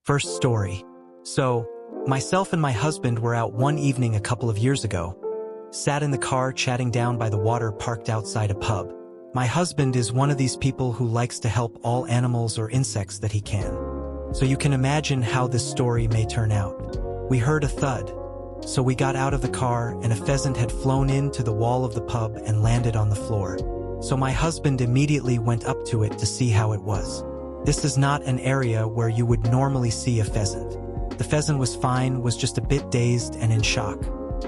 First story. So, myself and my husband were out one evening a couple of years ago. Sat in the car chatting down by the water parked outside a pub. My husband is one of these people who likes to help all animals or insects that he can. So you can imagine how this story may turn out. We heard a thud. So we got out of the car and a pheasant had flown into the wall of the pub and landed on the floor. So my husband immediately went up to it to see how it was. This is not an area where you would normally see a pheasant. The pheasant was fine, was just a bit dazed and in shock.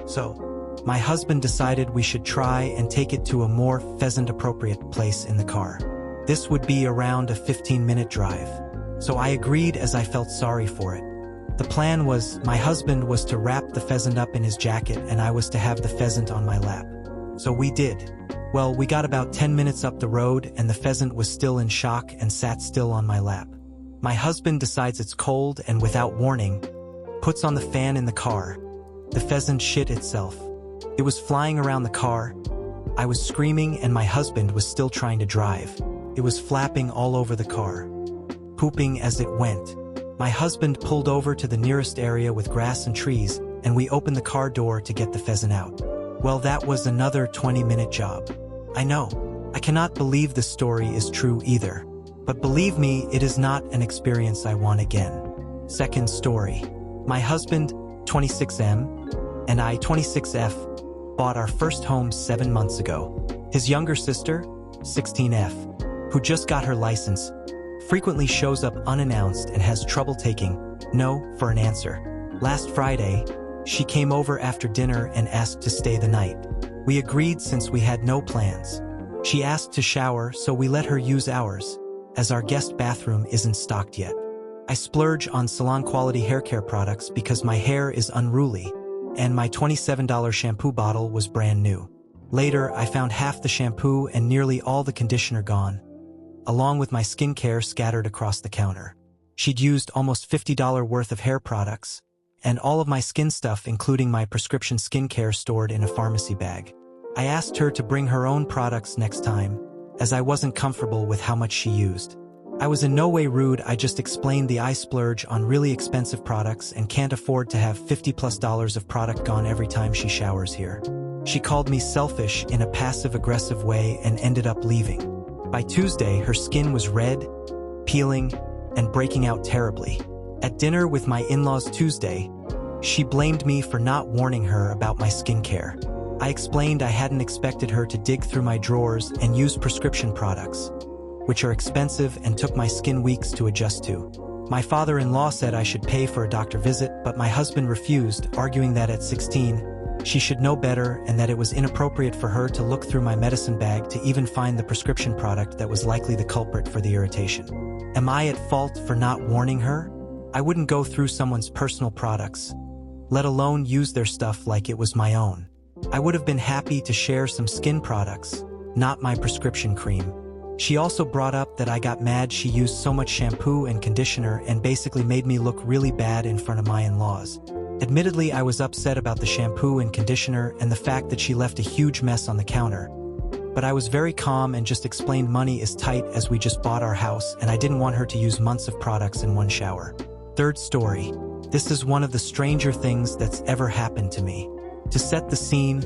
So, my husband decided we should try and take it to a more pheasant-appropriate place in the car. This would be around a 15-minute drive. So I agreed as I felt sorry for it. The plan was, my husband was to wrap the pheasant up in his jacket and I was to have the pheasant on my lap. So we did. Well, we got about 10 minutes up the road and the pheasant was still in shock and sat still on my lap. My husband decides it's cold and without warning, puts on the fan in the car. The pheasant shit itself. It was flying around the car. I was screaming and my husband was still trying to drive. It was flapping all over the car, pooping as it went. My husband pulled over to the nearest area with grass and trees, and we opened the car door to get the pheasant out. Well, that was another 20-minute job. I know. I cannot believe the story is true either. But believe me, it is not an experience I want again. Second story. My husband, 26M, and I, 26F, bought our first home 7 months ago. His younger sister, 16F, who just got her license, frequently shows up unannounced and has trouble taking no for an answer. Last Friday, she came over after dinner and asked to stay the night. We agreed since we had no plans. She asked to shower, so we let her use ours, as our guest bathroom isn't stocked yet. I splurge on salon-quality hair care products because my hair is unruly, and my $27 shampoo bottle was brand new. Later, I found half the shampoo and nearly all the conditioner gone, along with my skincare scattered across the counter. She'd used almost $50 worth of hair products, and all of my skin stuff, including my prescription skincare, stored in a pharmacy bag. I asked her to bring her own products next time, as I wasn't comfortable with how much she used. I was in no way rude, I just explained the I splurge on really expensive products and can't afford to have $50+ of product gone every time she showers here. She called me selfish in a passive-aggressive way and ended up leaving. By Tuesday, her skin was red, peeling, and breaking out terribly. At dinner with my in-laws Tuesday, she blamed me for not warning her about my skincare. I explained I hadn't expected her to dig through my drawers and use prescription products, which are expensive and took my skin weeks to adjust to. My father-in-law said I should pay for a doctor visit, but my husband refused, arguing that at 16, she should know better and that it was inappropriate for her to look through my medicine bag to even find the prescription product that was likely the culprit for the irritation. Am I at fault for not warning her? I wouldn't go through someone's personal products, let alone use their stuff like it was my own. I would have been happy to share some skin products, not my prescription cream. She also brought up that I got mad she used so much shampoo and conditioner and basically made me look really bad in front of my in-laws. Admittedly, I was upset about the shampoo and conditioner and the fact that she left a huge mess on the counter. But I was very calm and just explained money is tight as we just bought our house and I didn't want her to use months of products in one shower. Third story. This is one of the stranger things that's ever happened to me. To set the scene,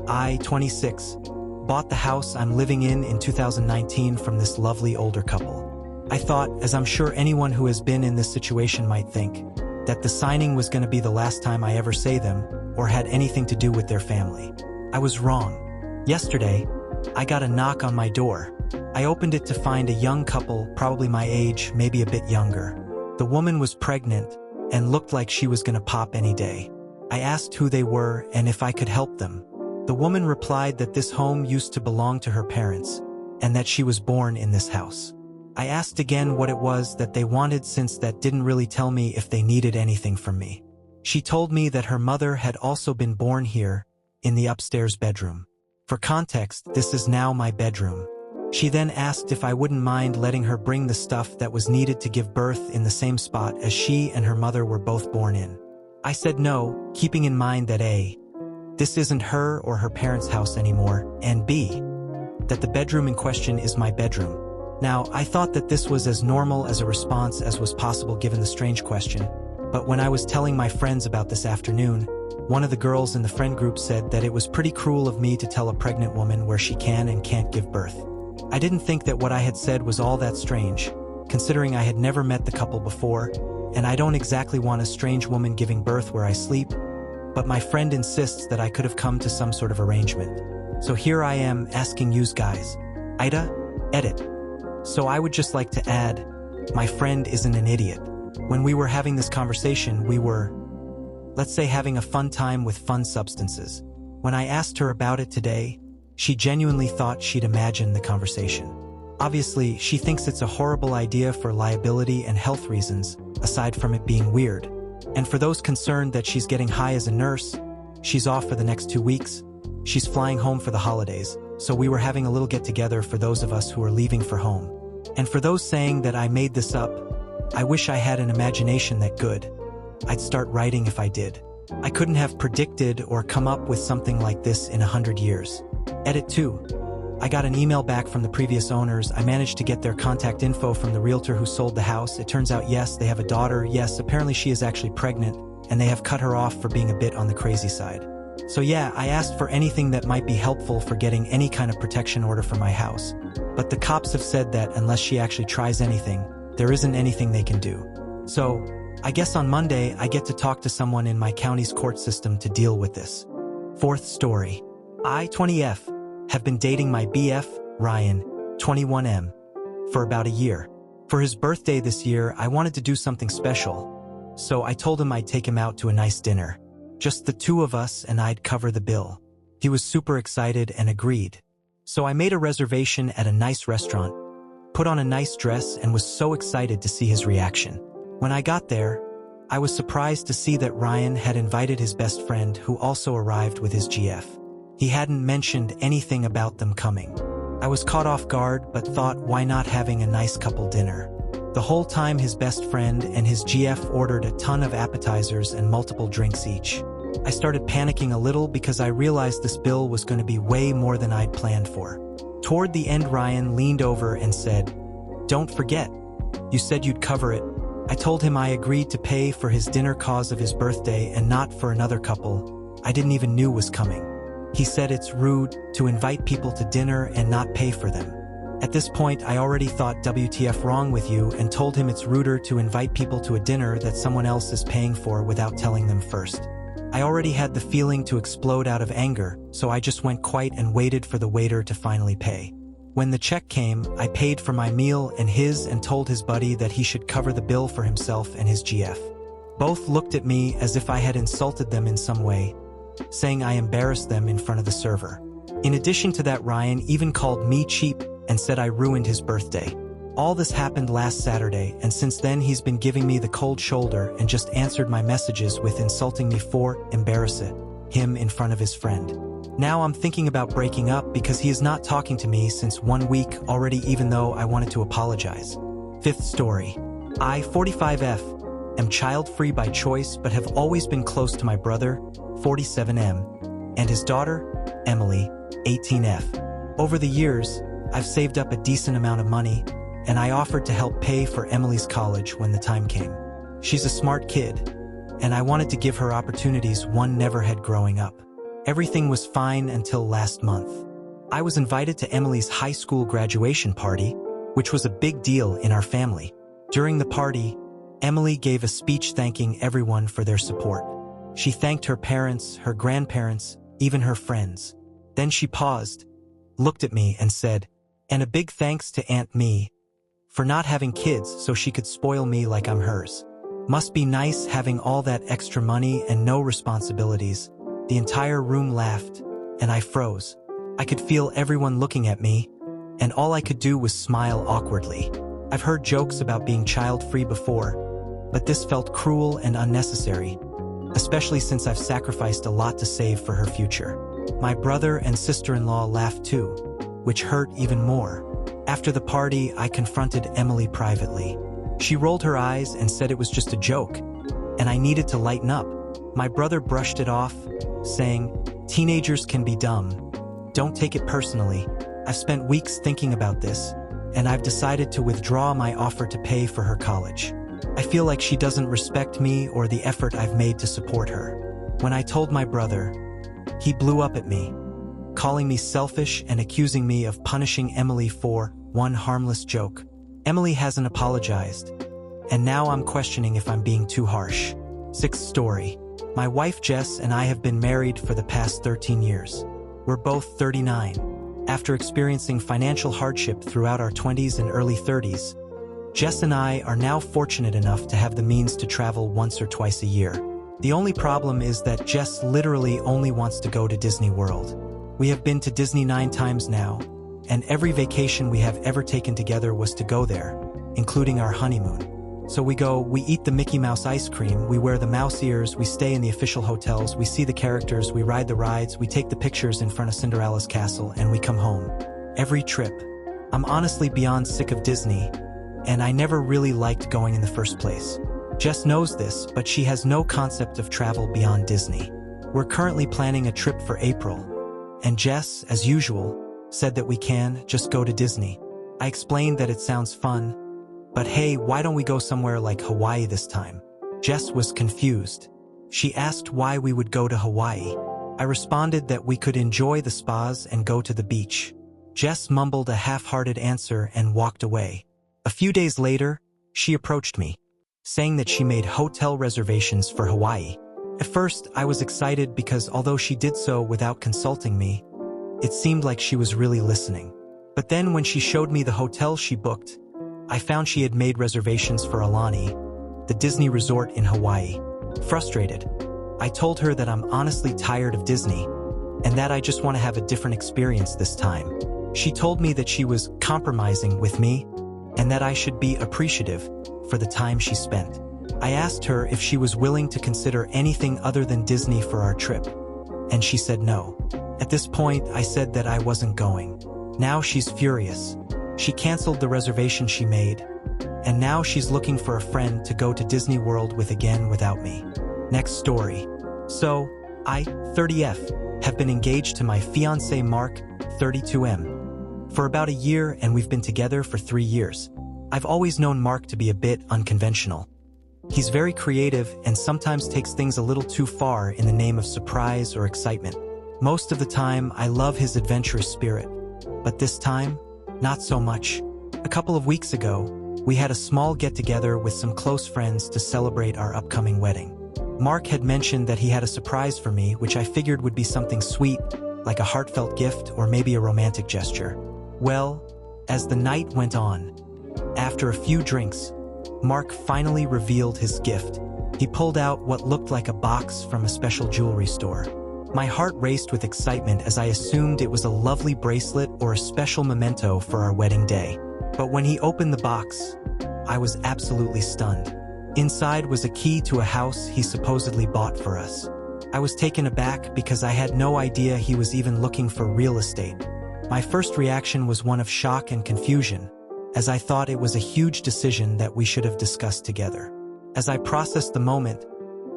I, 26, bought the house I'm living in 2019 from this lovely older couple. I thought, as I'm sure anyone who has been in this situation might think, that the signing was going to be the last time I ever saw them or had anything to do with their family. I was wrong. Yesterday, I got a knock on my door. I opened it to find a young couple, probably my age, maybe a bit younger. The woman was pregnant and looked like she was going to pop any day. I asked who they were and if I could help them. The woman replied that this home used to belong to her parents and that she was born in this house. I asked again what it was that they wanted since that didn't really tell me if they needed anything from me. She told me that her mother had also been born here, in the upstairs bedroom. For context, this is now my bedroom. She then asked if I wouldn't mind letting her bring the stuff that was needed to give birth in the same spot as she and her mother were both born in. I said no, keeping in mind that A, this isn't her or her parents' house anymore, and B, that the bedroom in question is my bedroom. Now, I thought that this was as normal as a response as was possible given the strange question, but when I was telling my friends about this afternoon, one of the girls in the friend group said that it was pretty cruel of me to tell a pregnant woman where she can and can't give birth. I didn't think that what I had said was all that strange, considering I had never met the couple before, and I don't exactly want a strange woman giving birth where I sleep, but my friend insists that I could have come to some sort of arrangement. So here I am asking yous guys. Ida, edit. So I would just like to add, my friend isn't an idiot. When we were having this conversation, we were, let's say, having a fun time with fun substances. When I asked her about it today, she genuinely thought she'd imagined the conversation. Obviously, she thinks it's a horrible idea for liability and health reasons, aside from it being weird. And for those concerned that she's getting high as a nurse, she's off for the next 2 weeks. She's flying home for the holidays, so we were having a little get-together for those of us who are leaving for home. And for those saying that I made this up, I wish I had an imagination that good. I'd start writing if I did. I couldn't have predicted or come up with something like this in 100 years. Edit 2. I got an email back from the previous owners. I managed to get their contact info from the realtor who sold the house. It turns out, yes, they have a daughter. Yes, apparently she is actually pregnant, and they have cut her off for being a bit on the crazy side. So yeah, I asked for anything that might be helpful for getting any kind of protection order for my house. But the cops have said that unless she actually tries anything, there isn't anything they can do. So, I guess on Monday, I get to talk to someone in my county's court system to deal with this. Fourth story. I, 20F, have been dating my BF, Ryan, 21M, for about a year. For his birthday this year, I wanted to do something special. So I told him I'd take him out to a nice dinner. Just the two of us, and I'd cover the bill. He was super excited and agreed. So I made a reservation at a nice restaurant, put on a nice dress, and was so excited to see his reaction. When I got there, I was surprised to see that Ryan had invited his best friend, who also arrived with his GF. He hadn't mentioned anything about them coming. I was caught off guard, but thought, why not having a nice couple dinner? The whole time his best friend and his GF ordered a ton of appetizers and multiple drinks each. I started panicking a little because I realized this bill was going to be way more than I'd planned for. Toward the end, Ryan leaned over and said, "Don't forget, you said you'd cover it." I told him I agreed to pay for his dinner cause of his birthday and not for another couple I didn't even knew was coming. He said it's rude to invite people to dinner and not pay for them. At this point, I already thought WTF wrong with you and told him it's ruder to invite people to a dinner that someone else is paying for without telling them first. I already had the feeling to explode out of anger, so I just went quiet and waited for the waiter to finally pay. When the check came, I paid for my meal and his and told his buddy that he should cover the bill for himself and his GF. Both looked at me as if I had insulted them in some way, saying I embarrassed them in front of the server. In addition to that, Ryan even called me cheap and said I ruined his birthday. All this happened last Saturday, and since then he's been giving me the cold shoulder and just answered my messages with insulting me for him in front of his friend. Now I'm thinking about breaking up because he is not talking to me since 1 week already, even though I wanted to apologize. Fifth story. I, 45F, am child-free by choice but have always been close to my brother, 47M, and his daughter, Emily, 18F. Over the years, I've saved up a decent amount of money, and I offered to help pay for Emily's college when the time came. She's a smart kid, and I wanted to give her opportunities one never had growing up. Everything was fine until last month. I was invited to Emily's high school graduation party, which was a big deal in our family. During the party, Emily gave a speech thanking everyone for their support. She thanked her parents, her grandparents, even her friends. Then she paused, looked at me and said, "And a big thanks to Aunt Me for not having kids so she could spoil me like I'm hers. Must be nice having all that extra money and no responsibilities." The entire room laughed, and I froze. I could feel everyone looking at me, and all I could do was smile awkwardly. I've heard jokes about being child-free before, but this felt cruel and unnecessary, especially since I've sacrificed a lot to save for her future. My brother and sister-in-law laughed too, which hurt even more. After the party, I confronted Emily privately. She rolled her eyes and said it was just a joke, and I needed to lighten up. My brother brushed it off, saying, "Teenagers can be dumb. Don't take it personally. I've spent weeks thinking about this, and I've decided to withdraw my offer to pay for her college. I feel like she doesn't respect me or the effort I've made to support her. When I told my brother, he blew up at me, calling me selfish and accusing me of punishing Emily for one harmless joke. Emily hasn't apologized, and now I'm questioning if I'm being too harsh. Sixth story. My wife Jess and I have been married for the past 13 years. We're both 39. After experiencing financial hardship throughout our 20s and early 30s, Jess and I are now fortunate enough to have the means to travel once or twice a year. The only problem is that Jess literally only wants to go to Disney World. We have been to Disney 9 times now, and every vacation we have ever taken together was to go there, including our honeymoon. So we go, we eat the Mickey Mouse ice cream, we wear the mouse ears, we stay in the official hotels, we see the characters, we ride the rides, we take the pictures in front of Cinderella's castle, and we come home. Every trip. I'm honestly beyond sick of Disney, and I never really liked going in the first place. Jess knows this, but she has no concept of travel beyond Disney. We're currently planning a trip for April, and Jess, as usual, said that we can just go to Disney. I explained that it sounds fun, but hey, why don't we go somewhere like Hawaii this time? Jess was confused. She asked why we would go to Hawaii. I responded that we could enjoy the spas and go to the beach. Jess mumbled a half-hearted answer and walked away. A few days later, she approached me, saying that she made hotel reservations for Hawaii. At first, I was excited because although she did so without consulting me, it seemed like she was really listening. But then when she showed me the hotel she booked, I found she had made reservations for Aulani, the Disney resort in Hawaii. Frustrated, I told her that I'm honestly tired of Disney and that I just want to have a different experience this time. She told me that she was compromising with me and that I should be appreciative for the time she spent. I asked her if she was willing to consider anything other than Disney for our trip, and she said no. At this point, I said that I wasn't going. Now she's furious. She canceled the reservation she made, and now she's looking for a friend to go to Disney World with again without me. Next story. So, I, 30F, have been engaged to my fiancé Mark, 32M, for about a year, and we've been together for 3 years. I've always known Mark to be a bit unconventional. He's very creative and sometimes takes things a little too far in the name of surprise or excitement. Most of the time, I love his adventurous spirit, but this time, not so much. A couple of weeks ago, we had a small get-together with some close friends to celebrate our upcoming wedding. Mark had mentioned that he had a surprise for me, which I figured would be something sweet, like a heartfelt gift or maybe a romantic gesture. Well, as the night went on, after a few drinks, Mark finally revealed his gift. He pulled out what looked like a box from a special jewelry store. My heart raced with excitement as I assumed it was a lovely bracelet or a special memento for our wedding day. But when he opened the box, I was absolutely stunned. Inside was a key to a house he supposedly bought for us. I was taken aback because I had no idea he was even looking for real estate. My first reaction was one of shock and confusion, as I thought it was a huge decision that we should have discussed together. As I processed the moment,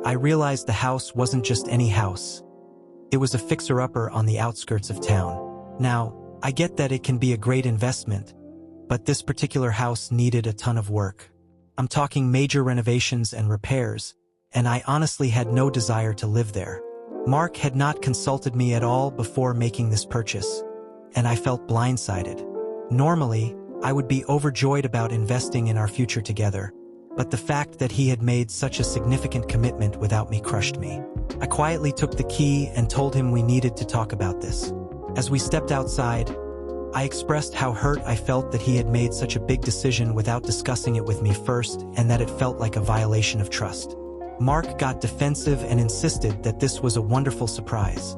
I realized the house wasn't just any house. It was a fixer-upper on the outskirts of town. Now, I get that it can be a great investment, but this particular house needed a ton of work. I'm talking major renovations and repairs, and I honestly had no desire to live there. Mark had not consulted me at all before making this purchase, and I felt blindsided. Normally, I would be overjoyed about investing in our future together, but the fact that he had made such a significant commitment without me crushed me. I quietly took the key and told him we needed to talk about this. As we stepped outside, I expressed how hurt I felt that he had made such a big decision without discussing it with me first, and that it felt like a violation of trust. Mark got defensive and insisted that this was a wonderful surprise,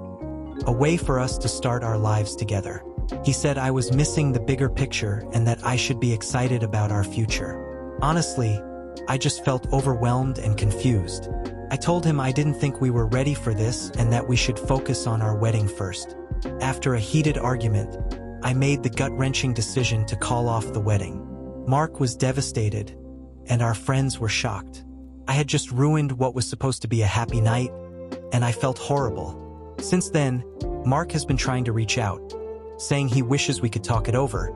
a way for us to start our lives together. He said I was missing the bigger picture and that I should be excited about our future. Honestly, I just felt overwhelmed and confused. I told him I didn't think we were ready for this and that we should focus on our wedding first. After a heated argument, I made the gut-wrenching decision to call off the wedding. Mark was devastated, and our friends were shocked. I had just ruined what was supposed to be a happy night, and I felt horrible. Since then, Mark has been trying to reach out, saying he wishes we could talk it over,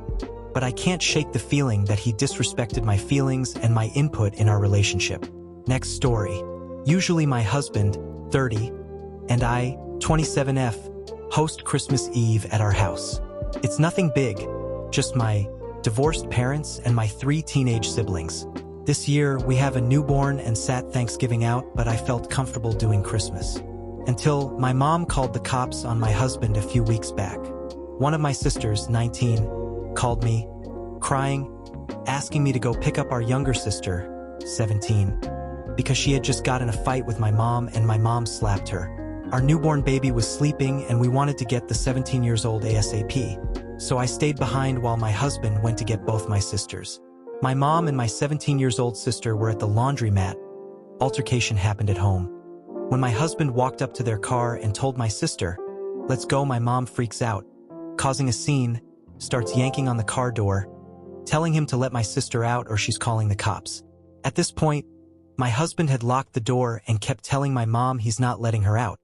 but I can't shake the feeling that he disrespected my feelings and my input in our relationship. Next story. Usually my husband, 30, and I, 27F, host Christmas Eve at our house. It's nothing big, just my divorced parents and my 3 teenage siblings. This year, we have a newborn and sat Thanksgiving out, but I felt comfortable doing Christmas. Until my mom called the cops on my husband a few weeks back. One of my sisters, 19, called me, crying, asking me to go pick up our younger sister, 17, because she had just got in a fight with my mom and my mom slapped her. Our newborn baby was sleeping and we wanted to get the 17 years old ASAP, so I stayed behind while my husband went to get both my sisters. My mom and my 17 years old sister were at the laundromat. Altercation happened at home. When my husband walked up to their car and told my sister, "Let's go," my mom freaks out, causing a scene, starts yanking on the car door, telling him to let my sister out or she's calling the cops. At this point, my husband had locked the door and kept telling my mom he's not letting her out.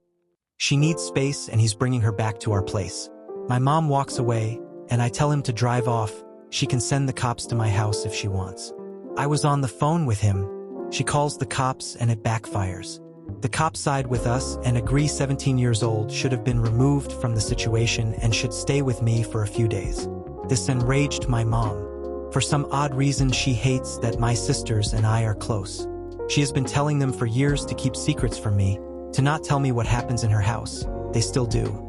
She needs space and he's bringing her back to our place. My mom walks away and I tell him to drive off. She can send the cops to my house if she wants. I was on the phone with him. She calls the cops and it backfires. The cops side with us and agree 17 years old should have been removed from the situation and should stay with me for a few days. This enraged my mom. For some odd reason, she hates that my sisters and I are close. She has been telling them for years to keep secrets from me, to not tell me what happens in her house. They still do.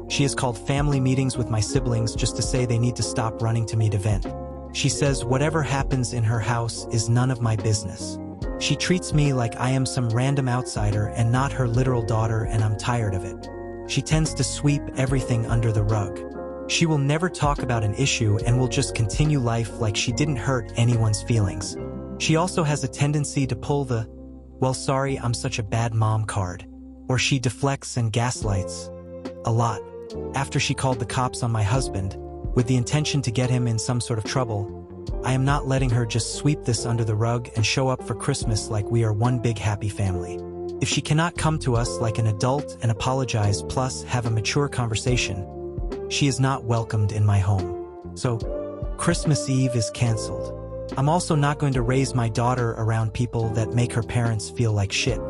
She has called family meetings with my siblings just to say they need to stop running to me to vent. She says whatever happens in her house is none of my business. She treats me like I am some random outsider and not her literal daughter, and I'm tired of it. She tends to sweep everything under the rug. She will never talk about an issue and will just continue life like she didn't hurt anyone's feelings. She also has a tendency to pull the, "Well, sorry, I'm such a bad mom" card, or she deflects and gaslights a lot. After she called the cops on my husband, with the intention to get him in some sort of trouble, I am not letting her just sweep this under the rug and show up for Christmas like we are one big happy family. If she cannot come to us like an adult and apologize plus have a mature conversation, she is not welcomed in my home. So, Christmas Eve is canceled. I'm also not going to raise my daughter around people that make her parents feel like shit.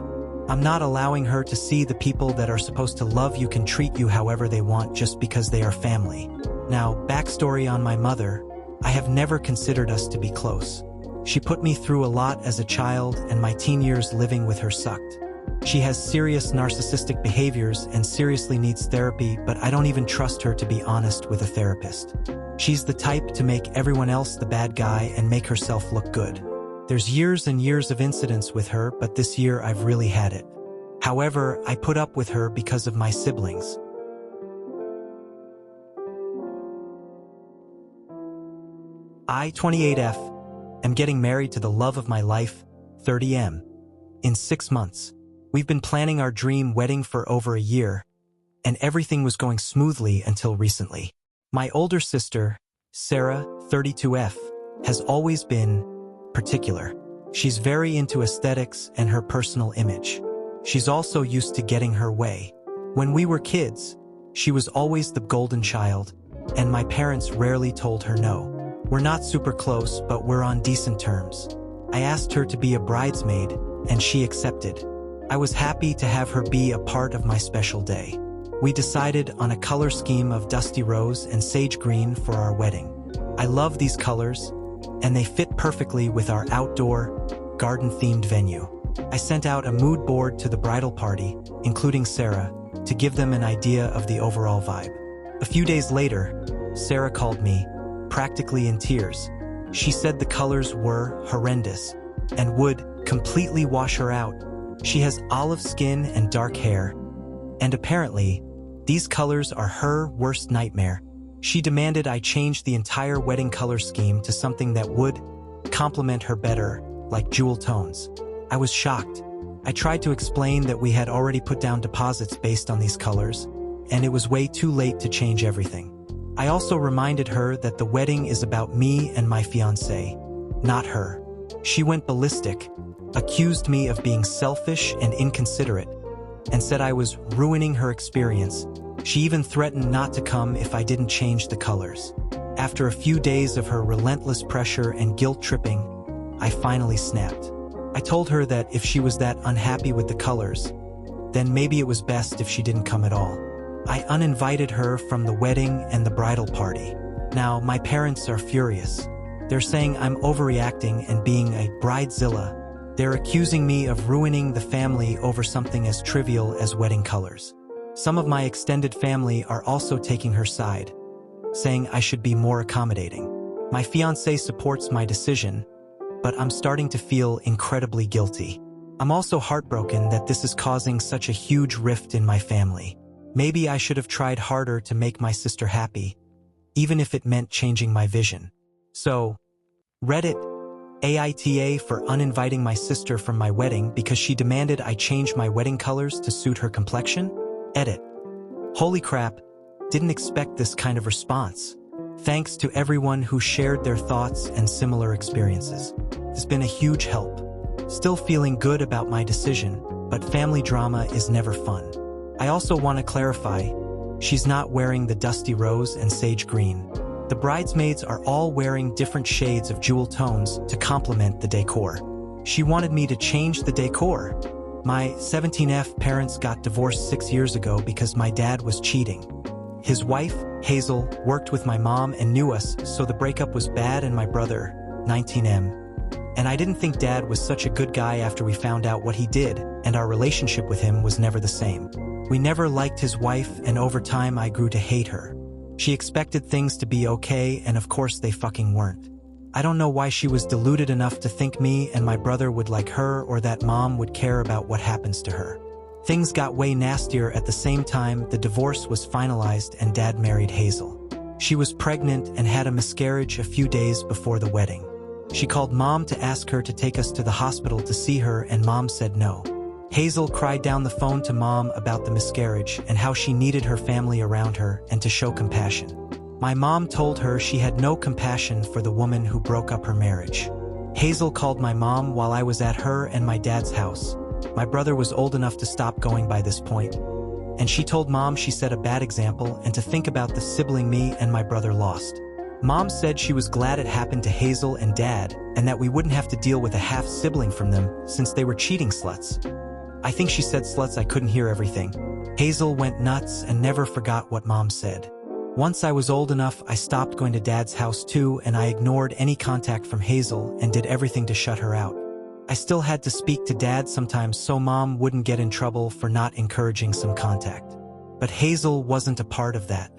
I'm not allowing her to see the people that are supposed to love you can treat you however they want just because they are family. Now, backstory on my mother. I have never considered us to be close. She put me through a lot as a child, and my teen years living with her sucked. She has serious narcissistic behaviors and seriously needs therapy, but I don't even trust her to be honest with a therapist. She's the type to make everyone else the bad guy and make herself look good. There's years and years of incidents with her, but this year I've really had it. However, I put up with her because of my siblings. I, 28F, am getting married to the love of my life, 30M, in 6 months. We've been planning our dream wedding for over a year, and everything was going smoothly until recently. My older sister, Sarah, 32F, has always been particular. She's very into aesthetics and her personal image. She's also used to getting her way. When we were kids, she was always the golden child, and my parents rarely told her no. We're not super close, but we're on decent terms. I asked her to be a bridesmaid, and she accepted. I was happy to have her be a part of my special day. We decided on a color scheme of dusty rose and sage green for our wedding. I love these colors, and they fit perfectly with our outdoor, garden-themed venue. I sent out a mood board to the bridal party, including Sarah, to give them an idea of the overall vibe. A few days later, Sarah called me, practically in tears. She said the colors were horrendous and would completely wash her out. She has olive skin and dark hair, and apparently, these colors are her worst nightmare. She demanded I change the entire wedding color scheme to something that would complement her better, like jewel tones. I was shocked. I tried to explain that we had already put down deposits based on these colors, and it was way too late to change everything. I also reminded her that the wedding is about me and my fiancé, not her. She went ballistic, accused me of being selfish and inconsiderate, and said I was ruining her experience. She even threatened not to come if I didn't change the colors. After a few days of her relentless pressure and guilt tripping, I finally snapped. I told her that if she was that unhappy with the colors, then maybe it was best if she didn't come at all. I uninvited her from the wedding and the bridal party. Now, my parents are furious. They're saying I'm overreacting and being a bridezilla. They're accusing me of ruining the family over something as trivial as wedding colors. Some of my extended family are also taking her side, saying I should be more accommodating. My fiancé supports my decision, but I'm starting to feel incredibly guilty. I'm also heartbroken that this is causing such a huge rift in my family. Maybe I should have tried harder to make my sister happy, even if it meant changing my vision. So, Reddit, AITA for uninviting my sister from my wedding because she demanded I change my wedding colors to suit her complexion? Edit. Holy crap, didn't expect this kind of response. Thanks to everyone who shared their thoughts and similar experiences. It's been a huge help. Still feeling good about my decision, but family drama is never fun. I also want to clarify, she's not wearing the dusty rose and sage green. The bridesmaids are all wearing different shades of jewel tones to complement the decor. She wanted me to change the decor. My 17F parents got divorced 6 years ago because my dad was cheating. His wife, Hazel, worked with my mom and knew us, so the breakup was bad, and my brother, 19M. And I didn't think Dad was such a good guy after we found out what he did, and our relationship with him was never the same. We never liked his wife, and over time I grew to hate her. She expected things to be okay, and of course they fucking weren't. I don't know why she was deluded enough to think me and my brother would like her or that Mom would care about what happens to her. Things got way nastier at the same time the divorce was finalized and Dad married Hazel. She was pregnant and had a miscarriage a few days before the wedding. She called Mom to ask her to take us to the hospital to see her, and Mom said no. Hazel cried down the phone to Mom about the miscarriage and how she needed her family around her and to show compassion. My mom told her she had no compassion for the woman who broke up her marriage. Hazel called my mom while I was at her and my dad's house. My brother was old enough to stop going by this point, and she told Mom she set a bad example and to think about the sibling me and my brother lost. Mom said she was glad it happened to Hazel and Dad and that we wouldn't have to deal with a half-sibling from them since they were cheating sluts. I think she said sluts, I couldn't hear everything. Hazel went nuts and never forgot what Mom said. Once I was old enough, I stopped going to Dad's house too, and I ignored any contact from Hazel and did everything to shut her out. I still had to speak to Dad sometimes so Mom wouldn't get in trouble for not encouraging some contact. But Hazel wasn't a part of that.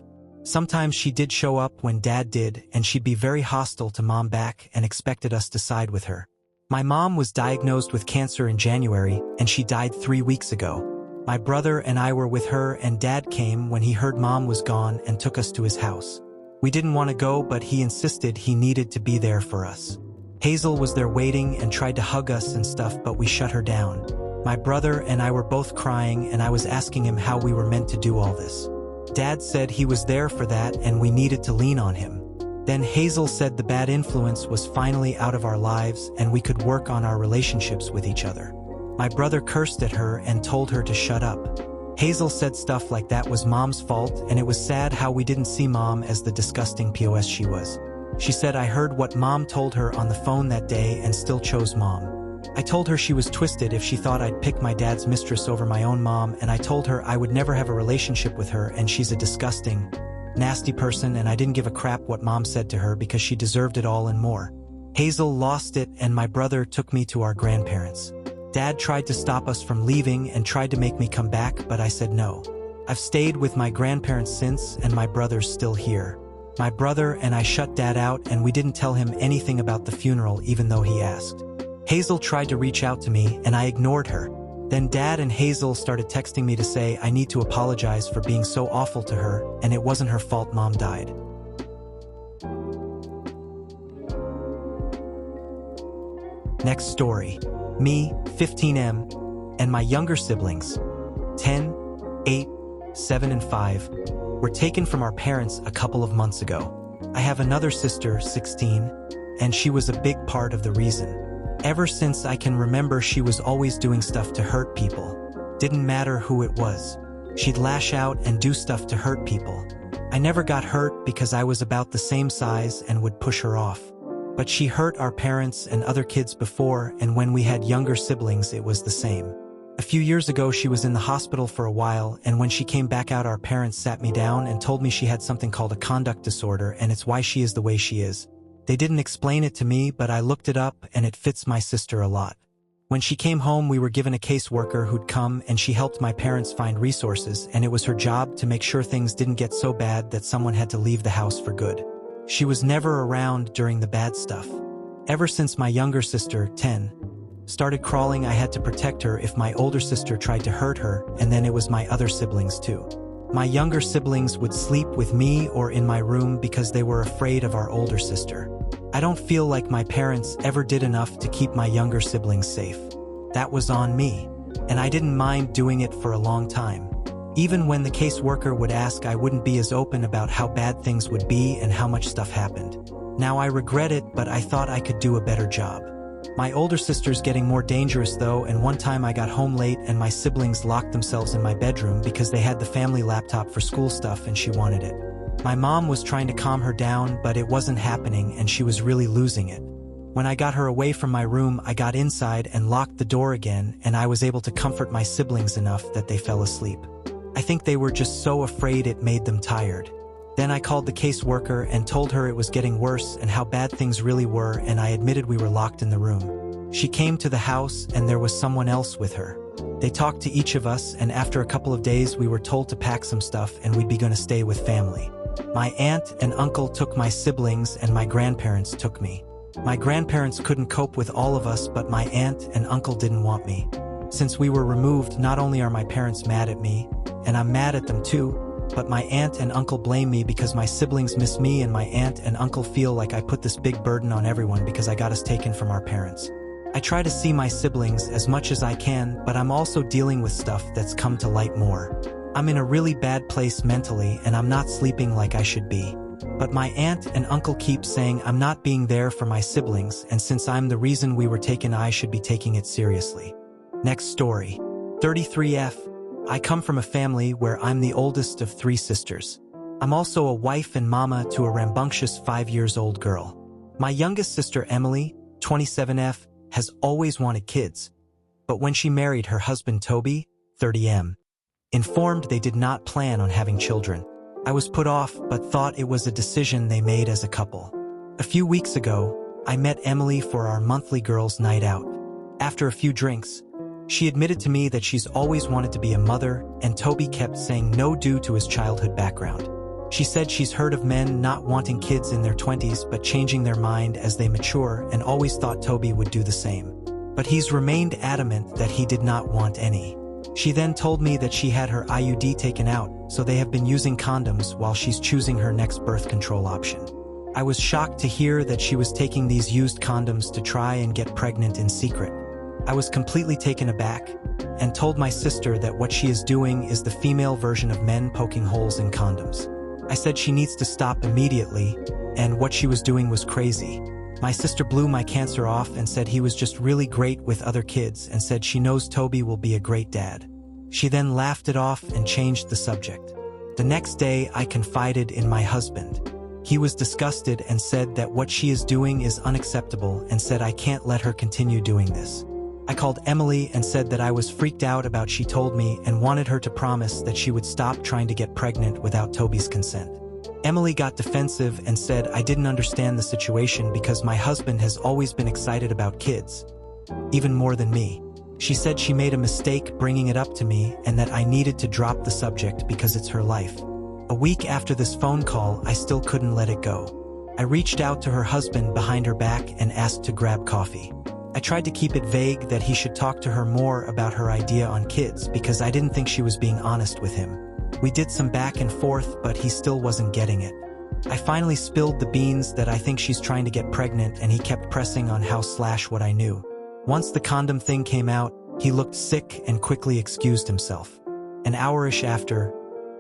Sometimes she did show up when Dad did, and she'd be very hostile to Mom back and expected us to side with her. My mom was diagnosed with cancer in January, and she died 3 weeks ago. My brother and I were with her, and Dad came when he heard Mom was gone and took us to his house. We didn't want to go, but he insisted he needed to be there for us. Hazel was there waiting and tried to hug us and stuff, but we shut her down. My brother and I were both crying, and I was asking him how we were meant to do all this. Dad said he was there for that and we needed to lean on him. Then Hazel said the bad influence was finally out of our lives and we could work on our relationships with each other. My brother cursed at her and told her to shut up. Hazel said stuff like that was Mom's fault, and it was sad how we didn't see Mom as the disgusting POS she was. She said I heard what Mom told her on the phone that day and still chose Mom. I told her she was twisted if she thought I'd pick my dad's mistress over my own mom, and I told her I would never have a relationship with her and she's a disgusting, nasty person, and I didn't give a crap what Mom said to her because she deserved it all and more. Hazel lost it, and my brother took me to our grandparents. Dad tried to stop us from leaving and tried to make me come back, but I said no. I've stayed with my grandparents since, and my brother's still here. My brother and I shut Dad out, and we didn't tell him anything about the funeral even though he asked. Hazel tried to reach out to me, and I ignored her. Then Dad and Hazel started texting me to say I need to apologize for being so awful to her, and it wasn't her fault Mom died. Next story. Me, 15M, and my younger siblings, 10, 8, 7, and 5, were taken from our parents a couple of months ago. I have another sister, 16, and she was a big part of the reason. Ever since I can remember, she was always doing stuff to hurt people. Didn't matter who it was. She'd lash out and do stuff to hurt people. I never got hurt because I was about the same size and would push her off. But she hurt our parents and other kids before, and when we had younger siblings it was the same. A few years ago she was in the hospital for a while, and when she came back out our parents sat me down and told me she had something called a conduct disorder and it's why she is the way she is. They didn't explain it to me, but I looked it up and it fits my sister a lot. When she came home we were given a caseworker who'd come and she helped my parents find resources, and it was her job to make sure things didn't get so bad that someone had to leave the house for good. She was never around during the bad stuff. Ever since my younger sister, 10, started crawling, I had to protect her if my older sister tried to hurt her, and then it was my other siblings too. My younger siblings would sleep with me or in my room because they were afraid of our older sister. I don't feel like my parents ever did enough to keep my younger siblings safe. That was on me, and I didn't mind doing it for a long time. Even when the caseworker would ask, I wouldn't be as open about how bad things would be and how much stuff happened. Now I regret it, but I thought I could do a better job. My older sister's getting more dangerous though, and one time I got home late and my siblings locked themselves in my bedroom because they had the family laptop for school stuff and she wanted it. My mom was trying to calm her down, but it wasn't happening and she was really losing it. When I got her away from my room, I got inside and locked the door again, and I was able to comfort my siblings enough that they fell asleep. I think they were just so afraid it made them tired. Then I called the caseworker and told her it was getting worse and how bad things really were, and I admitted we were locked in the room. She came to the house and there was someone else with her. They talked to each of us, and after a couple of days we were told to pack some stuff and we'd be going to stay with family. My aunt and uncle took my siblings and my grandparents took me. My grandparents couldn't cope with all of us, but my aunt and uncle didn't want me. Since we were removed, not only are my parents mad at me, and I'm mad at them too, but my aunt and uncle blame me because my siblings miss me, and my aunt and uncle feel like I put this big burden on everyone because I got us taken from our parents. I try to see my siblings as much as I can, but I'm also dealing with stuff that's come to light more. I'm in a really bad place mentally and I'm not sleeping like I should be. But my aunt and uncle keep saying I'm not being there for my siblings, and since I'm the reason we were taken, I should be taking it seriously. Next story. 33F. I come from a family where I'm the oldest of 3 sisters. I'm also a wife and mama to a rambunctious 5-year-old girl. My youngest sister, Emily, 27F, has always wanted kids. But when she married her husband, Toby, 30M, informed they did not plan on having children. I was put off, but thought it was a decision they made as a couple. A few weeks ago, I met Emily for our monthly girls' night out. After a few drinks, she admitted to me that she's always wanted to be a mother, and Toby kept saying no due to his childhood background. She said she's heard of men not wanting kids in their 20s but changing their mind as they mature, and always thought Toby would do the same. But he's remained adamant that he did not want any. She then told me that she had her IUD taken out, so they have been using condoms while she's choosing her next birth control option. I was shocked to hear that she was taking these used condoms to try and get pregnant in secret. I was completely taken aback and told my sister that what she is doing is the female version of men poking holes in condoms. I said she needs to stop immediately, and what she was doing was crazy. My sister blew my cancer off and said he was just really great with other kids, and said she knows Toby will be a great dad. She then laughed it off and changed the subject. The next day, I confided in my husband. He was disgusted and said that what she is doing is unacceptable and said I can't let her continue doing this. I called Emily and said that I was freaked out about she told me and wanted her to promise that she would stop trying to get pregnant without Toby's consent. Emily got defensive and said I didn't understand the situation because my husband has always been excited about kids, even more than me. She said she made a mistake bringing it up to me and that I needed to drop the subject because it's her life. A week after this phone call, I still couldn't let it go. I reached out to her husband behind her back and asked to grab coffee. I tried to keep it vague that he should talk to her more about her idea on kids because I didn't think she was being honest with him. We did some back and forth, but he still wasn't getting it. I finally spilled the beans that I think she's trying to get pregnant, and he kept pressing on what I knew. Once the condom thing came out, he looked sick and quickly excused himself. An hour-ish after,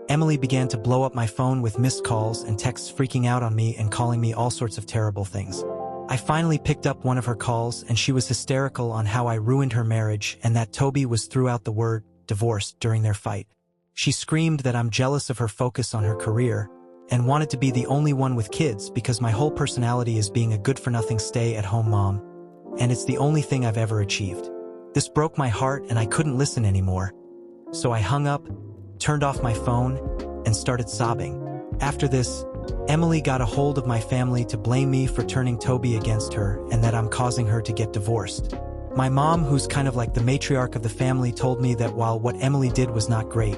Emily began to blow up my phone with missed calls and texts freaking out on me and calling me all sorts of terrible things. I finally picked up one of her calls and she was hysterical on how I ruined her marriage and that Toby was throughout the word divorce during their fight. She screamed that I'm jealous of her focus on her career and wanted to be the only one with kids because my whole personality is being a good-for-nothing stay-at-home mom, and it's the only thing I've ever achieved. This broke my heart and I couldn't listen anymore. So I hung up, turned off my phone, and started sobbing. After this, Emily got a hold of my family to blame me for turning Toby against her and that I'm causing her to get divorced. My mom, who's kind of like the matriarch of the family, told me that while what Emily did was not great,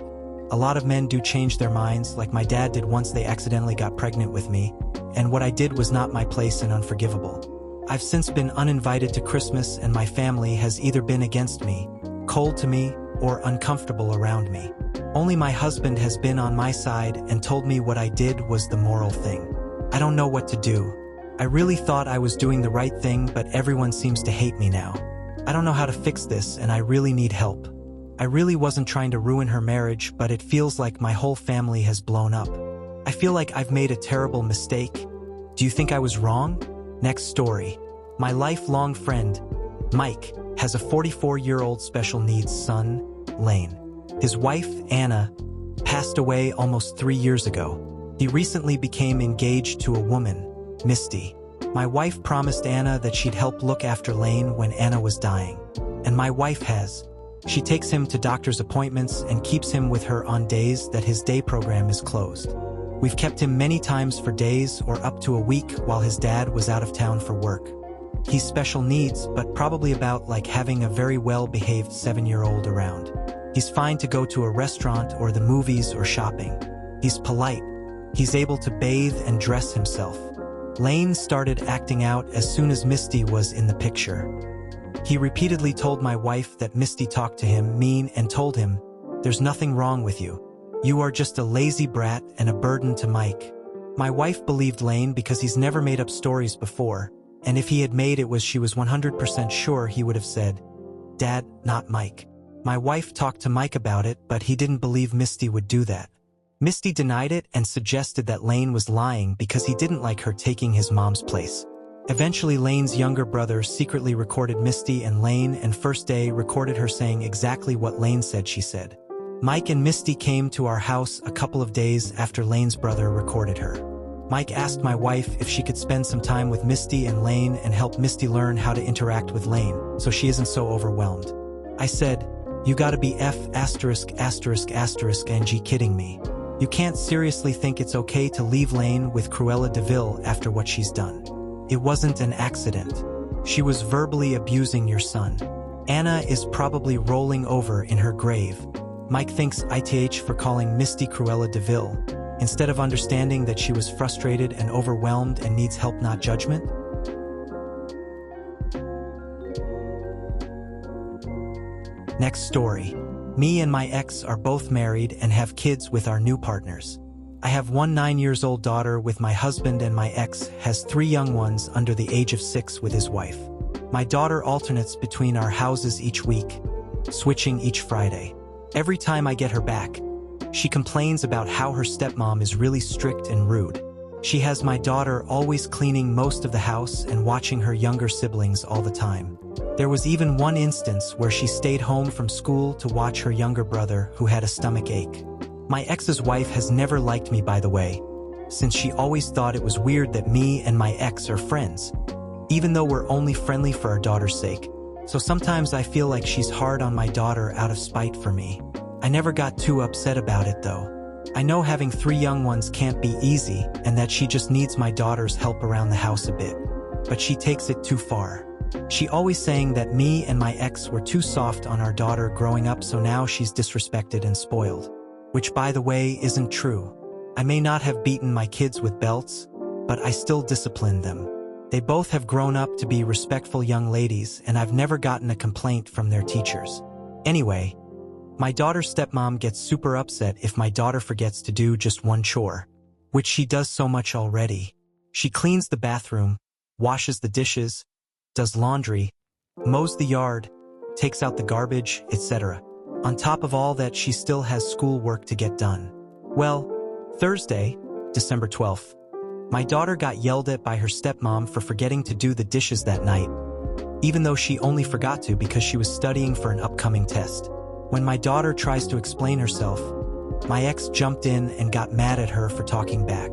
a lot of men do change their minds, like my dad did once they accidentally got pregnant with me, and what I did was not my place and unforgivable. I've since been uninvited to Christmas and my family has either been against me, cold to me, or uncomfortable around me. Only my husband has been on my side and told me what I did was the moral thing. I don't know what to do. I really thought I was doing the right thing, but everyone seems to hate me now. I don't know how to fix this and I really need help. I really wasn't trying to ruin her marriage, but it feels like my whole family has blown up. I feel like I've made a terrible mistake. Do you think I was wrong? Next story. My lifelong friend, Mike, has a 44-year-old special needs son, Lane. His wife, Anna, passed away almost 3 years ago. He recently became engaged to a woman, Misty. My wife promised Anna that she'd help look after Lane when Anna was dying. And my wife has. She takes him to doctor's appointments and keeps him with her on days that his day program is closed. We've kept him many times for days or up to a week while his dad was out of town for work. He's special needs, but probably about like having a very well-behaved 7-year-old around. He's fine to go to a restaurant or the movies or shopping. He's polite. He's able to bathe and dress himself. Lane started acting out as soon as Misty was in the picture. He repeatedly told my wife that Misty talked to him mean and told him, "There's nothing wrong with you. You are just a lazy brat and a burden to Mike." My wife believed Lane because he's never made up stories before, and if he had made it was she was 100% sure he would have said, "Dad, not Mike." My wife talked to Mike about it, but he didn't believe Misty would do that. Misty denied it and suggested that Lane was lying because he didn't like her taking his mom's place. Eventually, Lane's younger brother secretly recorded Misty and Lane, and first day recorded her saying exactly what Lane said she said. Mike and Misty came to our house a couple of days after Lane's brother recorded her. Mike asked my wife if she could spend some time with Misty and Lane and help Misty learn how to interact with Lane so she isn't so overwhelmed. I said, "You gotta be F******ng kidding me. You can't seriously think it's okay to leave Lane with Cruella de Vil after what she's done. It wasn't an accident. She was verbally abusing your son. Anna is probably rolling over in her grave." Mike thinks ITH for calling Misty Cruella de Vil, instead of understanding that she was frustrated and overwhelmed and needs help, not judgment. Next story. Me and my ex are both married and have kids with our new partners. I have one 9-year-old daughter with my husband, and my ex has 3 young ones under the age of 6 with his wife. My daughter alternates between our houses each week, switching each Friday. Every time I get her back, she complains about how her stepmom is really strict and rude. She has my daughter always cleaning most of the house and watching her younger siblings all the time. There was even one instance where she stayed home from school to watch her younger brother who had a stomach ache. My ex's wife has never liked me, by the way, since she always thought it was weird that me and my ex are friends, even though we're only friendly for our daughter's sake. So sometimes I feel like she's hard on my daughter out of spite for me. I never got too upset about it though. I know having 3 young ones can't be easy and that she just needs my daughter's help around the house a bit, but she takes it too far. She always saying that me and my ex were too soft on our daughter growing up, so now she's disrespected and spoiled. Which, by the way, isn't true. I may not have beaten my kids with belts, but I still disciplined them. They both have grown up to be respectful young ladies, and I've never gotten a complaint from their teachers. Anyway, my daughter's stepmom gets super upset if my daughter forgets to do just one chore, which she does so much already. She cleans the bathroom, washes the dishes, does laundry, mows the yard, takes out the garbage, etc. On top of all that, she still has school work to get done. Well, Thursday, December 12th, my daughter got yelled at by her stepmom for forgetting to do the dishes that night, even though she only forgot to because she was studying for an upcoming test. When my daughter tries to explain herself, My ex jumped in and got mad at her for talking back.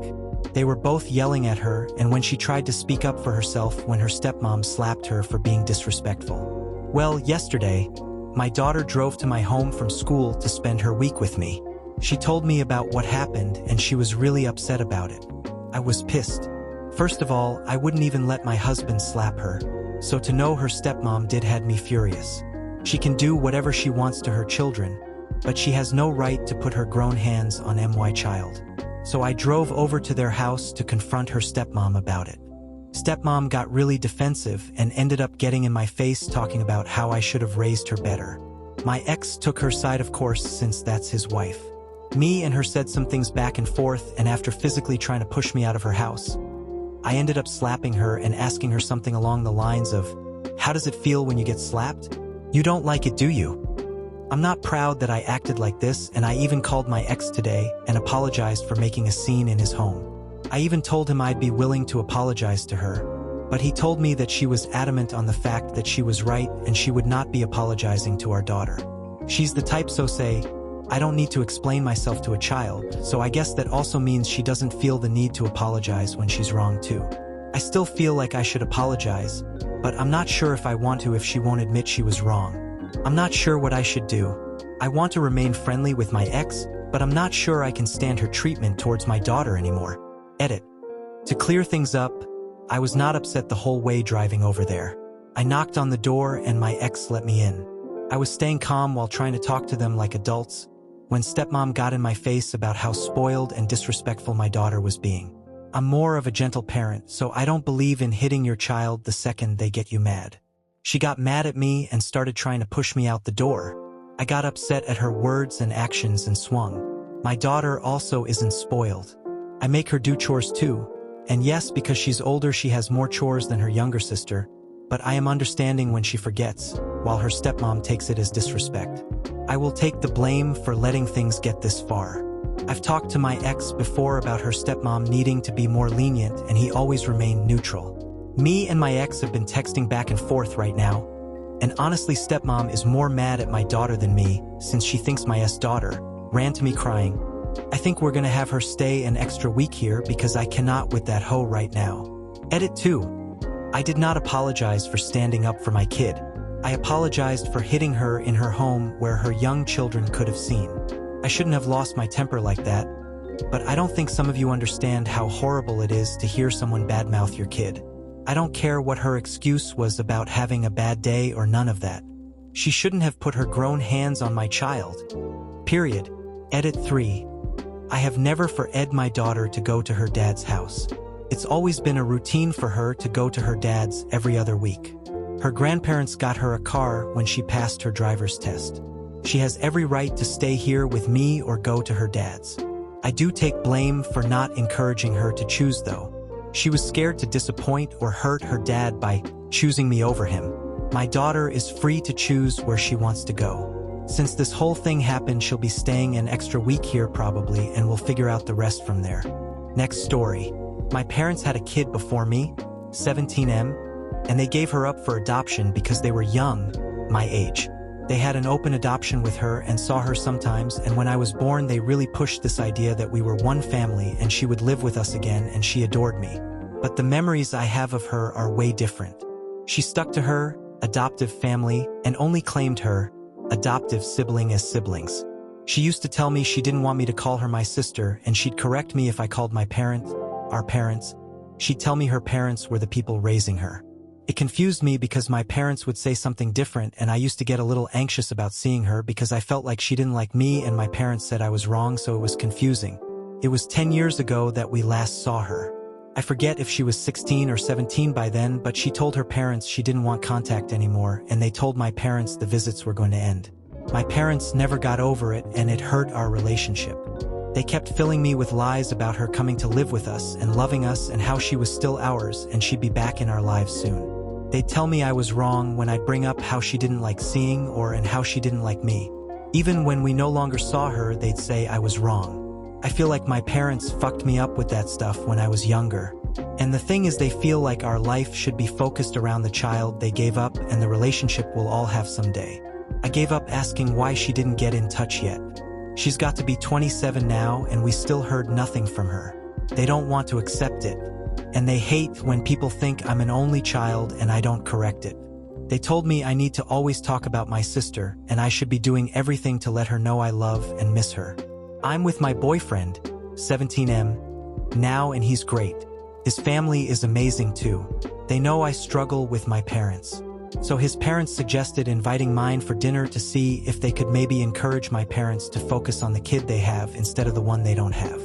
They were both yelling at her, and when she tried to speak up for herself when her stepmom slapped her for being disrespectful. Well, yesterday, my daughter drove to my home from school to spend her week with me. She told me about what happened and she was really upset about it. I was pissed. First of all, I wouldn't even let my husband slap her, so to know her stepmom did had me furious. She can do whatever she wants to her children, but she has no right to put her grown hands on my child. So I drove over to their house to confront her stepmom about it. Stepmom got really defensive and ended up getting in my face talking about how I should have raised her better. My ex took her side, of course, since that's his wife. Me and her said some things back and forth, and after physically trying to push me out of her house, I ended up slapping her and asking her something along the lines of, "How does it feel when you get slapped? You don't like it, do you?" I'm not proud that I acted like this, and I even called my ex today and apologized for making a scene in his home. I even told him I'd be willing to apologize to her, but he told me that she was adamant on the fact that she was right and she would not be apologizing to our daughter. She's the type so say, I don't need to explain myself to a child, so I guess that also means she doesn't feel the need to apologize when she's wrong too. I still feel like I should apologize, but I'm not sure if I want to if she won't admit she was wrong. I'm not sure what I should do. I want to remain friendly with my ex, but I'm not sure I can stand her treatment towards my daughter anymore. Edit. To clear things up, I was not upset the whole way driving over there. I knocked on the door and my ex let me in. I was staying calm while trying to talk to them like adults, when stepmom got in my face about how spoiled and disrespectful my daughter was being. I'm more of a gentle parent, so I don't believe in hitting your child the second they get you mad. She got mad at me and started trying to push me out the door. I got upset at her words and actions and swung. My daughter also isn't spoiled. I make her do chores too, and yes, because she's older she has more chores than her younger sister, but I am understanding when she forgets, while her stepmom takes it as disrespect. I will take the blame for letting things get this far. I've talked to my ex before about her stepmom needing to be more lenient, and he always remained neutral. Me and my ex have been texting back and forth right now, and honestly stepmom is more mad at my daughter than me, since she thinks my daughter ran to me crying. I think we're gonna have her stay an extra week here because I cannot with that hoe right now. Edit 2. I did not apologize for standing up for my kid. I apologized for hitting her in her home where her young children could have seen. I shouldn't have lost my temper like that, but I don't think some of you understand how horrible it is to hear someone badmouth your kid. I don't care what her excuse was about having a bad day or none of that. She shouldn't have put her grown hands on my child. Period. Edit 3. I have never forbid my daughter to go to her dad's house. It's always been a routine for her to go to her dad's every other week. Her grandparents got her a car when she passed her driver's test. She has every right to stay here with me or go to her dad's. I do take blame for not encouraging her to choose though. She was scared to disappoint or hurt her dad by choosing me over him. My daughter is free to choose where she wants to go. Since this whole thing happened, she'll be staying an extra week here probably, and we'll figure out the rest from there. Next story. My parents had a kid before me, 17M, and they gave her up for adoption because they were young, my age. They had an open adoption with her and saw her sometimes, and when I was born they really pushed this idea that we were one family and she would live with us again, and she adored me. But the memories I have of her are way different. She stuck to her adoptive family and only claimed her adoptive sibling as siblings. She used to tell me she didn't want me to call her my sister, and she'd correct me if I called my parents our parents. She'd tell me her parents were the people raising her. It confused me because my parents would say something different, and I used to get a little anxious about seeing her because I felt like she didn't like me and my parents said I was wrong, so it was confusing. It was 10 years ago that we last saw her. I forget if she was 16 or 17 by then, but she told her parents she didn't want contact anymore, and they told my parents the visits were going to end. My parents never got over it, and it hurt our relationship. They kept filling me with lies about her coming to live with us and loving us and how she was still ours and she'd be back in our lives soon. They'd tell me I was wrong when I'd bring up how she didn't like seeing and how she didn't like me. Even when we no longer saw her, they'd say I was wrong. I feel like my parents fucked me up with that stuff when I was younger. And the thing is, they feel like our life should be focused around the child they gave up and the relationship we'll all have someday. I gave up asking why she didn't get in touch yet. She's got to be 27 now and we still heard nothing from her. They don't want to accept it. And they hate when people think I'm an only child and I don't correct it. They told me I need to always talk about my sister and I should be doing everything to let her know I love and miss her. I'm with my boyfriend, 17M, now and he's great. His family is amazing too. They know I struggle with my parents. So his parents suggested inviting mine for dinner to see if they could maybe encourage my parents to focus on the kid they have instead of the one they don't have.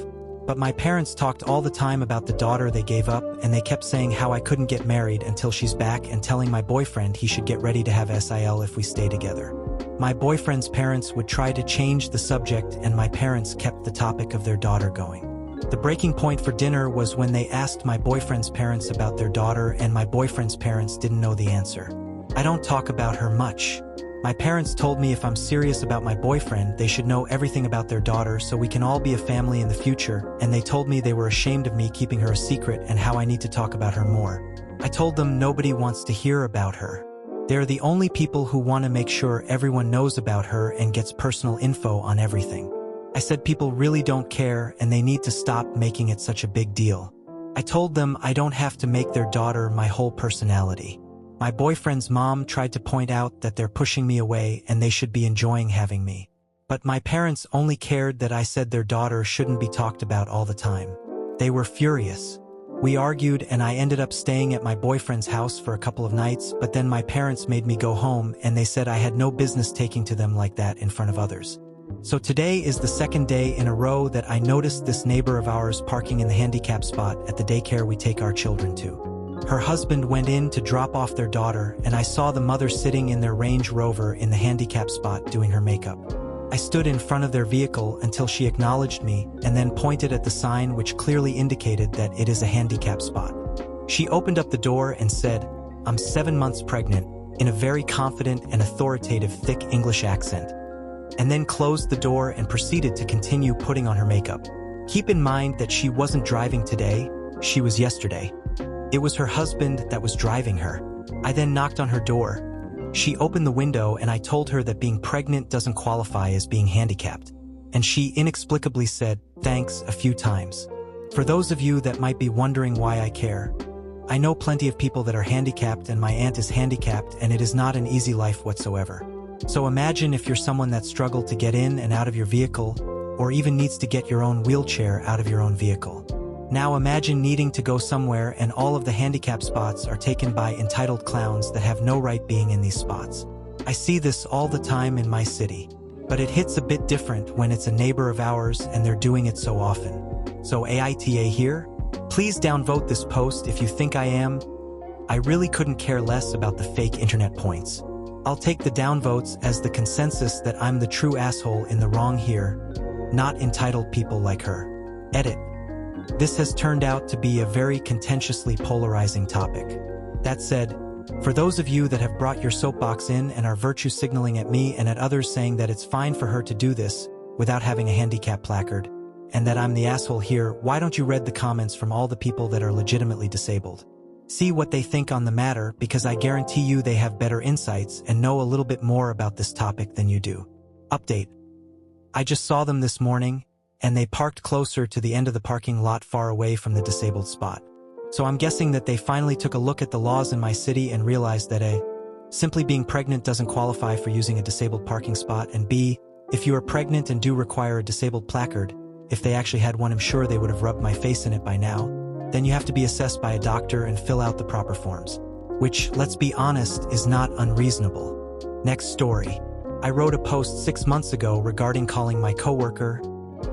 But my parents talked all the time about the daughter they gave up and they kept saying how I couldn't get married until she's back and telling my boyfriend he should get ready to have SIL if we stay together. My boyfriend's parents would try to change the subject and my parents kept the topic of their daughter going. The breaking point for dinner was when they asked my boyfriend's parents about their daughter and my boyfriend's parents didn't know the answer. I don't talk about her much. My parents told me if I'm serious about my boyfriend, they should know everything about their daughter so we can all be a family in the future, and they told me they were ashamed of me keeping her a secret and how I need to talk about her more. I told them nobody wants to hear about her. They're the only people who want to make sure everyone knows about her and gets personal info on everything. I said people really don't care and they need to stop making it such a big deal. I told them I don't have to make their daughter my whole personality. My boyfriend's mom tried to point out that they're pushing me away and they should be enjoying having me. But my parents only cared that I said their daughter shouldn't be talked about all the time. They were furious. We argued and I ended up staying at my boyfriend's house for a couple of nights, but then my parents made me go home and they said I had no business taking to them like that in front of others. So today is the second day in a row that I noticed this neighbor of ours parking in the handicap spot at the daycare we take our children to. Her husband went in to drop off their daughter and I saw the mother sitting in their Range Rover in the handicap spot doing her makeup. I stood in front of their vehicle until she acknowledged me and then pointed at the sign which clearly indicated that it is a handicap spot. She opened up the door and said, "I'm 7 months pregnant," in a very confident and authoritative thick English accent, and then closed the door and proceeded to continue putting on her makeup. Keep in mind that she wasn't driving today, she was yesterday. It was her husband that was driving her. I then knocked on her door. She opened the window and I told her that being pregnant doesn't qualify as being handicapped. And she inexplicably said, "Thanks," a few times. For those of you that might be wondering why I care, I know plenty of people that are handicapped and my aunt is handicapped and it is not an easy life whatsoever. So imagine if you're someone that struggled to get in and out of your vehicle, or even needs to get your own wheelchair out of your own vehicle. Now imagine needing to go somewhere and all of the handicap spots are taken by entitled clowns that have no right being in these spots. I see this all the time in my city, but it hits a bit different when it's a neighbor of ours and they're doing it so often. So AITA here? Please downvote this post if you think I am. I really couldn't care less about the fake internet points. I'll take the downvotes as the consensus that I'm the true asshole in the wrong here, not entitled people like her. Edit. This has turned out to be a very contentiously polarizing topic. That said, for those of you that have brought your soapbox in and are virtue signaling at me and at others saying that it's fine for her to do this without having a handicap placard, and that I'm the asshole here, why don't you read the comments from all the people that are legitimately disabled? See what they think on the matter, because I guarantee you they have better insights and know a little bit more about this topic than you do. Update. I just saw them this morning, and they parked closer to the end of the parking lot far away from the disabled spot. So I'm guessing that they finally took a look at the laws in my city and realized that A, simply being pregnant doesn't qualify for using a disabled parking spot, and B, if you are pregnant and do require a disabled placard, if they actually had one, I'm sure they would have rubbed my face in it by now, then you have to be assessed by a doctor and fill out the proper forms. Which, let's be honest, is not unreasonable. Next story. I wrote a post 6 months ago regarding calling my coworker,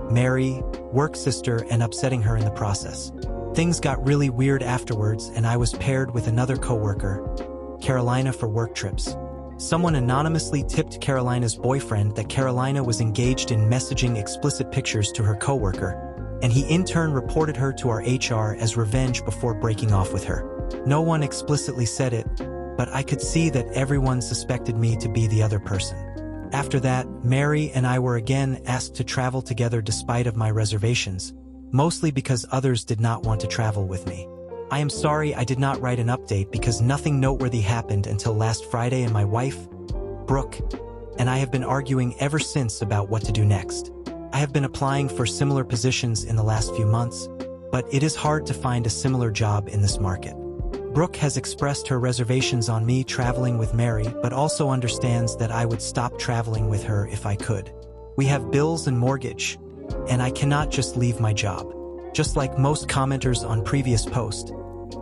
Mary, work sister, and upsetting her in the process. Things got really weird afterwards and I was paired with another coworker, Carolina, for work trips. Someone anonymously tipped Carolina's boyfriend that Carolina was engaged in messaging explicit pictures to her coworker, and he in turn reported her to our HR as revenge before breaking off with her. No one explicitly said it, but I could see that everyone suspected me to be the other person. After that, Mary and I were again asked to travel together despite of my reservations, mostly because others did not want to travel with me. I am sorry I did not write an update because nothing noteworthy happened until last Friday, and my wife, Brooke, and I have been arguing ever since about what to do next. I have been applying for similar positions in the last few months, but it is hard to find a similar job in this market. Brooke has expressed her reservations on me traveling with Mary, but also understands that I would stop traveling with her if I could. We have bills and mortgage, and I cannot just leave my job. Just like most commenters on previous posts,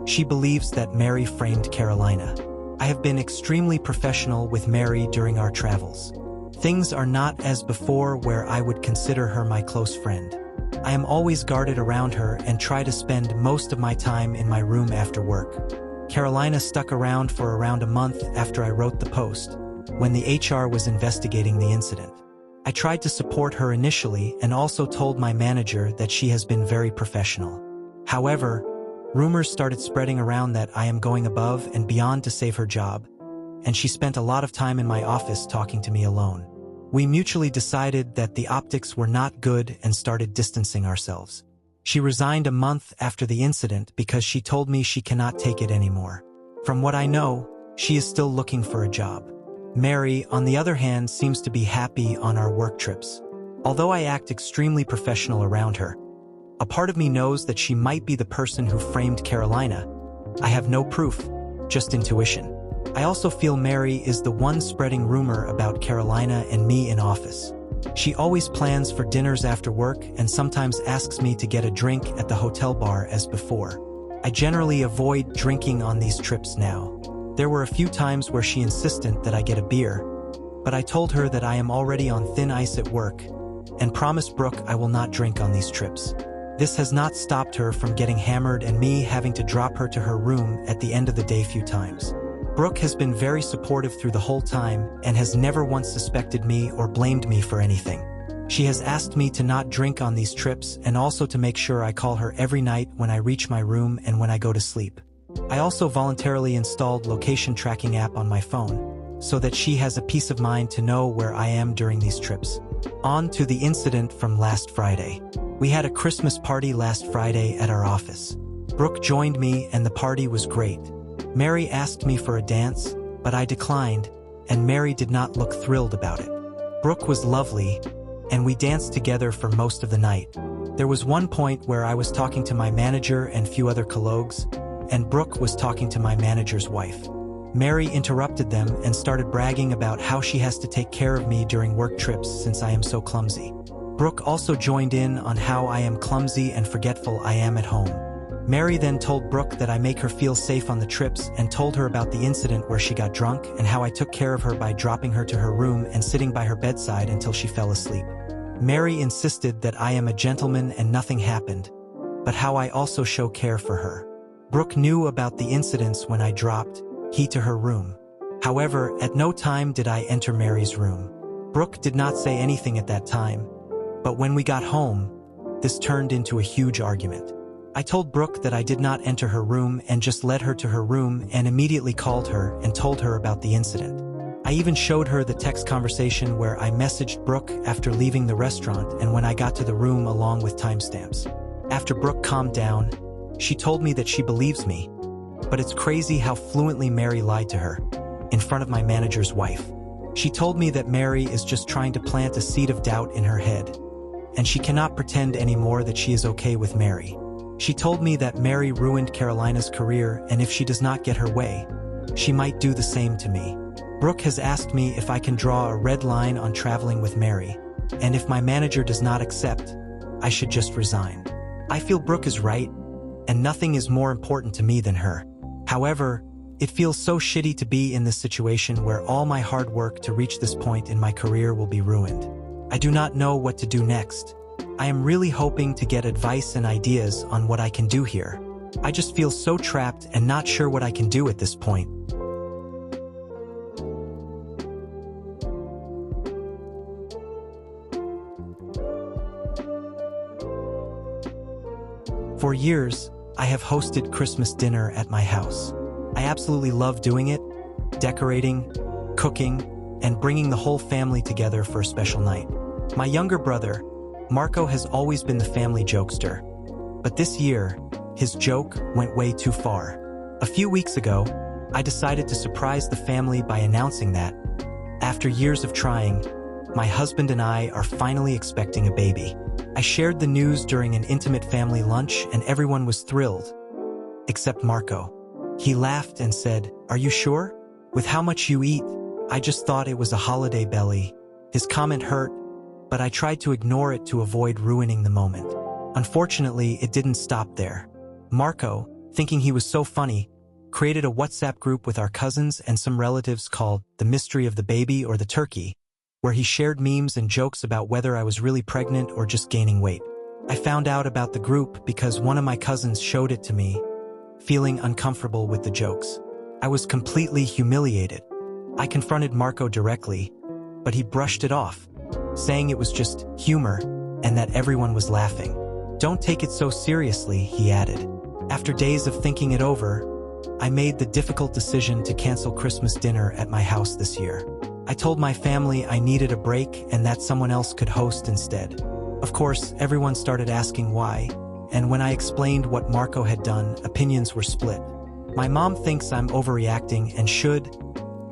she believes that Mary framed Carolina. I have been extremely professional with Mary during our travels. Things are not as before where I would consider her my close friend. I am always guarded around her and try to spend most of my time in my room after work. Carolina stuck around for around a month after I wrote the post, when the HR was investigating the incident. I tried to support her initially and also told my manager that she has been very professional. However, rumors started spreading around that I am going above and beyond to save her job, and she spent a lot of time in my office talking to me alone. We mutually decided that the optics were not good and started distancing ourselves. She resigned a month after the incident because she told me she cannot take it anymore. From what I know, she is still looking for a job. Mary, on the other hand, seems to be happy on our work trips. Although I act extremely professional around her, a part of me knows that she might be the person who framed Carolina. I have no proof, just intuition. I also feel Mary is the one spreading rumor about Carolina and me in office. She always plans for dinners after work and sometimes asks me to get a drink at the hotel bar as before. I generally avoid drinking on these trips now. There were a few times where she insisted that I get a beer, but I told her that I am already on thin ice at work and promised Brooke I will not drink on these trips. This has not stopped her from getting hammered and me having to drop her to her room at the end of the day few times. Brooke has been very supportive through the whole time and has never once suspected me or blamed me for anything. She has asked me to not drink on these trips and also to make sure I call her every night when I reach my room and when I go to sleep. I also voluntarily installed location tracking app on my phone, so that she has a peace of mind to know where I am during these trips. On to the incident from last Friday. We had a Christmas party last Friday at our office. Brooke joined me and the party was great. Mary asked me for a dance, but I declined, and Mary did not look thrilled about it. Brooke was lovely, and we danced together for most of the night. There was one point where I was talking to my manager and few other colleagues, and Brooke was talking to my manager's wife. Mary interrupted them and started bragging about how she has to take care of me during work trips since I am so clumsy. Brooke also joined in on how I am clumsy and forgetful I am at home. Mary then told Brooke that I make her feel safe on the trips and told her about the incident where she got drunk and how I took care of her by dropping her to her room and sitting by her bedside until she fell asleep. Mary insisted that I am a gentleman and nothing happened, but how I also show care for her. Brooke knew about the incidents when I dropped her to her room. However, at no time did I enter Mary's room. Brooke did not say anything at that time, but when we got home, this turned into a huge argument. I told Brooke that I did not enter her room and just led her to her room and immediately called her and told her about the incident. I even showed her the text conversation where I messaged Brooke after leaving the restaurant and when I got to the room along with timestamps. After Brooke calmed down, she told me that she believes me, but it's crazy how fluently Mary lied to her, in front of my manager's wife. She told me that Mary is just trying to plant a seed of doubt in her head, and she cannot pretend anymore that she is okay with Mary. She told me that Mary ruined Carolina's career and if she does not get her way, she might do the same to me. Brooke has asked me if I can draw a red line on traveling with Mary, and if my manager does not accept, I should just resign. I feel Brooke is right, and nothing is more important to me than her. However, it feels so shitty to be in this situation where all my hard work to reach this point in my career will be ruined. I do not know what to do next. I am really hoping to get advice and ideas on what I can do here. I just feel so trapped and not sure what I can do at this point. For years, I have hosted Christmas dinner at my house. I absolutely love doing it, decorating, cooking, and bringing the whole family together for a special night. My younger brother, Marco, has always been the family jokester, but this year, his joke went way too far. A few weeks ago, I decided to surprise the family by announcing that, after years of trying, My husband and I are finally expecting a baby. I shared the news during an intimate family lunch and everyone was thrilled. Except Marco. He laughed and said, "Are you sure? With how much you eat? I just thought it was a holiday belly." His comment hurt, but I tried to ignore it to avoid ruining the moment. Unfortunately, it didn't stop there. Marco, thinking he was so funny, created a WhatsApp group with our cousins and some relatives called The Mystery of the Baby or the Turkey, where he shared memes and jokes about whether I was really pregnant or just gaining weight. I found out about the group because one of my cousins showed it to me, feeling uncomfortable with the jokes. I was completely humiliated. I confronted Marco directly, but he brushed it off, saying it was just humor and that everyone was laughing. "Don't take it so seriously," he added. After days of thinking it over, I made the difficult decision to cancel Christmas dinner at my house this year. I told my family I needed a break and that someone else could host instead. Of course, everyone started asking why, and when I explained what Marco had done, opinions were split. My mom thinks I'm overreacting and should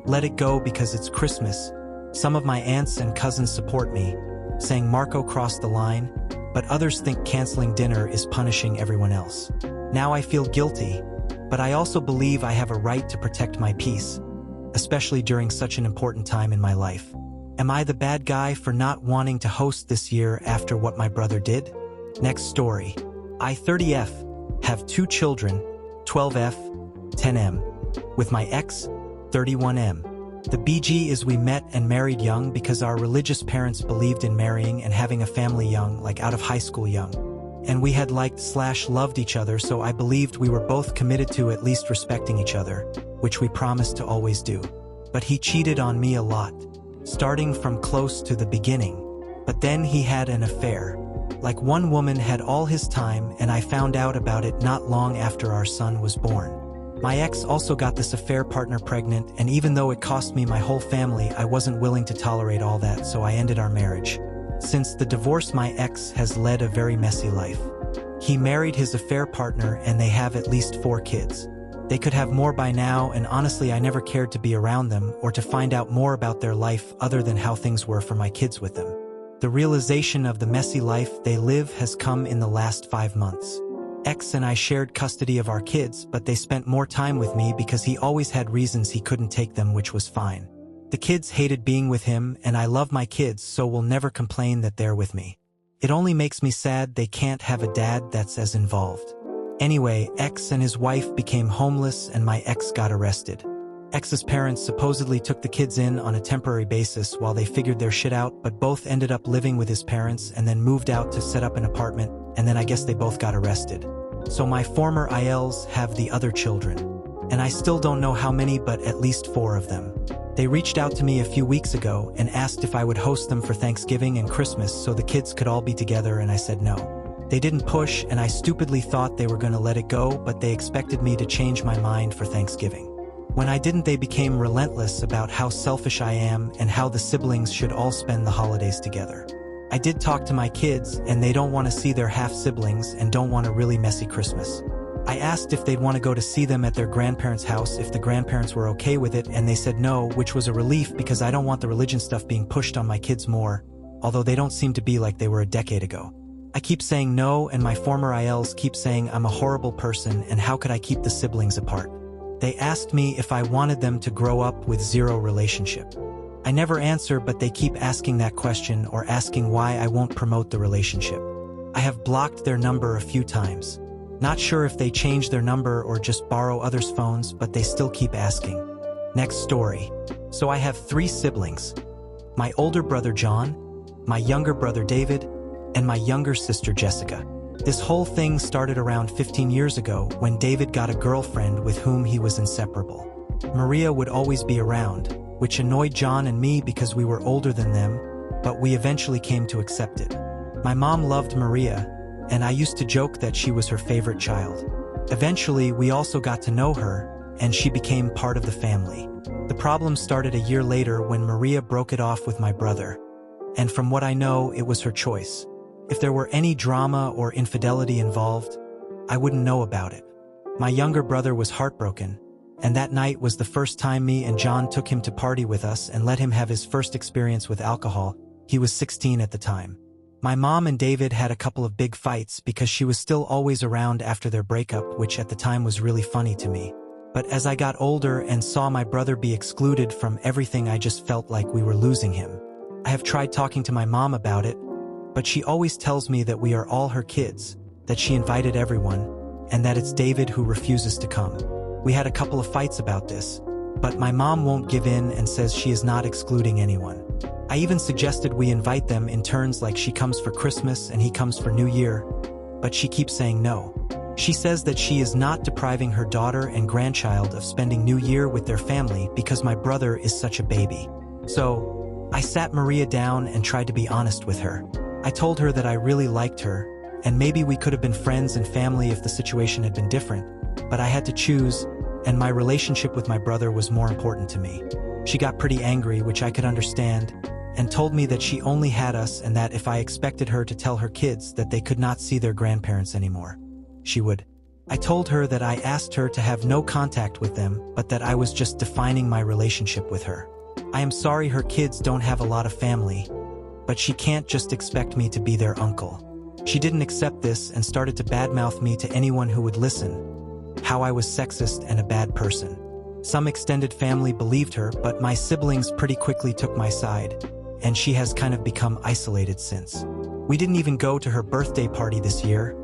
let it go because it's Christmas. Some of my aunts and cousins support me, saying Marco crossed the line, but others think canceling dinner is punishing everyone else. Now I feel guilty, but I also believe I have a right to protect my peace, especially during such an important time in my life. Am I the bad guy for not wanting to host this year after what my brother did? Next story. I, 30F, have 2 children, 12F, 10M, with my ex, 31M. The BG is we met and married young because our religious parents believed in marrying and having a family young, like out of high school young. And we had liked/loved each other, so I believed we were both committed to at least respecting each other, which we promised to always do. But he cheated on me a lot, starting from close to the beginning. But then he had an affair. Like one woman had all his time, and I found out about it not long after our son was born. My ex also got this affair partner pregnant, and even though it cost me my whole family, I wasn't willing to tolerate all that, so I ended our marriage. Since the divorce, my ex has led a very messy life. He married his affair partner and they have at least 4 kids. They could have more by now, and honestly I never cared to be around them or to find out more about their life other than how things were for my kids with them. The realization of the messy life they live has come in the last 5 months. Ex and I shared custody of our kids, but they spent more time with me because he always had reasons he couldn't take them, which was fine. The kids hated being with him, and I love my kids, so will never complain that they're with me. It only makes me sad they can't have a dad that's as involved. Anyway, ex and his wife became homeless and my ex got arrested. Ex's parents supposedly took the kids in on a temporary basis while they figured their shit out, but both ended up living with his parents and then moved out to set up an apartment, and then I guess they both got arrested. So my former ILs have the other children. And I still don't know how many, but at least 4 of them. They reached out to me a few weeks ago and asked if I would host them for Thanksgiving and Christmas so the kids could all be together, and I said no. They didn't push, and I stupidly thought they were gonna let it go, but they expected me to change my mind for Thanksgiving. When I didn't, they became relentless about how selfish I am and how the siblings should all spend the holidays together. I did talk to my kids, and they don't want to see their half-siblings and don't want a really messy Christmas. I asked if they'd want to go to see them at their grandparents' house if the grandparents were okay with it, and they said no, which was a relief because I don't want the religion stuff being pushed on my kids more, although they don't seem to be like they were a decade ago. I keep saying no, and my former ILs keep saying I'm a horrible person and how could I keep the siblings apart. They asked me if I wanted them to grow up with 0 relationship. I never answer, but they keep asking that question or asking why I won't promote the relationship. I have blocked their number a few times. Not sure if they change their number or just borrow others' phones, but they still keep asking. Next story. So I have 3 siblings. My older brother John, my younger brother David, and my younger sister Jessica. This whole thing started around 15 years ago when David got a girlfriend with whom he was inseparable. Maria would always be around, which annoyed John and me because we were older than them, but we eventually came to accept it. My mom loved Maria, and I used to joke that she was her favorite child. Eventually, we also got to know her, and she became part of the family. The problem started a year later when Maria broke it off with my brother, and from what I know, it was her choice. If there were any drama or infidelity involved, I wouldn't know about it. My younger brother was heartbroken, and that night was the first time me and John took him to party with us and let him have his first experience with alcohol, He was 16 at the time. My mom and David had a couple of big fights because she was still always around after their breakup, which at the time was really funny to me. But as I got older and saw my brother be excluded from everything, I just felt like we were losing him. I have tried talking to my mom about it, but she always tells me that we are all her kids, that she invited everyone, and that it's David who refuses to come. We had a couple of fights about this, but my mom won't give in and says she is not excluding anyone. I even suggested we invite them in turns, like she comes for Christmas and he comes for New Year, but she keeps saying no. She says that she is not depriving her daughter and grandchild of spending New Year with their family because my brother is such a baby. So, I sat Maria down and tried to be honest with her. I told her that I really liked her, and maybe we could have been friends and family if the situation had been different, but I had to choose, and my relationship with my brother was more important to me. She got pretty angry, which I could understand, and told me that she only had us and that if I expected her to tell her kids that they could not see their grandparents anymore, she would. I told her that I asked her to have no contact with them, but that I was just defining my relationship with her. I am sorry her kids don't have a lot of family, but she can't just expect me to be their uncle. She didn't accept this and started to badmouth me to anyone who would listen, how I was sexist and a bad person. Some extended family believed her, but my siblings pretty quickly took my side, and she has kind of become isolated since. We didn't even go to her birthday party this year,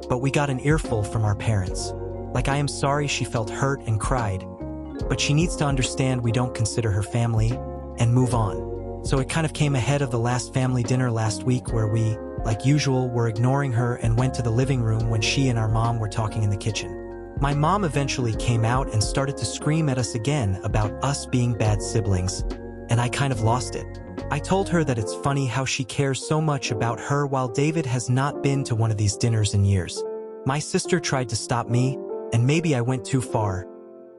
but we got an earful from our parents. Like, I am sorry she felt hurt and cried, but she needs to understand we don't consider her family and move on. So it kind of came ahead of the last family dinner last week where we, like usual, were ignoring her and went to the living room when she and our mom were talking in the kitchen. My mom eventually came out and started to scream at us again about us being bad siblings, and I kind of lost it. I told her that it's funny how she cares so much about her while David has not been to one of these dinners in years. My sister tried to stop me, and maybe I went too far,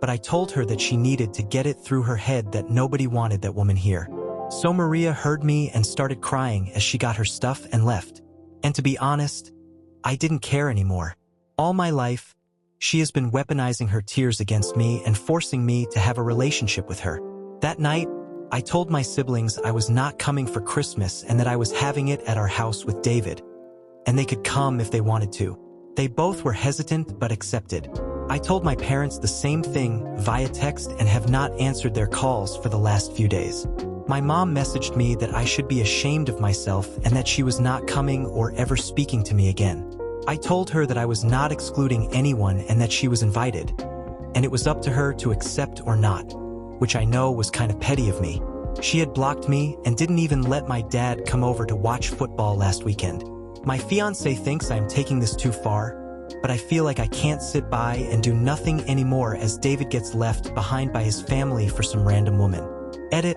but I told her that she needed to get it through her head that nobody wanted that woman here. So Maria heard me and started crying as she got her stuff and left. And to be honest, I didn't care anymore. All my life, she has been weaponizing her tears against me and forcing me to have a relationship with her. That night, I told my siblings I was not coming for Christmas and that I was having it at our house with David, and they could come if they wanted to. They both were hesitant but accepted. I told my parents the same thing via text and have not answered their calls for the last few days. My mom messaged me that I should be ashamed of myself and that she was not coming or ever speaking to me again. I told her that I was not excluding anyone and that she was invited, and it was up to her to accept or not, which I know was kind of petty of me. She had blocked me and didn't even let my dad come over to watch football last weekend. My fiancé thinks I'm taking this too far, but I feel like I can't sit by and do nothing anymore as David gets left behind by his family for some random woman. Edit: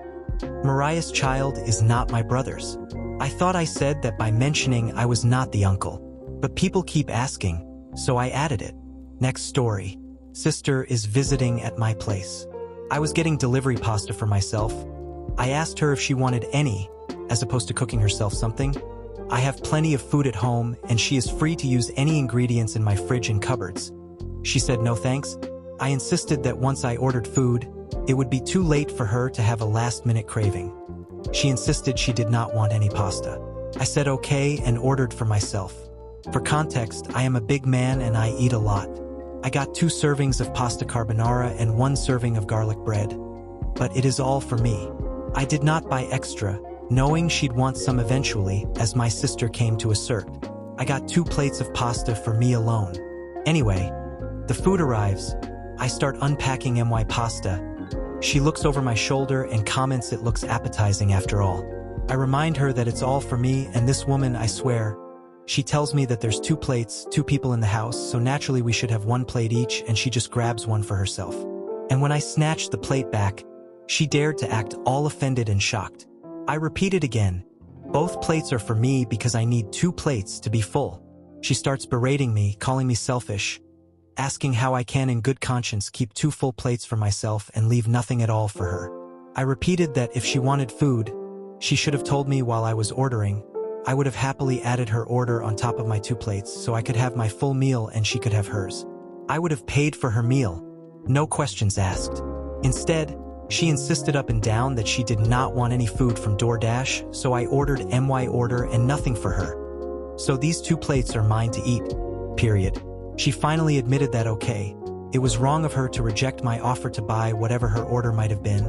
Mariah's child is not my brother's. I thought I said that by mentioning I was not the uncle, but people keep asking, so I added it. Next story. Sister is visiting at my place. I was getting delivery pasta for myself. I asked her if she wanted any, as opposed to cooking herself something. I have plenty of food at home, and she is free to use any ingredients in my fridge and cupboards. She said no thanks. I insisted that once I ordered food, it would be too late for her to have a last-minute craving. She insisted she did not want any pasta. I said okay and ordered for myself. For context, I am a big man and I eat a lot. I got 2 servings of pasta carbonara and 1 serving of garlic bread. But it is all for me. I did not buy extra, knowing she'd want some eventually, as my sister came to assert. I got 2 plates of pasta for me alone. Anyway, the food arrives. I start unpacking my pasta. She looks over my shoulder and comments it looks appetizing after all. I remind her that it's all for me, and this woman, I swear, she tells me that there's 2 plates, 2 people in the house, so naturally we should have 1 plate each, and she just grabs one for herself. And when I snatched the plate back, she dared to act all offended and shocked. I repeated again, both plates are for me because I need 2 plates to be full. She starts berating me, calling me selfish, asking how I can in good conscience keep 2 full plates for myself and leave nothing at all for her. I repeated that if she wanted food, she should have told me while I was ordering. I would have happily added her order on top of my 2 plates so I could have my full meal and she could have hers. I would have paid for her meal, no questions asked. Instead, She insisted up and down that she did not want any food from DoorDash, so I ordered my order and nothing for her. So these 2 plates are mine to eat. Period. She finally admitted that okay, it was wrong of her to reject my offer to buy whatever her order might have been,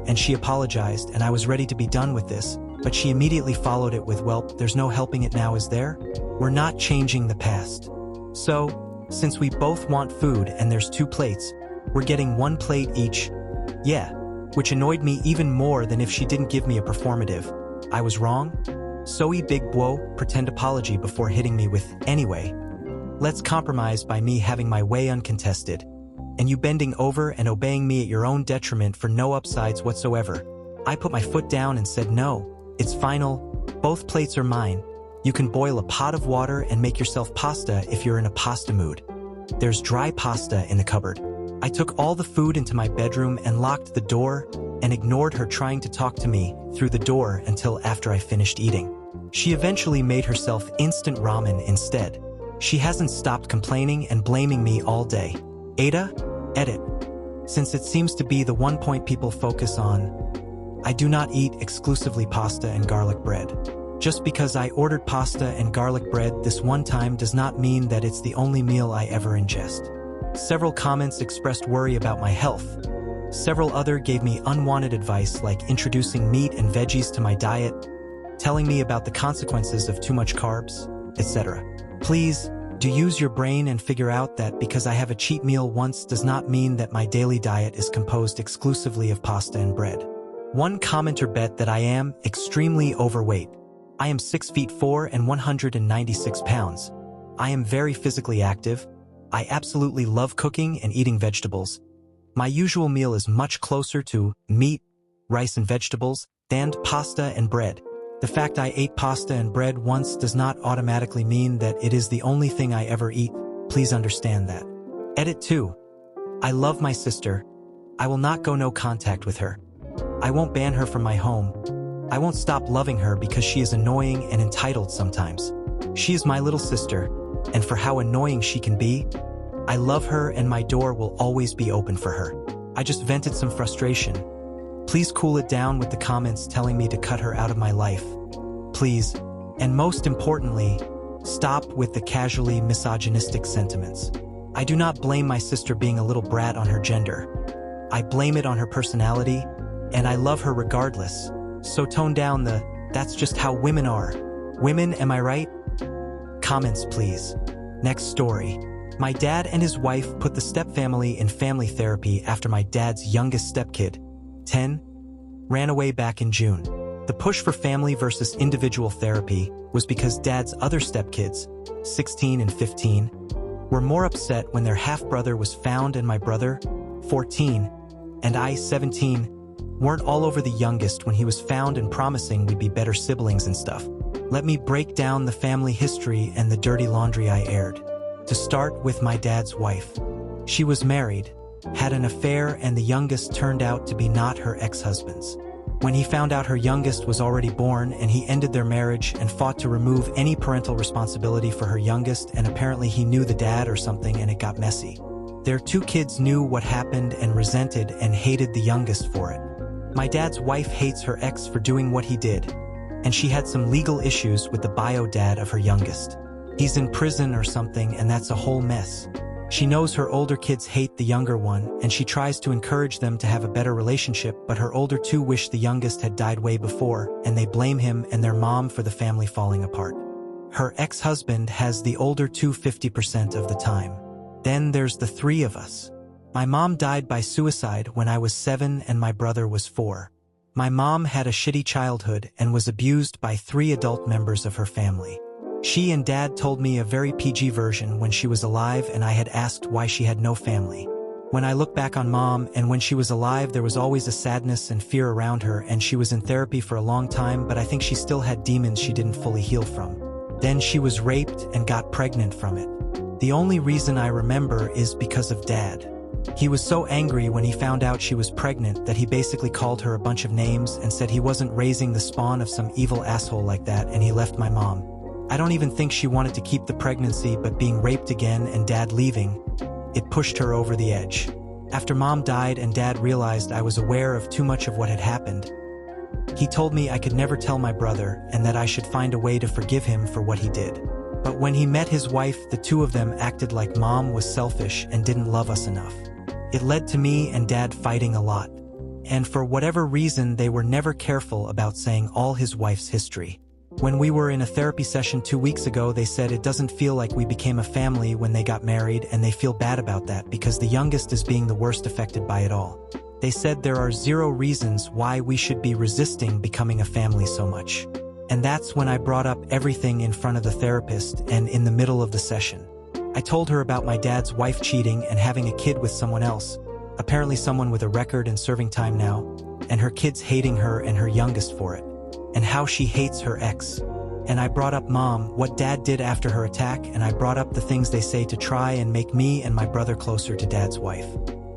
and she apologized and I was ready to be done with this, but she immediately followed it with, well, there's no helping it now, is there? We're not changing the past. So, since we both want food and there's 2 plates, we're getting 1 plate each. Yeah. Which annoyed me even more than if she didn't give me a performative. I was wrong? Soe big whoa, pretend apology before hitting me with, anyway. Let's compromise by me having my way uncontested, and you bending over and obeying me at your own detriment for no upsides whatsoever. I put my foot down and said no, it's final, both plates are mine. You can boil a pot of water and make yourself pasta if you're in a pasta mood. There's dry pasta in the cupboard. I took all the food into my bedroom and locked the door and ignored her trying to talk to me through the door until after I finished eating. She eventually made herself instant ramen instead. She hasn't stopped complaining and blaming me all day. Ada? Edit. Since it seems to be the one point people focus on, I do not eat exclusively pasta and garlic bread. Just because I ordered pasta and garlic bread this one time does not mean that it's the only meal I ever ingest. Several comments expressed worry about my health. Several other gave me unwanted advice like introducing meat and veggies to my diet, telling me about the consequences of too much carbs, etc. Please, do use your brain and figure out that because I have a cheat meal once does not mean that my daily diet is composed exclusively of pasta and bread. One commenter bet that I am extremely overweight. I am 6'4" and 196 pounds. I am very physically active. I absolutely love cooking and eating vegetables. My usual meal is much closer to meat, rice and vegetables than pasta and bread. The fact I ate pasta and bread once does not automatically mean that it is the only thing I ever eat. Please understand that. Edit 2. I love my sister. I will not go no contact with her. I won't ban her from my home. I won't stop loving her because she is annoying and entitled sometimes. She is my little sister, and for how annoying she can be, I love her and my door will always be open for her. I just vented some frustration. Please cool it down with the comments telling me to cut her out of my life. Please. And most importantly, stop with the casually misogynistic sentiments. I do not blame my sister being a little brat on her gender. I blame it on her personality, and I love her regardless. So tone down the, that's just how women are. Women, am I right? Comments, please. Next story. My dad and his wife put the stepfamily in family therapy after my dad's youngest stepkid, 10, ran away back in June. The push for family versus individual therapy was because dad's other stepkids, 16 and 15, were more upset when their half-brother was found and my brother, 14, and I, 17, weren't all over the youngest when he was found and promising we'd be better siblings and stuff. Let me break down the family history and the dirty laundry I aired. To start with my dad's wife. She was married, had an affair, and the youngest turned out to be not her ex-husband's. When he found out her youngest was already born, and he ended their marriage and fought to remove any parental responsibility for her youngest, and apparently he knew the dad or something and it got messy. Their 2 kids knew what happened and resented and hated the youngest for it. My dad's wife hates her ex for doing what he did, and she had some legal issues with the bio dad of her youngest. He's in prison or something, and that's a whole mess. She knows her older kids hate the younger one, and she tries to encourage them to have a better relationship, but her older 2 wish the youngest had died way before, and they blame him and their mom for the family falling apart. Her ex-husband has the older 2 50% of the time. Then there's the 3 of us. My mom died by suicide when I was 7 and my brother was 4. My mom had a shitty childhood and was abused by 3 adult members of her family. She and dad told me a very PG version when she was alive, and I had asked why she had no family. When I look back on mom, and when she was alive, there was always a sadness and fear around her, and she was in therapy for a long time, but I think she still had demons she didn't fully heal from. Then she was raped and got pregnant from it. The only reason I remember is because of dad. He was so angry when he found out she was pregnant that he basically called her a bunch of names and said he wasn't raising the spawn of some evil asshole like that, and he left my mom. I don't even think she wanted to keep the pregnancy, but being raped again and dad leaving, it pushed her over the edge. After Mom died and Dad realized I was aware of too much of what had happened, he told me I could never tell my brother and that I should find a way to forgive him for what he did. But when he met his wife, the two of them acted like Mom was selfish and didn't love us enough. It led to me and Dad fighting a lot. And for whatever reason, they were never careful about saying all his wife's history. When we were in a therapy session 2 weeks ago, they said it doesn't feel like we became a family when they got married, and they feel bad about that because the youngest is being the worst affected by it all. They said there are 0 reasons why we should be resisting becoming a family so much. And that's when I brought up everything in front of the therapist and in the middle of the session. I told her about my dad's wife cheating and having a kid with someone else, apparently someone with a record and serving time now, and her kids hating her and her youngest for it, and how she hates her ex. And I brought up Mom, what Dad did after her attack, and I brought up the things they say to try and make me and my brother closer to Dad's wife.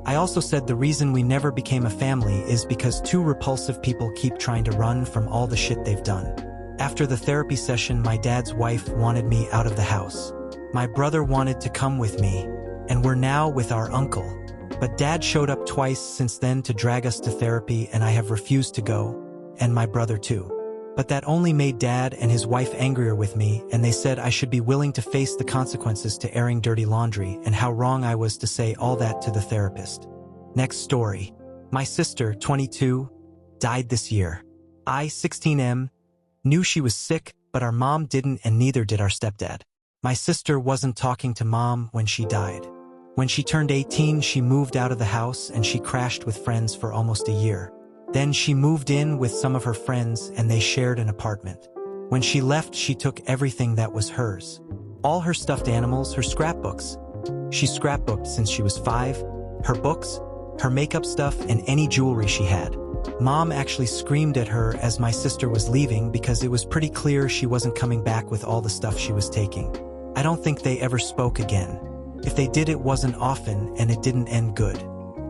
I also said the reason we never became a family is because 2 repulsive people keep trying to run from all the shit they've done. After the therapy session, my dad's wife wanted me out of the house. My brother wanted to come with me, and we're now with our uncle. But Dad showed up twice since then to drag us to therapy, and I have refused to go, and my brother too. But that only made Dad and his wife angrier with me, and they said I should be willing to face the consequences to airing dirty laundry, and how wrong I was to say all that to the therapist. Next story. My sister, 22, died this year. I, 16M, knew she was sick, but our mom didn't, and neither did our stepdad. My sister wasn't talking to Mom when she died. When she turned 18, she moved out of the house and she crashed with friends for almost a year. Then she moved in with some of her friends and they shared an apartment. When she left, she took everything that was hers. All her stuffed animals, her scrapbooks. She scrapbooked since she was 5, her books, her makeup stuff, and any jewelry she had. Mom actually screamed at her as my sister was leaving because it was pretty clear she wasn't coming back with all the stuff she was taking. I don't think they ever spoke again. If they did, it wasn't often, and it didn't end good.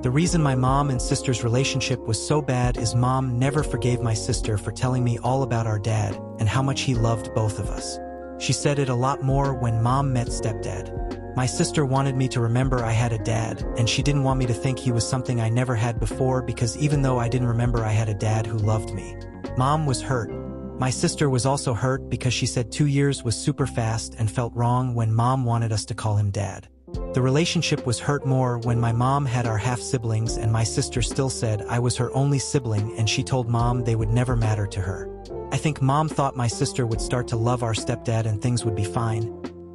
The reason my mom and sister's relationship was so bad is Mom never forgave my sister for telling me all about our dad and how much he loved both of us. She said it a lot more when Mom met stepdad. My sister wanted me to remember I had a dad, and she didn't want me to think he was something I never had before, because even though I didn't remember I had a dad who loved me, Mom was hurt. My sister was also hurt because she said 2 years was super fast and felt wrong when Mom wanted us to call him Dad. The relationship was hurt more when my mom had our half-siblings, and my sister still said I was her only sibling, and she told Mom they would never matter to her. I think Mom thought my sister would start to love our stepdad and things would be fine.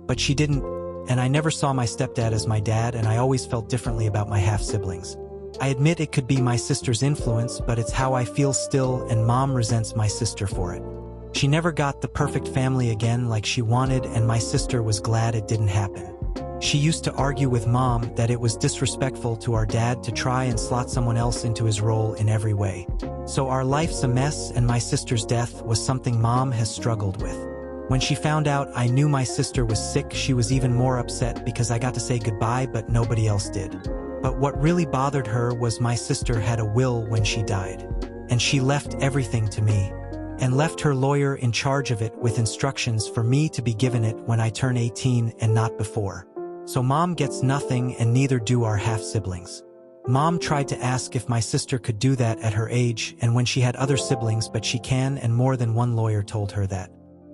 But she didn't, and I never saw my stepdad as my dad, and I always felt differently about my half-siblings. I admit it could be my sister's influence, but it's how I feel still, and Mom resents my sister for it. She never got the perfect family again like she wanted, and my sister was glad it didn't happen. She used to argue with Mom that it was disrespectful to our dad to try and slot someone else into his role in every way. So our life's a mess, and my sister's death was something Mom has struggled with. When she found out I knew my sister was sick, she was even more upset because I got to say goodbye but nobody else did. But what really bothered her was my sister had a will when she died, and she left everything to me, and left her lawyer in charge of it with instructions for me to be given it when I turn 18 and not before. So Mom gets nothing, and neither do our half-siblings. Mom tried to ask if my sister could do that at her age and when she had other siblings, but she can, and more than one lawyer told her that.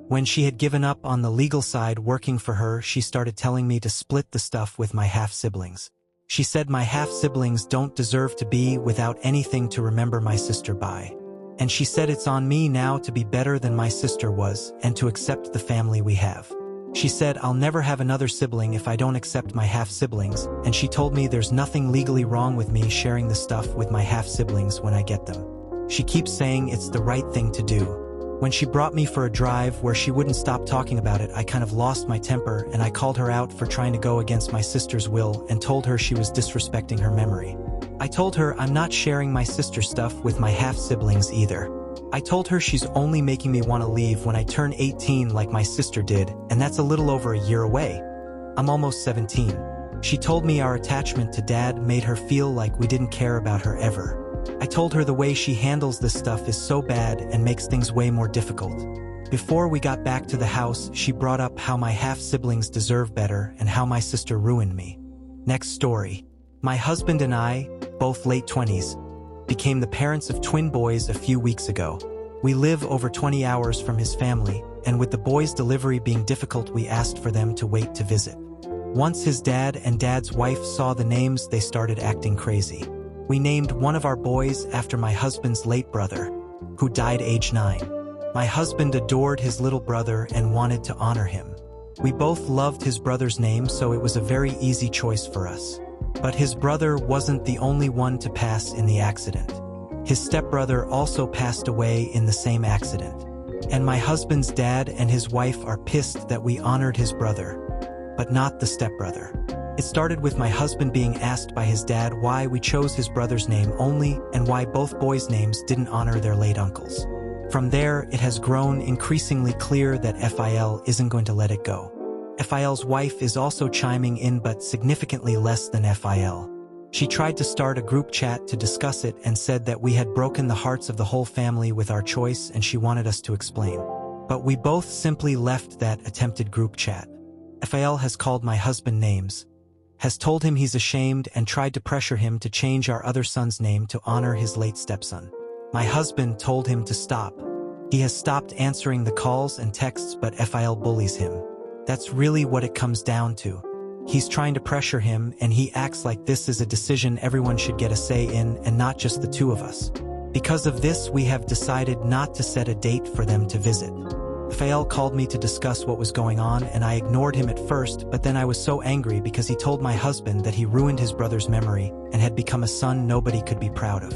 When she had given up on the legal side working for her, she started telling me to split the stuff with my half-siblings. She said my half-siblings don't deserve to be without anything to remember my sister by. And she said it's on me now to be better than my sister was and to accept the family we have. She said I'll never have another sibling if I don't accept my half-siblings, and she told me there's nothing legally wrong with me sharing the stuff with my half-siblings when I get them. She keeps saying it's the right thing to do. When she brought me for a drive where she wouldn't stop talking about it, I kind of lost my temper, and I called her out for trying to go against my sister's will and told her she was disrespecting her memory. I told her I'm not sharing my sister's stuff with my half-siblings either. I told her she's only making me want to leave when I turn 18 like my sister did, and that's a little over a year away. I'm almost 17. She told me our attachment to Dad made her feel like we didn't care about her ever. I told her the way she handles this stuff is so bad and makes things way more difficult. Before we got back to the house, she brought up how my half-siblings deserve better and how my sister ruined me. Next story. My husband and I, both late 20s, became the parents of twin boys a few weeks ago. We live over 20 hours from his family, and with the boys' delivery being difficult, we asked for them to wait to visit. Once his dad and dad's wife saw the names, they started acting crazy. We named one of our boys after my husband's late brother, who died age 9. My husband adored his little brother and wanted to honor him. We both loved his brother's name, so it was a very easy choice for us. But his brother wasn't the only one to pass in the accident. His stepbrother also passed away in the same accident. And my husband's dad and his wife are pissed that we honored his brother, but not the stepbrother. It started with my husband being asked by his dad why we chose his brother's name only and why both boys' names didn't honor their late uncles. From there, it has grown increasingly clear that FIL isn't going to let it go. FIL's wife is also chiming in, but significantly less than FIL. She tried to start a group chat to discuss it and said that we had broken the hearts of the whole family with our choice and she wanted us to explain. But we both simply left that attempted group chat. FIL has called my husband names, has told him he's ashamed, and tried to pressure him to change our other son's name to honor his late stepson. My husband told him to stop. He has stopped answering the calls and texts, but FIL bullies him. That's really what it comes down to. He's trying to pressure him, and he acts like this is a decision everyone should get a say in and not just the two of us. Because of this, we have decided not to set a date for them to visit. FIL called me to discuss what was going on, and I ignored him at first, but then I was so angry because he told my husband that he ruined his brother's memory and had become a son nobody could be proud of.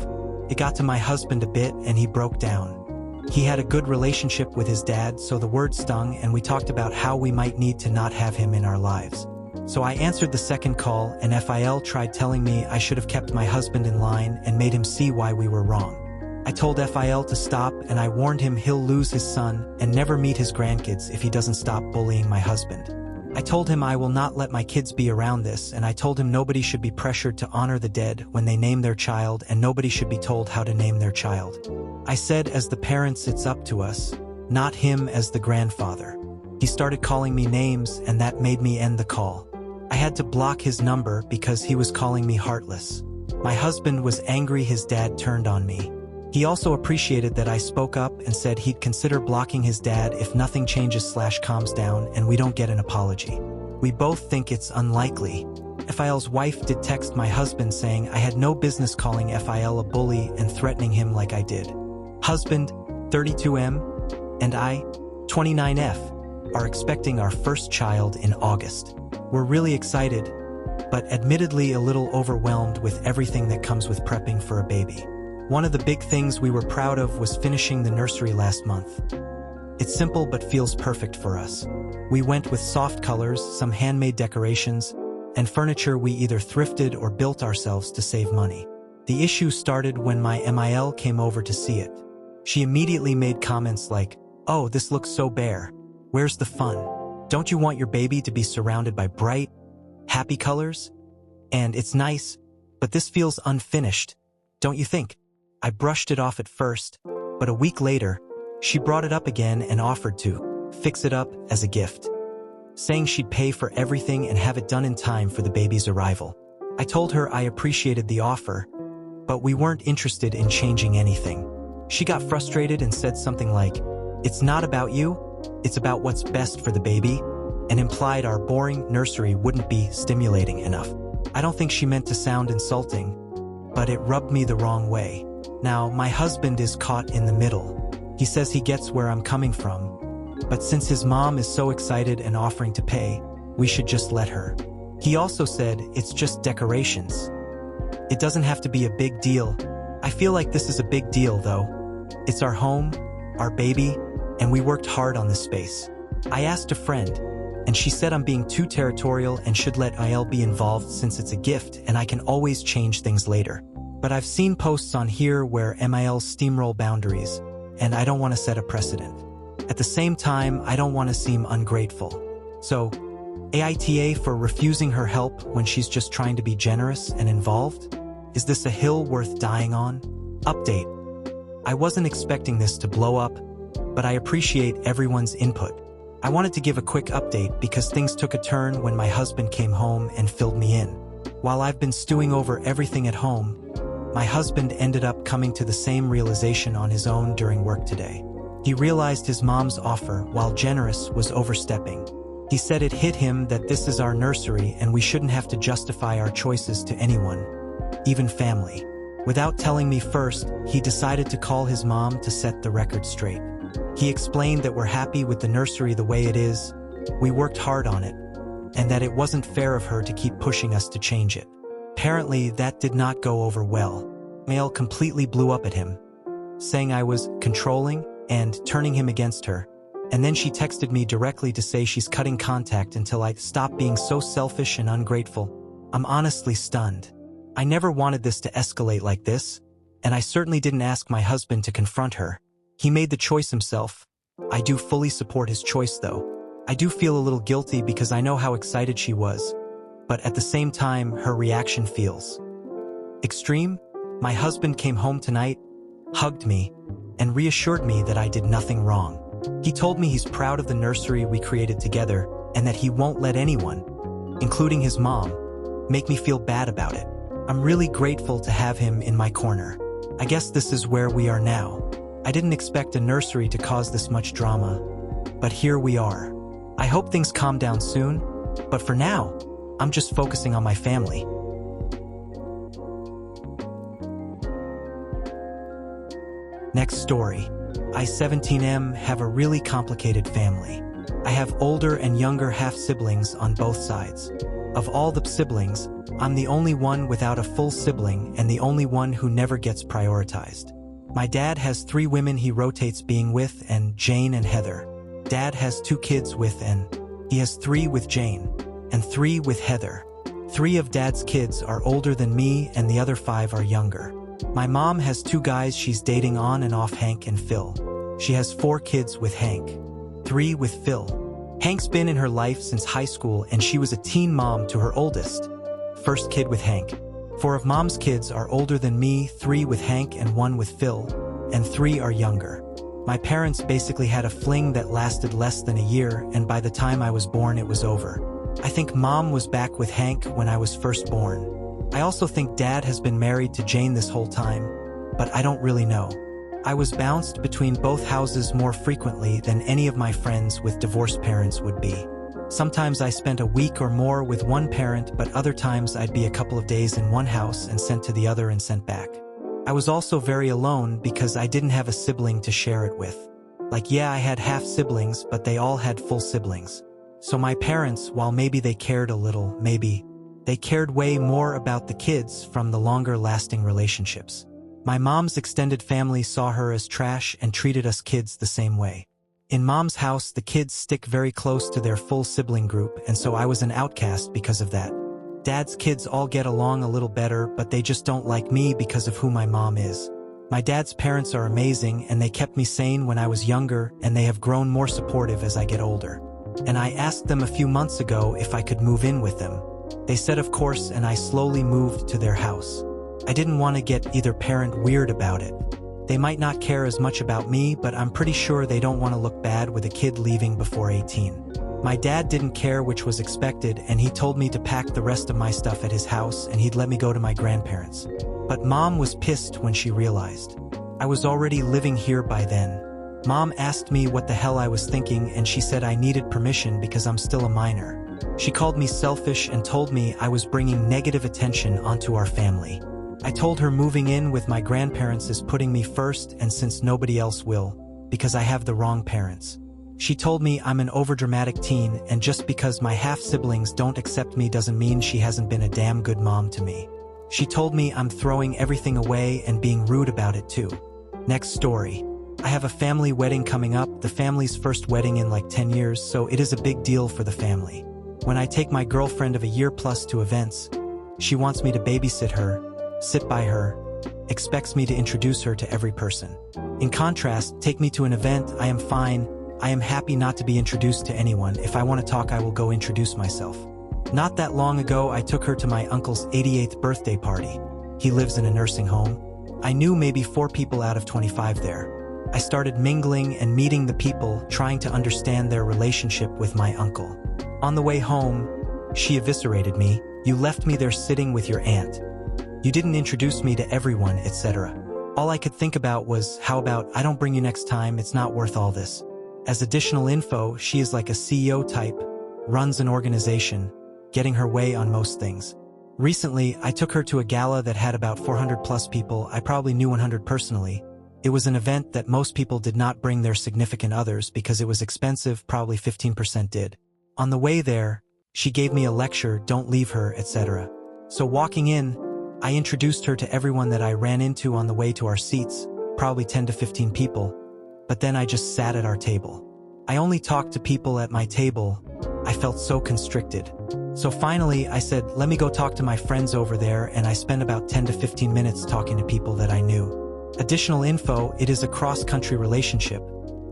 It got to my husband a bit and he broke down. He had a good relationship with his dad, so the word stung, and we talked about how we might need to not have him in our lives. So I answered the second call, and FIL tried telling me I should have kept my husband in line and made him see why we were wrong. I told FIL to stop, and I warned him he'll lose his son and never meet his grandkids if he doesn't stop bullying my husband. I told him I will not let my kids be around this, and I told him nobody should be pressured to honor the dead when they name their child, and nobody should be told how to name their child. I said as the parents it's up to us, not him as the grandfather. He started calling me names, and that made me end the call. I had to block his number because he was calling me heartless. My husband was angry his dad turned on me. He also appreciated that I spoke up and said he'd consider blocking his dad if nothing changes/calms down and we don't get an apology. We both think it's unlikely. FIL's wife did text my husband saying I had no business calling FIL a bully and threatening him like I did. Husband, 32M, and I, 29F, are expecting our first child in August. We're really excited, but admittedly a little overwhelmed with everything that comes with prepping for a baby. One of the big things we were proud of was finishing the nursery last month. It's simple but feels perfect for us. We went with soft colors, some handmade decorations, and furniture we either thrifted or built ourselves to save money. The issue started when my MIL came over to see it. She immediately made comments like, "Oh, this looks so bare. Where's the fun? Don't you want your baby to be surrounded by bright, happy colors? And it's nice, but this feels unfinished, don't you think?" I brushed it off at first, but a week later, she brought it up again and offered to fix it up as a gift, saying she'd pay for everything and have it done in time for the baby's arrival. I told her I appreciated the offer, but we weren't interested in changing anything. She got frustrated and said something like, "It's not about you, it's about what's best for the baby," and implied our boring nursery wouldn't be stimulating enough. I don't think she meant to sound insulting, but it rubbed me the wrong way. Now, my husband is caught in the middle. He says he gets where I'm coming from, but since his mom is so excited and offering to pay, we should just let her. He also said it's just decorations. It doesn't have to be a big deal. I feel like this is a big deal, though. It's our home, our baby, and we worked hard on this space. I asked a friend, and she said I'm being too territorial and should let IL be involved since it's a gift and I can always change things later. But I've seen posts on here where MILs steamroll boundaries, and I don't want to set a precedent. At the same time, I don't want to seem ungrateful. So, AITA for refusing her help when she's just trying to be generous and involved? Is this a hill worth dying on? Update. I wasn't expecting this to blow up, but I appreciate everyone's input. I wanted to give a quick update because things took a turn when my husband came home and filled me in. While I've been stewing over everything at home, my husband ended up coming to the same realization on his own during work today. He realized his mom's offer, while generous, was overstepping. He said it hit him that this is our nursery and we shouldn't have to justify our choices to anyone, even family. Without telling me first, he decided to call his mom to set the record straight. He explained that we're happy with the nursery the way it is, we worked hard on it, and that it wasn't fair of her to keep pushing us to change it. Apparently, that did not go over well. Mail completely blew up at him, saying I was controlling and turning him against her. And then she texted me directly to say she's cutting contact until I stop being so selfish and ungrateful. I'm honestly stunned. I never wanted this to escalate like this, and I certainly didn't ask my husband to confront her. He made the choice himself. I do fully support his choice though. I do feel a little guilty because I know how excited she was, but at the same time, her reaction feels extreme. My husband came home tonight, hugged me, and reassured me that I did nothing wrong. He told me he's proud of the nursery we created together and that he won't let anyone, including his mom, make me feel bad about it. I'm really grateful to have him in my corner. I guess this is where we are now. I didn't expect a nursery to cause this much drama, but here we are. I hope things calm down soon, but for now, I'm just focusing on my family. Next story. I, 17M, have a really complicated family. I have older and younger half-siblings on both sides. Of all the siblings, I'm the only one without a full sibling and the only one who never gets prioritized. My dad has 3 women he rotates being with, and Jane and Heather. Dad has 2 kids with, and he has 3 with Jane and 3 with Heather. 3 of Dad's kids are older than me and the other 5 are younger. My mom has 2 guys she's dating on and off, Hank and Phil. She has 4 kids with Hank, 3 with Phil. Hank's been in her life since high school and she was a teen mom to her oldest, first kid with Hank. 4 of mom's kids are older than me, 3 with Hank and 1 with Phil, and 3 are younger. My parents basically had a fling that lasted less than a year, and by the time I was born it was over. I think mom was back with Hank when I was first born. I also think Dad has been married to Jane this whole time, but I don't really know. I was bounced between both houses more frequently than any of my friends with divorced parents would be. Sometimes I spent a week or more with one parent, but other times I'd be a couple of days in one house and sent to the other and sent back. I was also very alone because I didn't have a sibling to share it with. Like, yeah, I had half siblings, but they all had full siblings. So my parents, while maybe they cared a little, maybe they cared way more about the kids from the longer-lasting relationships. My mom's extended family saw her as trash and treated us kids the same way. In mom's house, the kids stick very close to their full sibling group, and so I was an outcast because of that. Dad's kids all get along a little better, but they just don't like me because of who my mom is. My dad's parents are amazing, and they kept me sane when I was younger, and they have grown more supportive as I get older. And I asked them a few months ago if I could move in with them. They said of course, and I slowly moved to their house. I didn't want to get either parent weird about it. They might not care as much about me, but I'm pretty sure they don't want to look bad with a kid leaving before 18. My dad didn't care, which was expected, and he told me to pack the rest of my stuff at his house and he'd let me go to my grandparents. But mom was pissed when she realized I was already living here by then. Mom asked me what the hell I was thinking, and she said I needed permission because I'm still a minor. She called me selfish and told me I was bringing negative attention onto our family. I told her moving in with my grandparents is putting me first, and since nobody else will, because I have the wrong parents. She told me I'm an overdramatic teen, and just because my half-siblings don't accept me doesn't mean she hasn't been a damn good mom to me. She told me I'm throwing everything away and being rude about it too. Next story. I have a family wedding coming up, the family's first wedding in like 10 years, so it is a big deal for the family. When I take my girlfriend of a year plus to events, she wants me to babysit her, sit by her, expects me to introduce her to every person. In contrast, take me to an event, I am fine, I am happy not to be introduced to anyone. If I want to talk, I will go introduce myself. Not that long ago, I took her to my uncle's 88th birthday party. He lives in a nursing home. I knew maybe 4 people out of 25 there. I started mingling and meeting the people, trying to understand their relationship with my uncle. On the way home, she eviscerated me, You left me there sitting with your aunt. You didn't introduce me to everyone, etc. All I could think about was, how about I don't bring you next time, it's not worth all this. As additional info, she is like a CEO type, runs an organization, getting her way on most things. Recently, I took her to a gala that had about 400 plus people. I probably knew 100 personally. It was an event that most people did not bring their significant others because it was expensive, probably 15% did. On the way there, she gave me a lecture, don't leave her, etc. So walking in, I introduced her to everyone that I ran into on the way to our seats, probably 10 to 15 people, but then I just sat at our table. I only talked to people at my table. I felt so constricted. So finally, I said, let me go talk to my friends over there, and I spent about 10 to 15 minutes talking to people that I knew. Additional info, it is a cross-country relationship.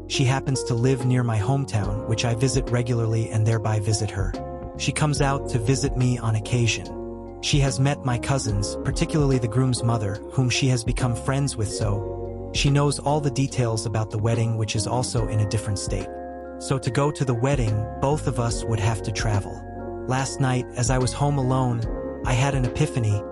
She happens to live near my hometown, which I visit regularly and thereby visit her. She comes out to visit me on occasion. She has met my cousins, particularly the groom's mother, whom she has become friends with, so she knows all the details about the wedding, which is also in a different state. So to go to the wedding, both of us would have to travel. Last night, as I was home alone, I had an epiphany.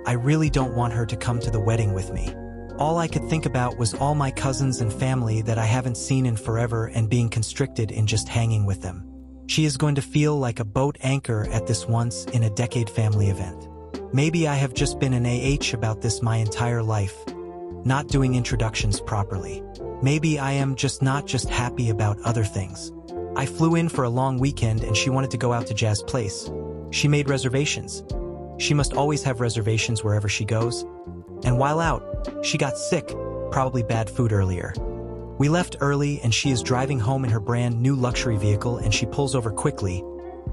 I really don't want her to come to the wedding with me. All I could think about was all my cousins and family that I haven't seen in forever and being constricted in just hanging with them. She is going to feel like a boat anchor at this once-in-a-decade family event. Maybe I have just been an AH about this my entire life, not doing introductions properly. Maybe I am just not just happy about other things. I flew in for a long weekend and she wanted to go out to Jazz Place. She made reservations. She must always have reservations wherever she goes. And while out, she got sick, probably bad food earlier. We left early and she is driving home in her brand new luxury vehicle and she pulls over quickly,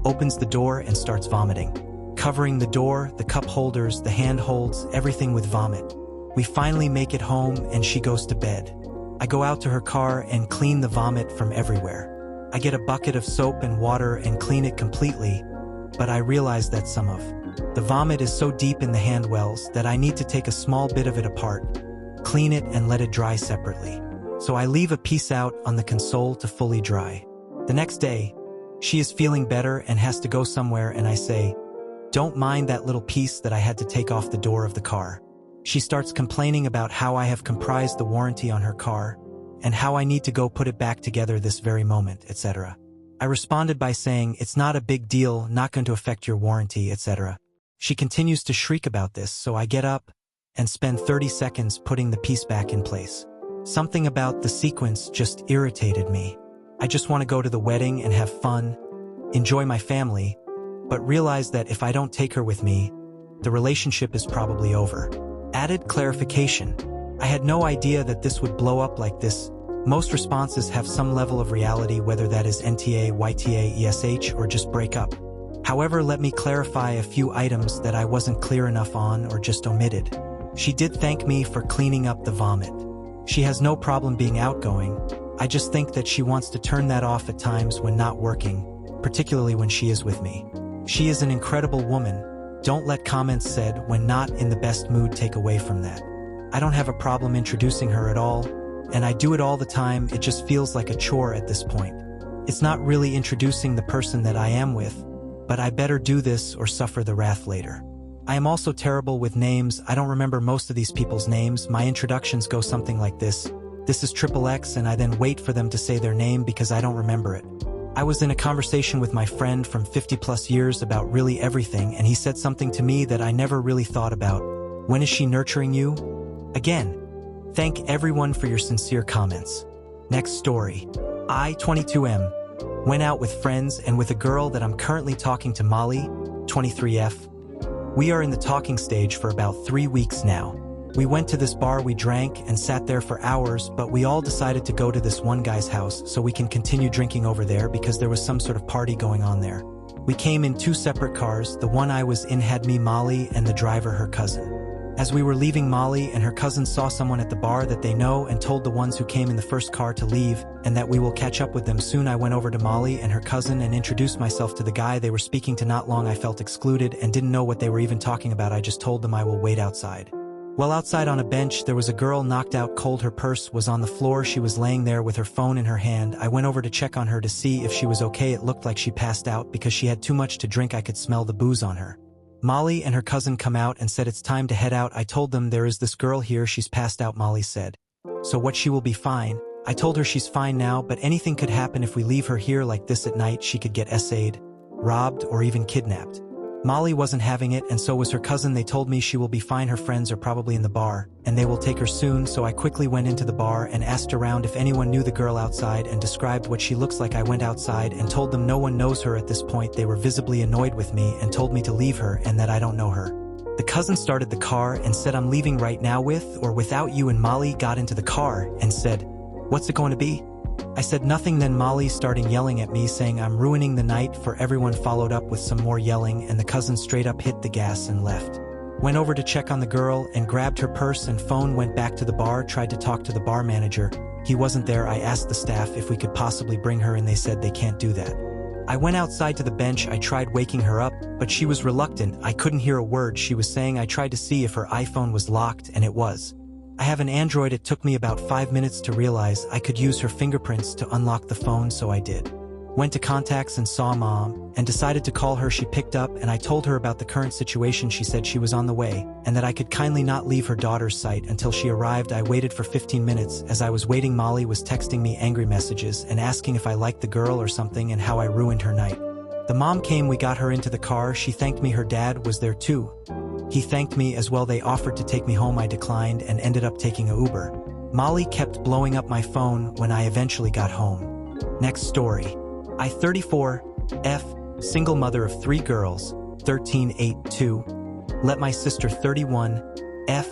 opens the door and starts vomiting. Covering the door, the cup holders, the handholds, everything with vomit. We finally make it home and she goes to bed. I go out to her car and clean the vomit from everywhere. I get a bucket of soap and water and clean it completely, but I realize that some of the vomit is so deep in the handwells that I need to take a small bit of it apart, clean it and let it dry separately. So I leave a piece out on the console to fully dry. The next day, she is feeling better and has to go somewhere and I say, don't mind that little piece that I had to take off the door of the car. She starts complaining about how I have comprised the warranty on her car and how I need to go put it back together this very moment, etc. I responded by saying, it's not a big deal, not going to affect your warranty, etc. She continues to shriek about this, so I get up and spend 30 seconds putting the piece back in place. Something about the sequence just irritated me. I just want to go to the wedding and have fun, enjoy my family, but realize that if I don't take her with me, the relationship is probably over. Added clarification. I had no idea that this would blow up like this. Most responses have some level of reality, whether that is NTA, YTA, ESH, or just break up. However, let me clarify a few items that I wasn't clear enough on or just omitted. She did thank me for cleaning up the vomit. She has no problem being outgoing. I just think that she wants to turn that off at times when not working, particularly when she is with me. She is an incredible woman. Don't let comments said when not in the best mood take away from that. I don't have a problem introducing her at all, and I do it all the time. It just feels like a chore at this point. It's not really introducing the person that I am with, but I better do this or suffer the wrath later. I am also terrible with names. I don't remember most of these people's names. My introductions go something like this. This is XXX, and I then wait for them to say their name because I don't remember it. I was in a conversation with my friend from 50 plus years about really everything, and he said something to me that I never really thought about. When is she nurturing you? Again, thank everyone for your sincere comments. Next story. I, 22M, went out with friends and with a girl that I'm currently talking to, Molly, 23F. We are in the talking stage for about 3 weeks now. We went to this bar, we drank and sat there for hours, but we all decided to go to this one guy's house so we can continue drinking over there because there was some sort of party going on there. We came in 2 separate cars. The one I was in had me, Molly, and the driver, her cousin. As we were leaving, Molly and her cousin saw someone at the bar that they know and told the ones who came in the first car to leave and that we will catch up with them soon. I went over to Molly and her cousin and introduced myself to the guy they were speaking to. Not long I felt excluded and didn't know what they were even talking about. I just told them I will wait outside. Well, outside on a bench, there was a girl knocked out cold. Her purse was on the floor. She was laying there with her phone in her hand. I went over to check on her to see if she was okay. It looked like she passed out because she had too much to drink. I could smell the booze on her. Molly and her cousin come out and said it's time to head out. I told them there is this girl here, she's passed out, Molly said. So what, she will be fine? I told her she's fine now, but anything could happen if we leave her here like this at night. She could get essayed, robbed, or even kidnapped. Molly wasn't having it, and so was her cousin. They told me she will be fine, her friends are probably in the bar, and they will take her soon. So I quickly went into the bar and asked around if anyone knew the girl outside and described what she looks like. I went outside and told them no one knows her at this point. They were visibly annoyed with me and told me to leave her and that I don't know her. The cousin started the car and said, I'm leaving right now with or without you, and Molly got into the car and said, what's it going to be? I said nothing. Then Molly started yelling at me, saying I'm ruining the night for everyone. Followed up with some more yelling, and the cousin straight up hit the gas and left. Went over to check on the girl and grabbed her purse and phone, went back to the bar, tried to talk to the bar manager. He wasn't there. I asked the staff if we could possibly bring her and they said they can't do that. I went outside to the bench. I tried waking her up, but she was reluctant. I couldn't hear a word she was saying. I tried to see if her iPhone was locked, and it was. I have an Android. It took me about 5 minutes to realize I could use her fingerprints to unlock the phone, so I did. Went to contacts and saw Mom, and decided to call her. She picked up, and I told her about the current situation. She said she was on the way, and that I could kindly not leave her daughter's sight until she arrived. I waited for 15 minutes. As I was waiting, Molly was texting me angry messages and asking if I liked the girl or something and how I ruined her night. The mom came, we got her into the car. She thanked me. Her dad was there too. He thanked me as well. They offered to take me home. I declined and ended up taking an Uber. Molly kept blowing up my phone when I eventually got home. Next story. I, 34, F, single mother of 3 girls, 13, 8, 2, let my sister, 31, F,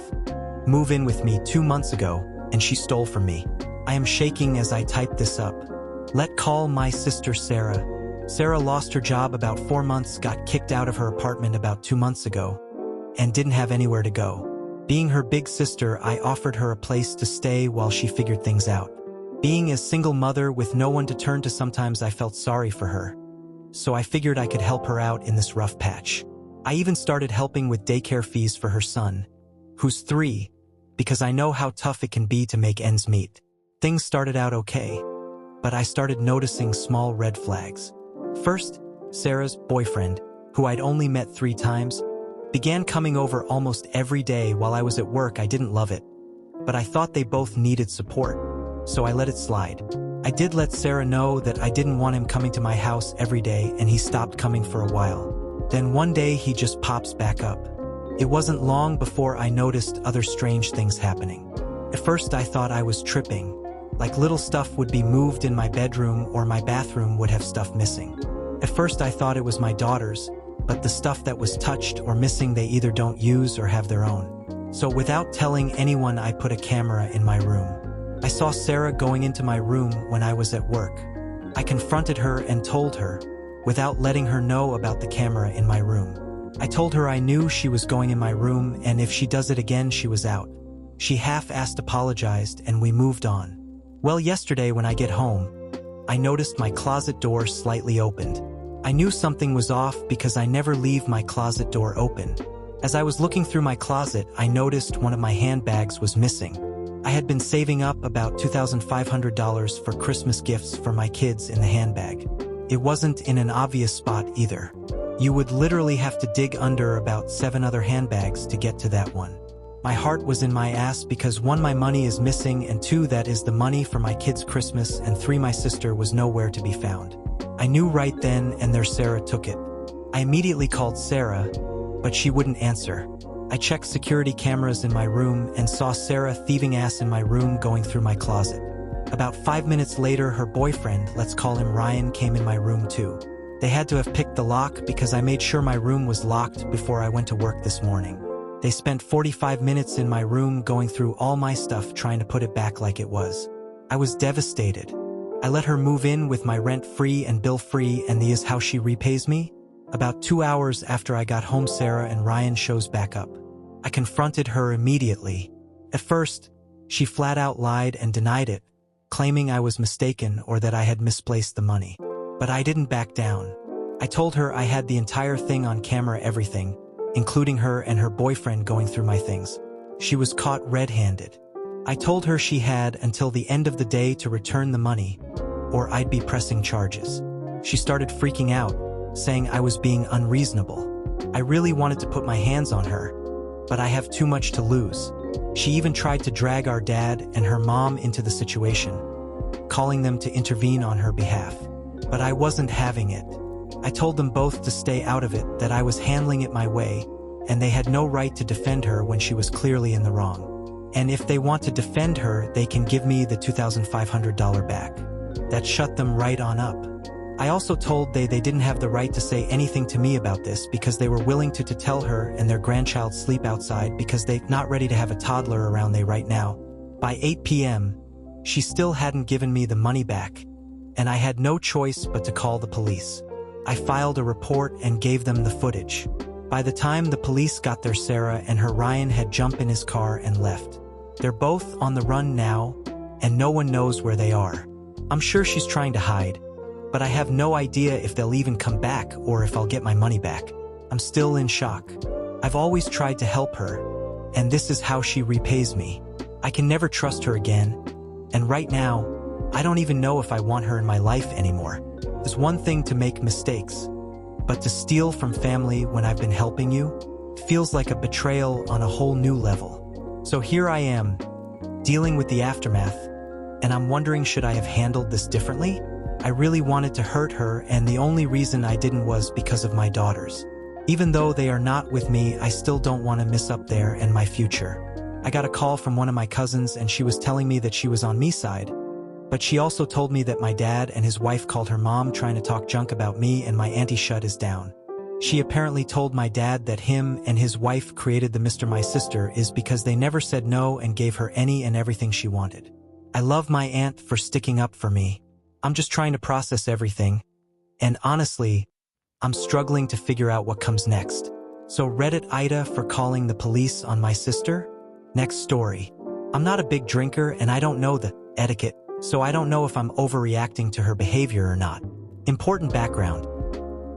move in with me 2 months ago, and she stole from me. I am shaking as I type this up. Let call my sister Sarah. Sarah lost her job about 4 months, got kicked out of her apartment about 2 months ago, and didn't have anywhere to go. Being her big sister, I offered her a place to stay while she figured things out. Being a single mother with no one to turn to, sometimes I felt sorry for her. So I figured I could help her out in this rough patch. I even started helping with daycare fees for her son, who's 3, because I know how tough it can be to make ends meet. Things started out okay, but I started noticing small red flags. First, Sarah's boyfriend, who I'd only met 3 times, began coming over almost every day while I was at work. I didn't love it, but I thought they both needed support, so I let it slide. I did let Sarah know that I didn't want him coming to my house every day, and he stopped coming for a while. Then one day he just pops back up. It wasn't long before I noticed other strange things happening. At first I thought I was tripping, like little stuff would be moved in my bedroom or my bathroom would have stuff missing. At first I thought it was my daughters, but the stuff that was touched or missing they either don't use or have their own. So without telling anyone, I put a camera in my room. I saw Sarah going into my room when I was at work. I confronted her and told her, without letting her know about the camera in my room. I told her I knew she was going in my room, and if she does it again, she was out. She half-assed apologized, and we moved on. Well, yesterday when I get home, I noticed my closet door slightly opened. I knew something was off because I never leave my closet door open. As I was looking through my closet, I noticed one of my handbags was missing. I had been saving up about $2,500 for Christmas gifts for my kids in the handbag. It wasn't in an obvious spot either. You would literally have to dig under about 7 other handbags to get to that one. My heart was in my ass because 1, my money is missing, and 2, that is the money for my kids' Christmas, and 3, my sister was nowhere to be found. I knew right then and there Sarah took it. I immediately called Sarah, but she wouldn't answer. I checked security cameras in my room and saw Sarah thieving ass in my room going through my closet. About 5 minutes later, her boyfriend, let's call him Ryan, came in my room too. They had to have picked the lock because I made sure my room was locked before I went to work this morning. They spent 45 minutes in my room going through all my stuff trying to put it back like it was. I was devastated. I let her move in with my rent-free and bill-free, and this is how she repays me? About 2 hours after I got home, Sarah and Ryan shows back up. I confronted her immediately. At first, she flat out lied and denied it, claiming I was mistaken or that I had misplaced the money. But I didn't back down. I told her I had the entire thing on camera, everything, including her and her boyfriend going through my things. She was caught red-handed. I told her she had until the end of the day to return the money, or I'd be pressing charges. She started freaking out, saying I was being unreasonable. I really wanted to put my hands on her, but I have too much to lose. She even tried to drag our dad and her mom into the situation, calling them to intervene on her behalf. But I wasn't having it. I told them both to stay out of it, that I was handling it my way, and they had no right to defend her when she was clearly in the wrong. And if they want to defend her, they can give me the $2,500 back. That shut them right on up. I also told they didn't have the right to say anything to me about this because they were willing to tell her and their grandchild sleep outside because they're not ready to have a toddler around they right now. By 8 p.m., she still hadn't given me the money back, and I had no choice but to call the police. I filed a report and gave them the footage. By the time the police got there, Sarah and her Ryan had jumped in his car and left. They're both on the run now, and no one knows where they are. I'm sure she's trying to hide, but I have no idea if they'll even come back or if I'll get my money back. I'm still in shock. I've always tried to help her, and this is how she repays me. I can never trust her again, and right now, I don't even know if I want her in my life anymore. It's one thing to make mistakes, but to steal from family when I've been helping you feels like a betrayal on a whole new level. So here I am, dealing with the aftermath, and I'm wondering, should I have handled this differently? I really wanted to hurt her, and the only reason I didn't was because of my daughters. Even though they are not with me, I still don't want to miss up there and my future. I got a call from one of my cousins, and she was telling me that she was on me side, but she also told me that my dad and his wife called her mom trying to talk junk about me, and my auntie shut us down. She apparently told my dad that him and his wife created the Mr. My Sister is because they never said no and gave her any and everything she wanted. I love my aunt for sticking up for me. I'm just trying to process everything, and honestly, I'm struggling to figure out what comes next. So Reddit Ida for calling the police on my sister? Next story. I'm not a big drinker and I don't know the etiquette, so I don't know if I'm overreacting to her behavior or not. Important background.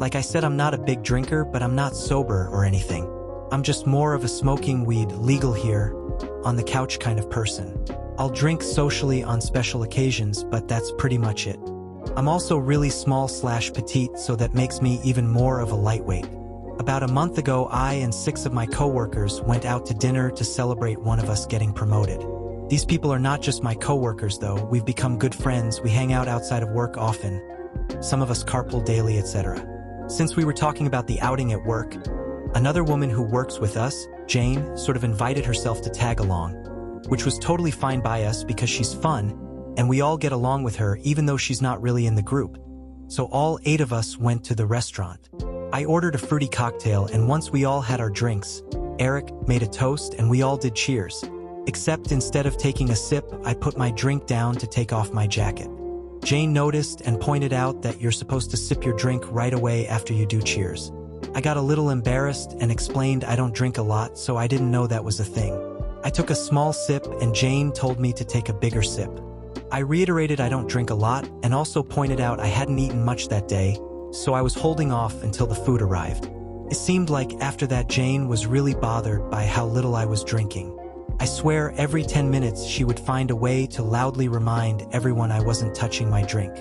Like I said, I'm not a big drinker, but I'm not sober or anything. I'm just more of a smoking weed, legal here, on the couch kind of person. I'll drink socially on special occasions, but that's pretty much it. I'm also really small/petite, so that makes me even more of a lightweight. About a month ago, I and 6 of my coworkers went out to dinner to celebrate one of us getting promoted. These people are not just my coworkers though, we've become good friends, we hang out outside of work often. Some of us carpool daily, etc. Since we were talking about the outing at work, another woman who works with us, Jane, sort of invited herself to tag along, which was totally fine by us because she's fun, and we all get along with her even though she's not really in the group. So all 8 of us went to the restaurant. I ordered a fruity cocktail, and once we all had our drinks, Eric made a toast and we all did cheers. Except instead of taking a sip, I put my drink down to take off my jacket. Jane noticed and pointed out that you're supposed to sip your drink right away after you do cheers. I got a little embarrassed and explained I don't drink a lot, so I didn't know that was a thing. I took a small sip and Jane told me to take a bigger sip. I reiterated I don't drink a lot and also pointed out I hadn't eaten much that day, so I was holding off until the food arrived. It seemed like after that Jane was really bothered by how little I was drinking. I swear every 10 minutes she would find a way to loudly remind everyone I wasn't touching my drink.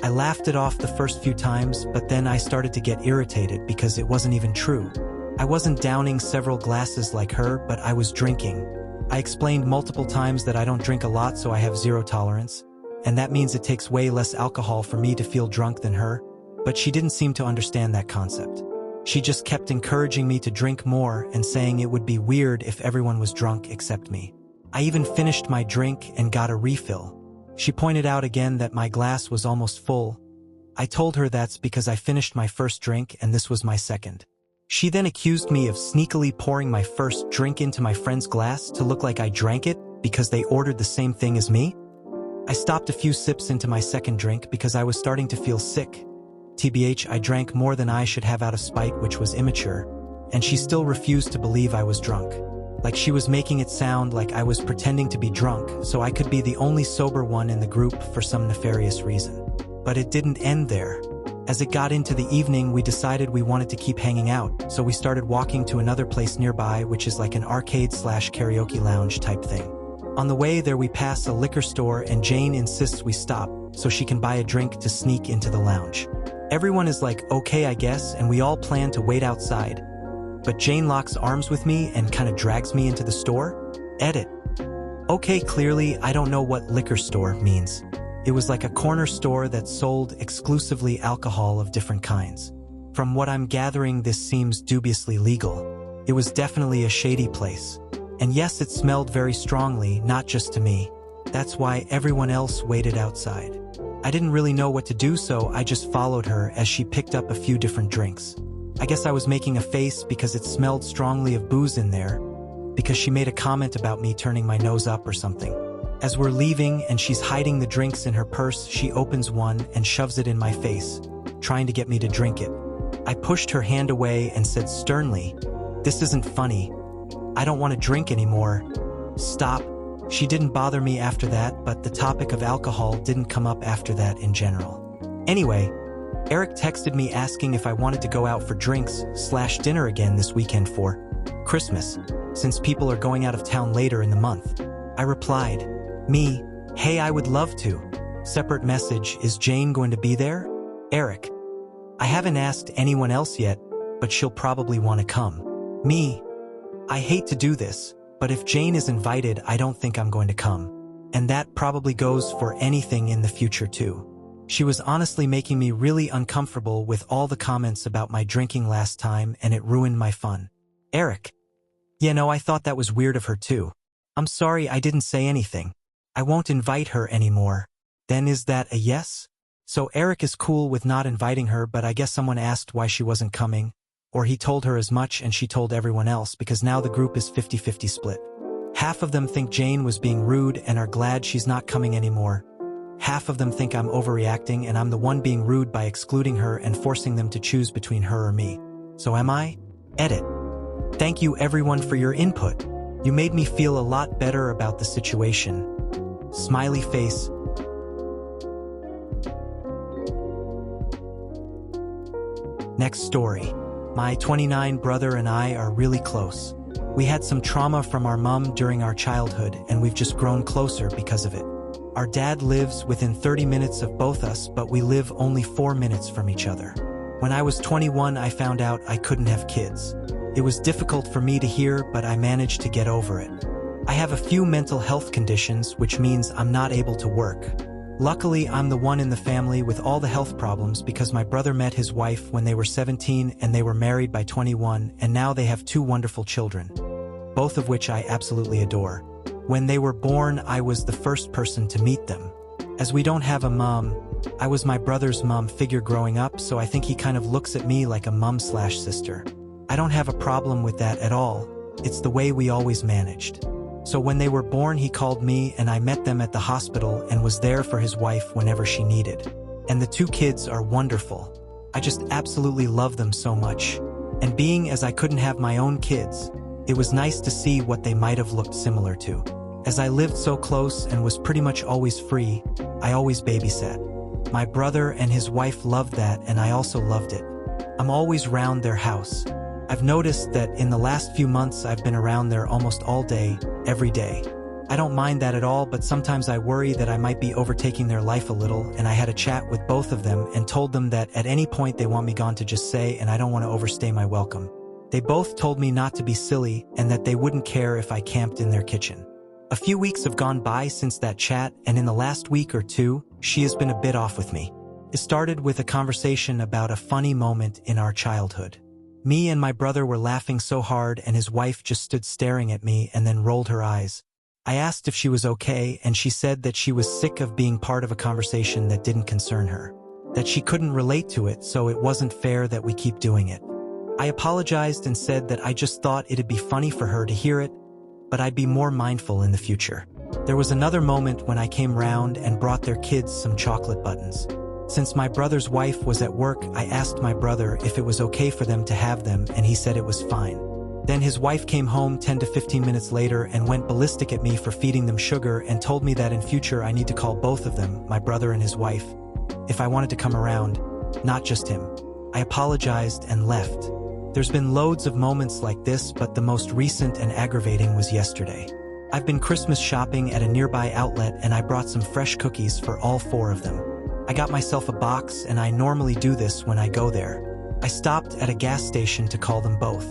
I laughed it off the first few times, but then I started to get irritated because it wasn't even true. I wasn't downing several glasses like her, but I was drinking. I explained multiple times that I don't drink a lot, so I have zero tolerance, and that means it takes way less alcohol for me to feel drunk than her, but she didn't seem to understand that concept. She just kept encouraging me to drink more and saying it would be weird if everyone was drunk except me. I even finished my drink and got a refill. She pointed out again that my glass was almost full. I told her that's because I finished my first drink and this was my second. She then accused me of sneakily pouring my first drink into my friend's glass to look like I drank it because they ordered the same thing as me. I stopped a few sips into my second drink because I was starting to feel sick. TBH, I drank more than I should have out of spite, which was immature, and she still refused to believe I was drunk. Like she was making it sound like I was pretending to be drunk so I could be the only sober one in the group for some nefarious reason. But it didn't end there. As it got into the evening, we decided we wanted to keep hanging out, so we started walking to another place nearby, which is like an arcade/karaoke lounge type thing. On the way there we pass a liquor store and Jane insists we stop so she can buy a drink to sneak into the lounge. Everyone is like, okay I guess, and we all plan to wait outside, but Jane locks arms with me and kinda drags me into the store? Edit. Okay, clearly I don't know what liquor store means. It was like a corner store that sold exclusively alcohol of different kinds. From what I'm gathering, this seems dubiously legal. It was definitely a shady place. And yes, it smelled very strongly, not just to me. That's why everyone else waited outside. I didn't really know what to do, so I just followed her as she picked up a few different drinks. I guess I was making a face because it smelled strongly of booze in there, because she made a comment about me turning my nose up or something. As we're leaving and she's hiding the drinks in her purse, she opens one and shoves it in my face, trying to get me to drink it. I pushed her hand away and said sternly, "This isn't funny. I don't want to drink anymore. Stop." She didn't bother me after that, but the topic of alcohol didn't come up after that in general. Anyway, Eric texted me asking if I wanted to go out for drinks/dinner again this weekend for Christmas, since people are going out of town later in the month. I replied, "Me, hey, I would love to." Separate message, "Is Jane going to be there?" Eric, "I haven't asked anyone else yet, but she'll probably want to come." Me, "I hate to do this, but if Jane is invited, I don't think I'm going to come. And that probably goes for anything in the future too." She was honestly making me really uncomfortable with all the comments about my drinking last time, and it ruined my fun. Eric, "Yeah, no, I thought that was weird of her too. I'm sorry I didn't say anything. I won't invite her anymore." Then is that a yes? So Eric is cool with not inviting her, but I guess someone asked why she wasn't coming, or he told her as much and she told everyone else, because now the group is 50-50 split. Half of them think Jane was being rude and are glad she's not coming anymore. Half of them think I'm overreacting and I'm the one being rude by excluding her and forcing them to choose between her or me. So am I? Edit. Thank you everyone for your input. You made me feel a lot better about the situation. Smiley face. Next story. My 29 brother and I are really close. We had some trauma from our mom during our childhood, and we've just grown closer because of it. Our dad lives within 30 minutes of both us, but we live only 4 minutes from each other. When I was 21, I found out I couldn't have kids. It was difficult for me to hear, but I managed to get over it. I have a few mental health conditions, which means I'm not able to work. Luckily, I'm the one in the family with all the health problems because my brother met his wife when they were 17 and they were married by 21, and now they have 2 wonderful children, both of which I absolutely adore. When they were born, I was the first person to meet them. As we don't have a mom, I was my brother's mom figure growing up, so I think he kind of looks at me like a mom/sister. I don't have a problem with that at all. It's the way we always managed. So when they were born, he called me and I met them at the hospital and was there for his wife whenever she needed. And the 2 kids are wonderful. I just absolutely love them so much. And being as I couldn't have my own kids, it was nice to see what they might have looked similar to. As I lived so close and was pretty much always free, I always babysat. My brother and his wife loved that, and I also loved it. I'm always round their house. I've noticed that in the last few months I've been around there almost all day, every day. I don't mind that at all, but sometimes I worry that I might be overtaking their life a little, and I had a chat with both of them and told them that at any point they want me gone to just say, and I don't want to overstay my welcome. They both told me not to be silly and that they wouldn't care if I camped in their kitchen. A few weeks have gone by since that chat, and in the last week or 2, she has been a bit off with me. It started with a conversation about a funny moment in our childhood. Me and my brother were laughing so hard and his wife just stood staring at me and then rolled her eyes. I asked if she was okay, and she said that she was sick of being part of a conversation that didn't concern her. That she couldn't relate to it, so it wasn't fair that we keep doing it. I apologized and said that I just thought it'd be funny for her to hear it, but I'd be more mindful in the future. There was another moment when I came round and brought their kids some chocolate buttons. Since my brother's wife was at work, I asked my brother if it was okay for them to have them, and he said it was fine. Then his wife came home 10 to 15 minutes later and went ballistic at me for feeding them sugar and told me that in future I need to call both of them, my brother and his wife, if I wanted to come around, not just him. I apologized and left. There's been loads of moments like this, but the most recent and aggravating was yesterday. I've been Christmas shopping at a nearby outlet and I brought some fresh cookies for all 4 of them. I got myself a box, and I normally do this when I go there. I stopped at a gas station to call them both.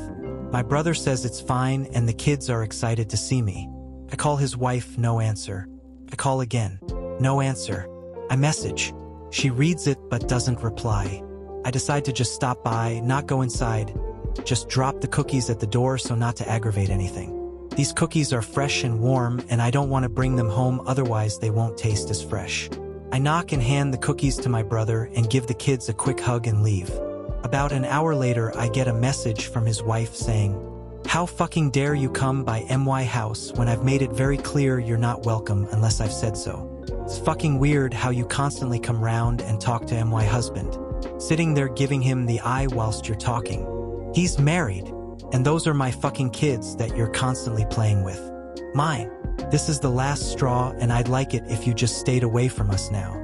My brother says it's fine and the kids are excited to see me. I call his wife, no answer. I call again, no answer. I message. She reads it but doesn't reply. I decide to just stop by, not go inside, just drop the cookies at the door so not to aggravate anything. These cookies are fresh and warm and I don't want to bring them home, otherwise they won't taste as fresh. I knock and hand the cookies to my brother and give the kids a quick hug and leave. About an hour later, I get a message from his wife saying, "How fucking dare you come by my house when I've made it very clear you're not welcome unless I've said so. It's fucking weird how you constantly come round and talk to my husband. Sitting there giving him the eye whilst you're talking. He's married, and those are my fucking kids that you're constantly playing with. Mine. This is the last straw and I'd like it if you just stayed away from us now.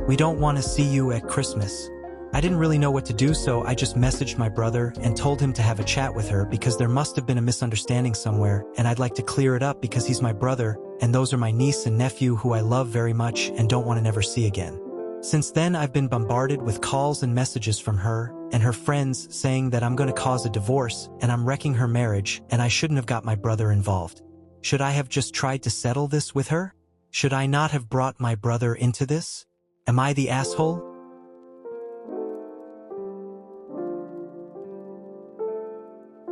We don't want to see you at Christmas." I didn't really know what to do, so I just messaged my brother and told him to have a chat with her because there must have been a misunderstanding somewhere and I'd like to clear it up because he's my brother and those are my niece and nephew who I love very much and don't want to never see again. Since then, I've been bombarded with calls and messages from her and her friends saying that I'm going to cause a divorce and I'm wrecking her marriage and I shouldn't have got my brother involved. Should I have just tried to settle this with her? Should I not have brought my brother into this? Am I the asshole?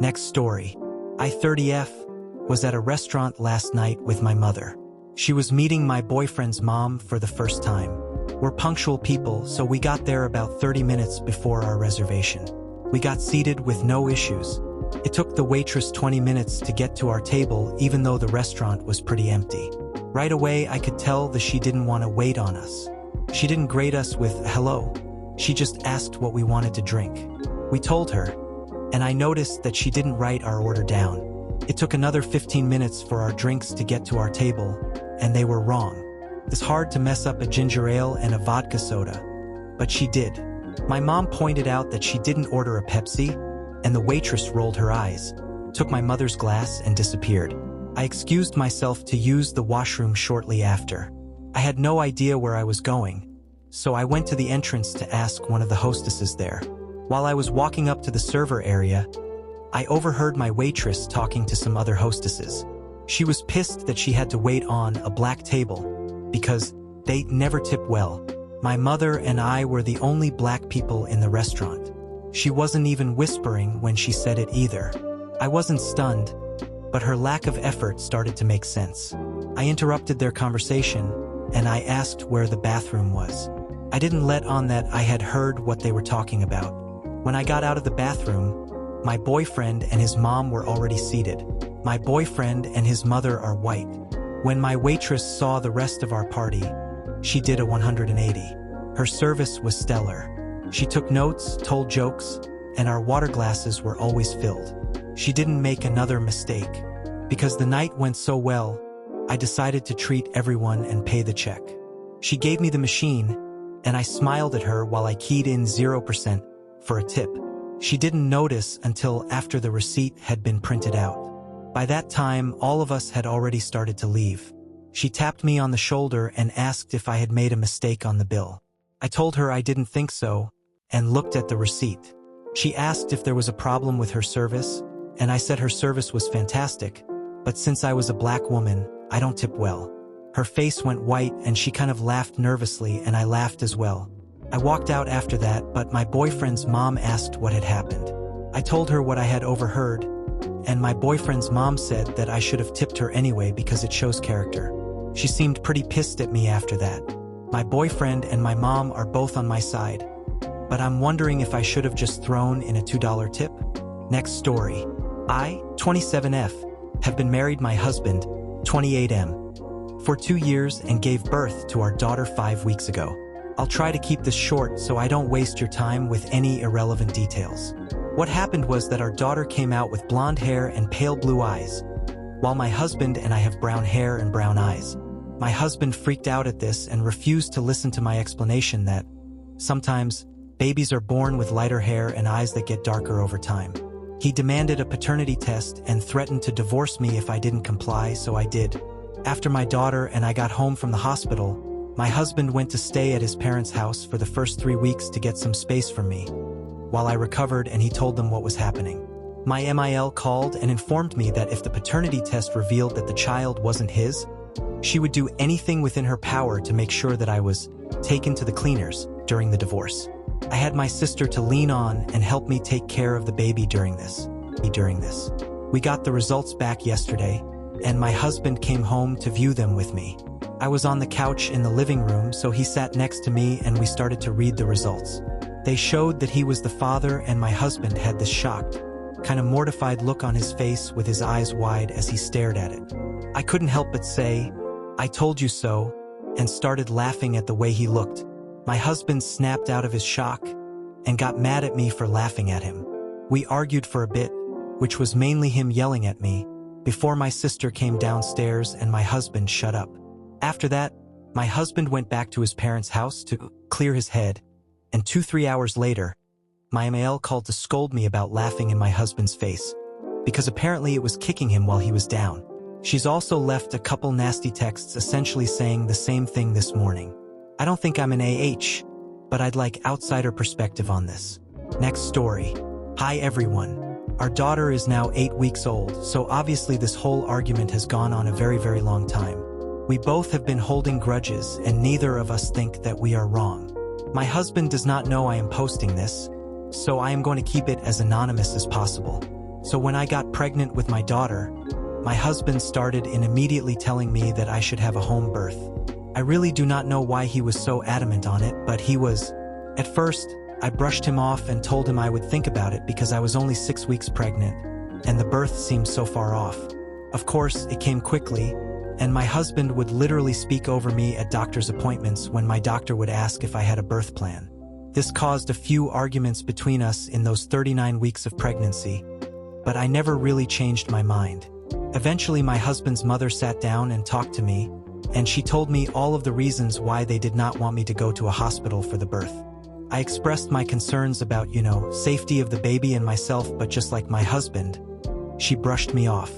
Next story. I-30F was at a restaurant last night with my mother. She was meeting my boyfriend's mom for the first time. We're punctual people, so we got there about 30 minutes before our reservation. We got seated with no issues. It took the waitress 20 minutes to get to our table, even though the restaurant was pretty empty. Right away, I could tell that she didn't want to wait on us. She didn't greet us with hello. She just asked what we wanted to drink. We told her, and I noticed that she didn't write our order down. It took another 15 minutes for our drinks to get to our table, and they were wrong. It's hard to mess up a ginger ale and a vodka soda, but she did. My mom pointed out that she didn't order a Pepsi, and the waitress rolled her eyes, took my mother's glass and disappeared. I excused myself to use the washroom shortly after. I had no idea where I was going, so I went to the entrance to ask one of the hostesses there. While I was walking up to the server area, I overheard my waitress talking to some other hostesses. She was pissed that she had to wait on a black table because they never tip well. My mother and I were the only black people in the restaurant. She wasn't even whispering when she said it either. I wasn't stunned, but her lack of effort started to make sense. I interrupted their conversation and I asked where the bathroom was. I didn't let on that I had heard what they were talking about. When I got out of the bathroom, my boyfriend and his mom were already seated. My boyfriend and his mother are white. When my waitress saw the rest of our party, she did a 180. Her service was stellar. She took notes, told jokes, and our water glasses were always filled. She didn't make another mistake. Because the night went so well, I decided to treat everyone and pay the check. She gave me the machine, and I smiled at her while I keyed in 0% for a tip. She didn't notice until after the receipt had been printed out. By that time, all of us had already started to leave. She tapped me on the shoulder and asked if I had made a mistake on the bill. I told her I didn't think so, and looked at the receipt. She asked if there was a problem with her service, and I said her service was fantastic, but since I was a black woman, I don't tip well. Her face went white and she kind of laughed nervously, and I laughed as well. I walked out after that, but my boyfriend's mom asked what had happened. I told her what I had overheard, and my boyfriend's mom said that I should have tipped her anyway because it shows character. She seemed pretty pissed at me after that. My boyfriend and my mom are both on my side, but I'm wondering if I should have just thrown in a $2 tip. Next story. I, 27F, have been married my husband, 28M, for 2 years and gave birth to our daughter 5 weeks ago. I'll try to keep this short so I don't waste your time with any irrelevant details. What happened was that our daughter came out with blonde hair and pale blue eyes, while my husband and I have brown hair and brown eyes. My husband freaked out at this and refused to listen to my explanation that sometimes babies are born with lighter hair and eyes that get darker over time. He demanded a paternity test and threatened to divorce me if I didn't comply, so I did. After my daughter and I got home from the hospital, my husband went to stay at his parents' house for the first 3 weeks to get some space from me, while I recovered and he told them what was happening. My MIL called and informed me that if the paternity test revealed that the child wasn't his, she would do anything within her power to make sure that I was taken to the cleaners during the divorce. I had my sister to lean on and help me take care of the baby during this. We got the results back yesterday, and my husband came home to view them with me. I was on the couch in the living room, so he sat next to me and we started to read the results. They showed that he was the father, and my husband had this shocked, kind of mortified look on his face with his eyes wide as he stared at it. I couldn't help but say, "I told you so," and started laughing at the way he looked. My husband snapped out of his shock and got mad at me for laughing at him. We argued for a bit, which was mainly him yelling at me, before my sister came downstairs and my husband shut up. After that, my husband went back to his parents' house to clear his head, and 2-3 hours later, my MIL called to scold me about laughing in my husband's face, because apparently it was kicking him while he was down. She's also left a couple nasty texts essentially saying the same thing this morning. I don't think I'm an AH, but I'd like outsider perspective on this. Next story. Hi everyone. Our daughter is now 8 weeks old, so obviously this whole argument has gone on a very, very long time. We both have been holding grudges, and neither of us think that we are wrong. My husband does not know I am posting this, so I am going to keep it as anonymous as possible. So when I got pregnant with my daughter, my husband started in immediately telling me that I should have a home birth. I really do not know why he was so adamant on it, but he was. At first, I brushed him off and told him I would think about it because I was only 6 weeks pregnant, and the birth seemed so far off. Of course, it came quickly, and my husband would literally speak over me at doctor's appointments when my doctor would ask if I had a birth plan. This caused a few arguments between us in those 39 weeks of pregnancy, but I never really changed my mind. Eventually, my husband's mother sat down and talked to me, and she told me all of the reasons why they did not want me to go to a hospital for the birth. I expressed my concerns about, safety of the baby and myself, but just like my husband, she brushed me off.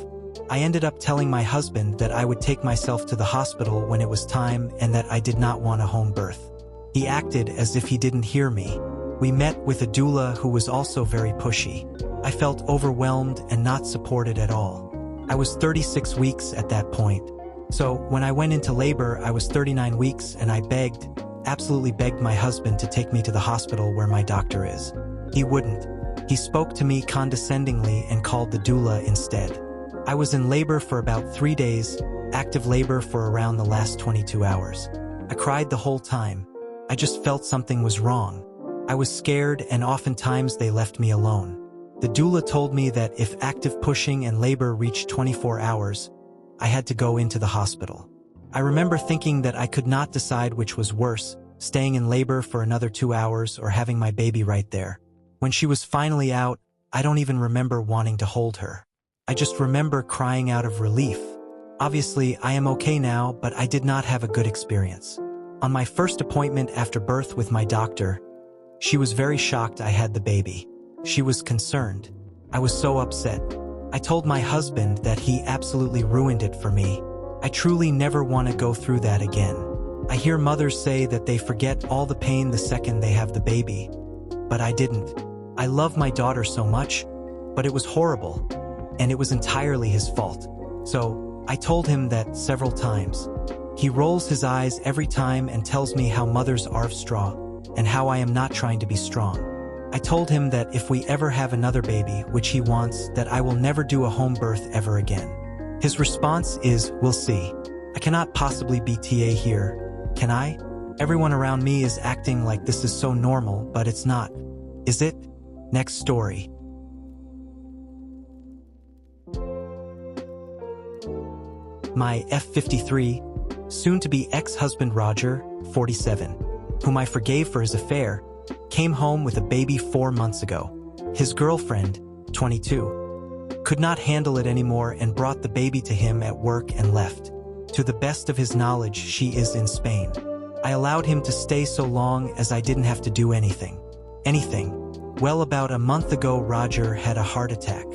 I ended up telling my husband that I would take myself to the hospital when it was time and that I did not want a home birth. He acted as if he didn't hear me. We met with a doula who was also very pushy. I felt overwhelmed and not supported at all. I was 36 weeks at that point. So when I went into labor, I was 39 weeks and I absolutely begged my husband to take me to the hospital where my doctor is. He wouldn't. He spoke to me condescendingly and called the doula instead. I was in labor for about 3 days, active labor for around the last 22 hours. I cried the whole time. I just felt something was wrong. I was scared, and oftentimes they left me alone. The doula told me that if active pushing and labor reached 24 hours, I had to go into the hospital. I remember thinking that I could not decide which was worse, staying in labor for another 2 hours or having my baby right there. When she was finally out, I don't even remember wanting to hold her. I just remember crying out of relief. Obviously, I am okay now, but I did not have a good experience. On my first appointment after birth with my doctor, she was very shocked I had the baby. She was concerned. I was so upset. I told my husband that he absolutely ruined it for me. I truly never want to go through that again. I hear mothers say that they forget all the pain the second they have the baby, but I didn't. I love my daughter so much, but it was horrible, and it was entirely his fault. So I told him that several times. He rolls his eyes every time and tells me how mothers are straw and how I am not trying to be strong. I told him that if we ever have another baby, which he wants, that I will never do a home birth ever again. His response is, "We'll see." I cannot possibly be TA here, can I? Everyone around me is acting like this is so normal, but it's not. Is it? Next story. My F53, soon-to-be ex-husband Roger, 47, whom I forgave for his affair, came home with a baby 4 months ago. His girlfriend, 22, could not handle it anymore and brought the baby to him at work and left. To the best of his knowledge, she is in Spain. I allowed him to stay so long as I didn't have to do anything. Well, about a month ago, Roger had a heart attack.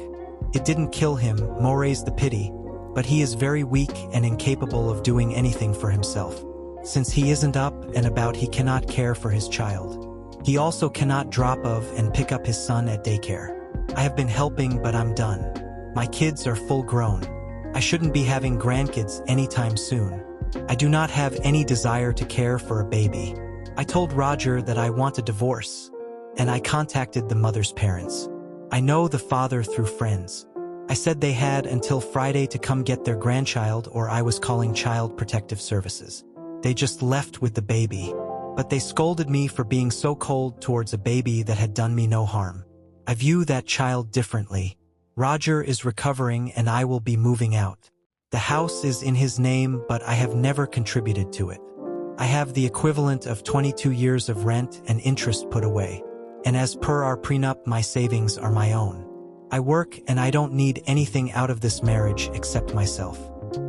It didn't kill him, more's the pity, but he is very weak and incapable of doing anything for himself. Since he isn't up and about, he cannot care for his child. He also cannot drop off and pick up his son at daycare. I have been helping, but I'm done. My kids are full grown. I shouldn't be having grandkids anytime soon. I do not have any desire to care for a baby. I told Roger that I want a divorce, and I contacted the mother's parents. I know the father through friends. I said they had until Friday to come get their grandchild, or I was calling Child Protective Services. They just left with the baby, but they scolded me for being so cold towards a baby that had done me no harm. I view that child differently. Roger is recovering and I will be moving out. The house is in his name, but I have never contributed to it. I have the equivalent of 22 years of rent and interest put away. And as per our prenup, my savings are my own. I work and I don't need anything out of this marriage except myself.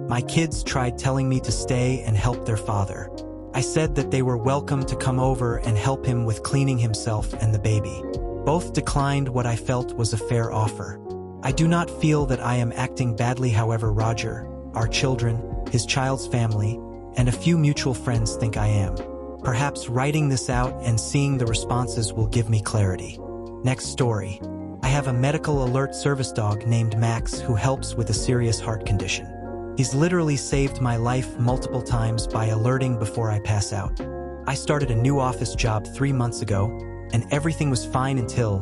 My kids tried telling me to stay and help their father. I said that they were welcome to come over and help him with cleaning himself and the baby. Both declined what I felt was a fair offer. I do not feel that I am acting badly, however Roger, our children, his child's family, and a few mutual friends think I am. Perhaps writing this out and seeing the responses will give me clarity. Next story. I have a medical alert service dog named Max who helps with a serious heart condition. He's literally saved my life multiple times by alerting before I pass out. I started a new office job 3 months ago, and everything was fine until,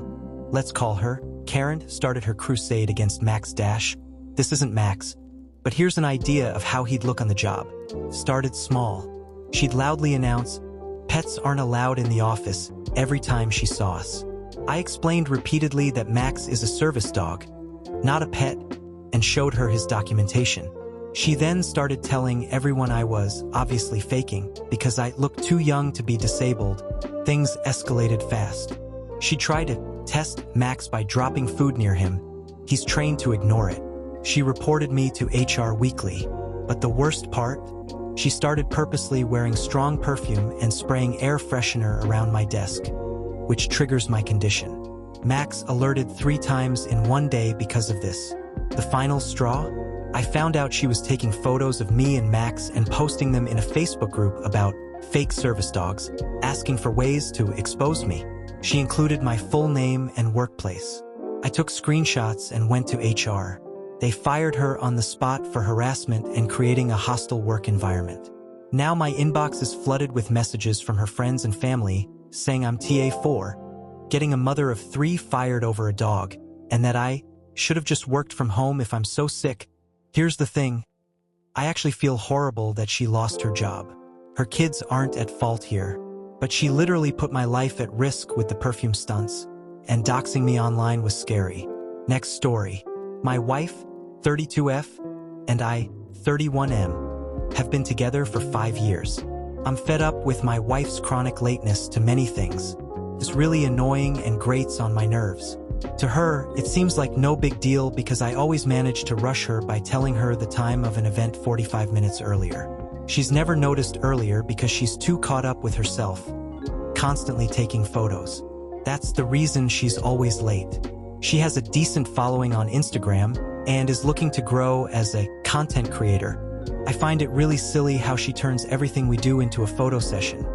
let's call her, Karen started her crusade against Max Dash. This isn't Max, but here's an idea of how he'd look on the job. Started small. She'd loudly announce, "Pets aren't allowed in the office," every time she saw us. I explained repeatedly that Max is a service dog, not a pet, and showed her his documentation. She then started telling everyone I was, obviously faking, because I looked too young to be disabled. Things escalated fast. She tried to test Max by dropping food near him. He's trained to ignore it. She reported me to HR Weekly. But the worst part? She started purposely wearing strong perfume and spraying air freshener around my desk, which triggers my condition. Max alerted 3 times in one day because of this. The final straw? I found out she was taking photos of me and Max and posting them in a Facebook group about fake service dogs, asking for ways to expose me. She included my full name and workplace. I took screenshots and went to HR. They fired her on the spot for harassment and creating a hostile work environment. Now my inbox is flooded with messages from her friends and family saying I'm TA4, getting a mother of 3 fired over a dog, and that I should have just worked from home if I'm so sick. Here's the thing. I actually feel horrible that she lost her job. Her kids aren't at fault here, but she literally put my life at risk with the perfume stunts, and doxing me online was scary. Next story. My wife, 32F, and I, 31M, have been together for 5 years. I'm fed up with my wife's chronic lateness to many things. It's really annoying and grates on my nerves. To her, it seems like no big deal because I always manage to rush her by telling her the time of an event 45 minutes earlier. She's never noticed earlier because she's too caught up with herself, constantly taking photos. That's the reason she's always late. She has a decent following on Instagram and is looking to grow as a content creator. I find it really silly how she turns everything we do into a photo session.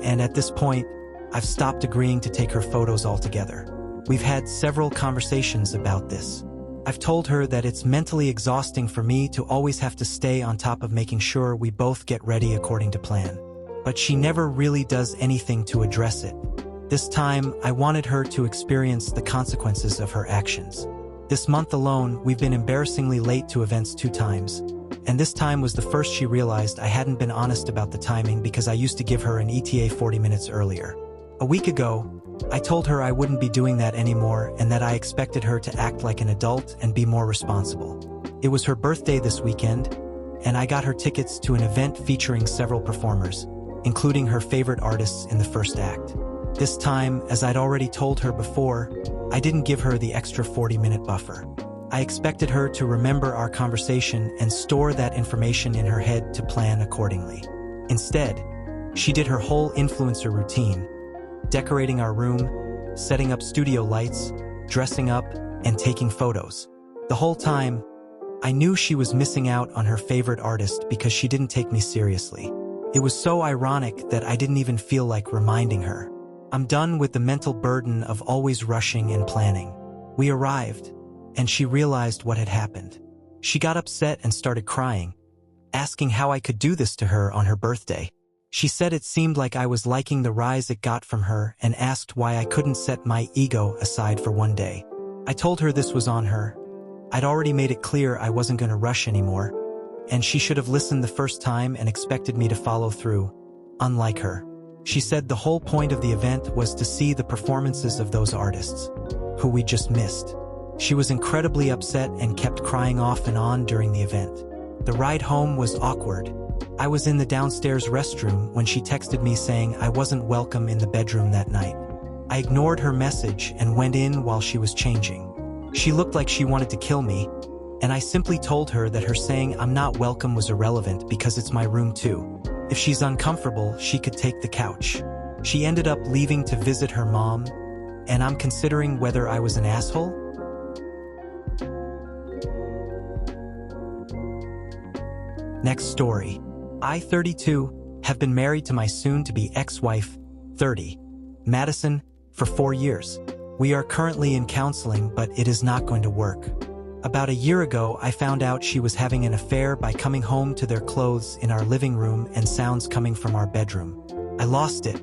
And at this point, I've stopped agreeing to take her photos altogether. We've had several conversations about this. I've told her that it's mentally exhausting for me to always have to stay on top of making sure we both get ready according to plan. But she never really does anything to address it. This time, I wanted her to experience the consequences of her actions. This month alone, we've been embarrassingly late to events 2 times. And this time was the first she realized I hadn't been honest about the timing because I used to give her an ETA 40 minutes earlier. A week ago, I told her I wouldn't be doing that anymore and that I expected her to act like an adult and be more responsible. It was her birthday this weekend, and I got her tickets to an event featuring several performers, including her favorite artists in the first act. This time, as I'd already told her before, I didn't give her the extra 40-minute buffer. I expected her to remember our conversation and store that information in her head to plan accordingly. Instead, she did her whole influencer routine, decorating our room, setting up studio lights, dressing up, and taking photos. The whole time, I knew she was missing out on her favorite artist because she didn't take me seriously. It was so ironic that I didn't even feel like reminding her. I'm done with the mental burden of always rushing and planning. We arrived, and she realized what had happened. She got upset and started crying, asking how I could do this to her on her birthday. She said it seemed like I was liking the rise it got from her and asked why I couldn't set my ego aside for one day. I told her this was on her. I'd already made it clear I wasn't going to rush anymore, and she should have listened the first time and expected me to follow through, unlike her. She said the whole point of the event was to see the performances of those artists, who we just missed. She was incredibly upset and kept crying off and on during the event. The ride home was awkward. I was in the downstairs restroom when she texted me saying I wasn't welcome in the bedroom that night. I ignored her message and went in while she was changing. She looked like she wanted to kill me, and I simply told her that her saying I'm not welcome was irrelevant because it's my room too. If she's uncomfortable, she could take the couch. She ended up leaving to visit her mom, and I'm considering whether I was an asshole. Next story. I, 32, have been married to my soon-to-be ex-wife, 30, Madison, for 4 years. We are currently in counseling, but it is not going to work. About a year ago, I found out she was having an affair by coming home to their clothes in our living room and sounds coming from our bedroom. I lost it.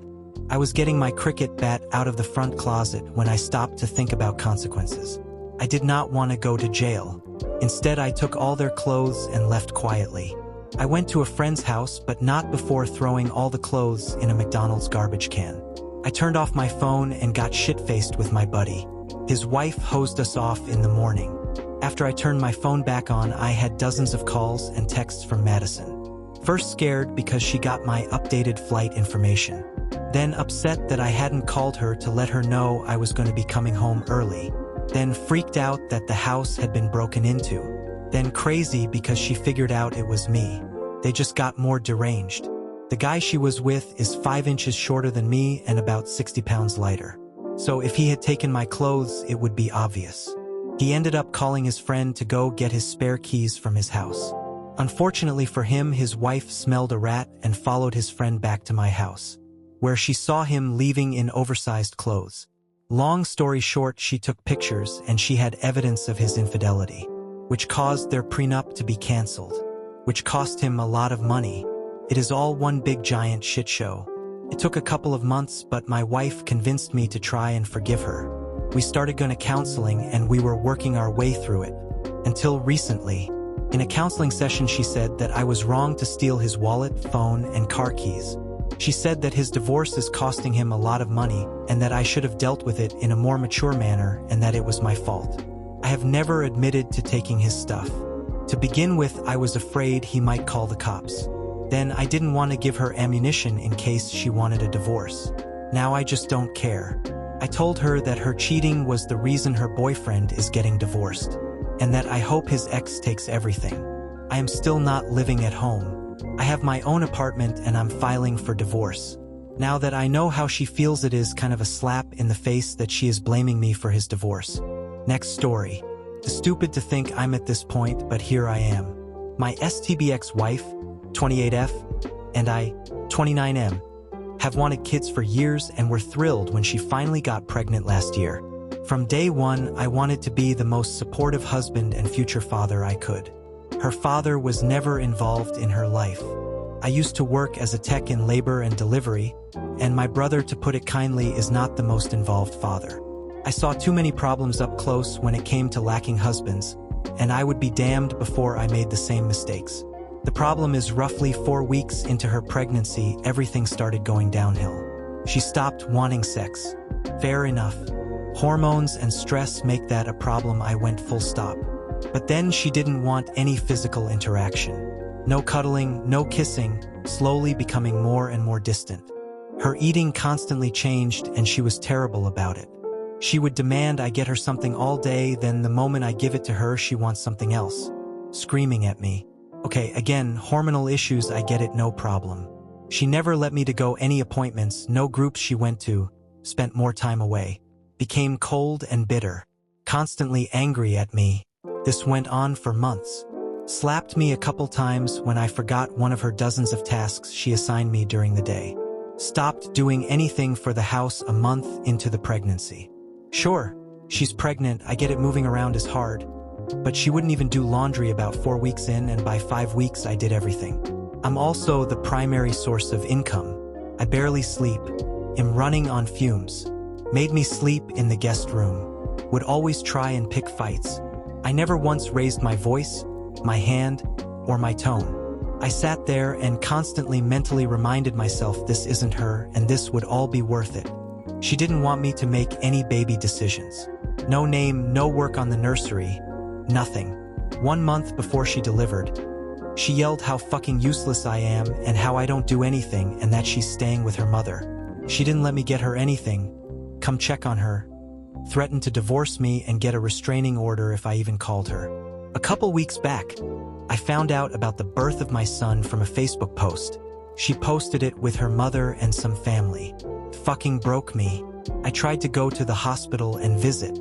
I was getting my cricket bat out of the front closet when I stopped to think about consequences. I did not want to go to jail. Instead, I took all their clothes and left quietly. I went to a friend's house, but not before throwing all the clothes in a McDonald's garbage can. I turned off my phone and got shit-faced with my buddy. His wife hosed us off in the morning. After I turned my phone back on, I had dozens of calls and texts from Madison. First scared because she got my updated flight information. Then upset that I hadn't called her to let her know I was going to be coming home early. Then freaked out that the house had been broken into. Then crazy because she figured out it was me. They just got more deranged. The guy she was with is 5 inches shorter than me and about 60 pounds lighter. So if he had taken my clothes, it would be obvious. He ended up calling his friend to go get his spare keys from his house. Unfortunately for him, his wife smelled a rat and followed his friend back to my house, where she saw him leaving in oversized clothes. Long story short, she took pictures and she had evidence of his infidelity, which caused their prenup to be canceled, which cost him a lot of money. It is all one big giant shit show. It took a couple of months, but my wife convinced me to try and forgive her. We started going to counseling and we were working our way through it. Until recently, in a counseling session, she said that I was wrong to steal his wallet, phone, and car keys. She said that his divorce is costing him a lot of money and that I should have dealt with it in a more mature manner and that it was my fault. I have never admitted to taking his stuff. To begin with, I was afraid he might call the cops. Then I didn't want to give her ammunition in case she wanted a divorce. Now I just don't care. I told her that her cheating was the reason her boyfriend is getting divorced, and that I hope his ex takes everything. I am still not living at home. I have my own apartment and I'm filing for divorce. Now that I know how she feels, it is kind of a slap in the face that she is blaming me for his divorce. Next story. It's stupid to think I'm at this point, but here I am. My STBX wife, 28F, and I, 29M, have wanted kids for years and were thrilled when she finally got pregnant last year. From day one, I wanted to be the most supportive husband and future father I could. Her father was never involved in her life. I used to work as a tech in labor and delivery, and my brother, to put it kindly, is not the most involved father. I saw too many problems up close when it came to lacking husbands, and I would be damned before I made the same mistakes. The problem is roughly 4 weeks into her pregnancy, everything started going downhill. She stopped wanting sex. Fair enough. Hormones and stress make that a problem. I went full stop. But then she didn't want any physical interaction. No cuddling, no kissing, slowly becoming more and more distant. Her eating constantly changed and she was terrible about it. She would demand I get her something all day, then the moment I give it to her, she wants something else, screaming at me. Okay, again, hormonal issues, I get it, no problem. She never let me to go any appointments, no groups she went to, spent more time away. Became cold and bitter, constantly angry at me. This went on for months. Slapped me a couple times when I forgot one of her dozens of tasks she assigned me during the day. Stopped doing anything for the house a month into the pregnancy. Sure, She's pregnant, I get it, moving around is hard. But she wouldn't even do laundry about 4 weeks in, and by 5 weeks I did everything. I'm also the primary source of income. I barely sleep, am running on fumes. Made me sleep in the guest room. Would always try and pick fights. I never once raised my voice, my hand, or my tone. I sat there and constantly mentally reminded myself this isn't her and this would all be worth it. She didn't want me to make any baby decisions. No name, no work on the nursery, nothing. 1 month before she delivered, she yelled how fucking useless I am and how I don't do anything and that she's staying with her mother. She didn't let me get her anything, come check on her, threatened to divorce me and get a restraining order if I even called her. A couple weeks back, I found out about the birth of my son from a Facebook post. She posted it with her mother and some family. Fucking broke me. I tried to go to the hospital and visit.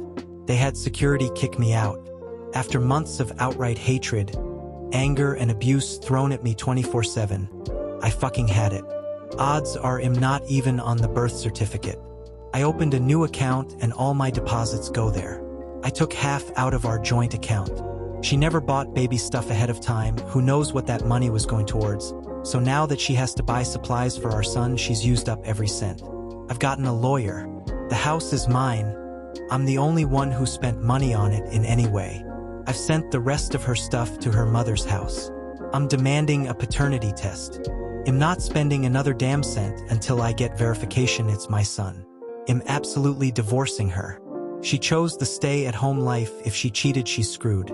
They had security kick me out. After months of outright hatred, anger and abuse thrown at me 24/7, I fucking had it. Odds are I'm not even on the birth certificate. I opened a new account and all my deposits go there. I took half out of our joint account. She never bought baby stuff ahead of time, who knows what that money was going towards, so now that she has to buy supplies for our son, she's used up every cent. I've gotten a lawyer. The house is mine. I'm the only one who spent money on it in any way. I've sent the rest of her stuff to her mother's house. I'm demanding a paternity test. I'm not spending another damn cent until I get verification it's my son. I'm absolutely divorcing her. She chose the stay-at-home life. If she cheated, she's screwed.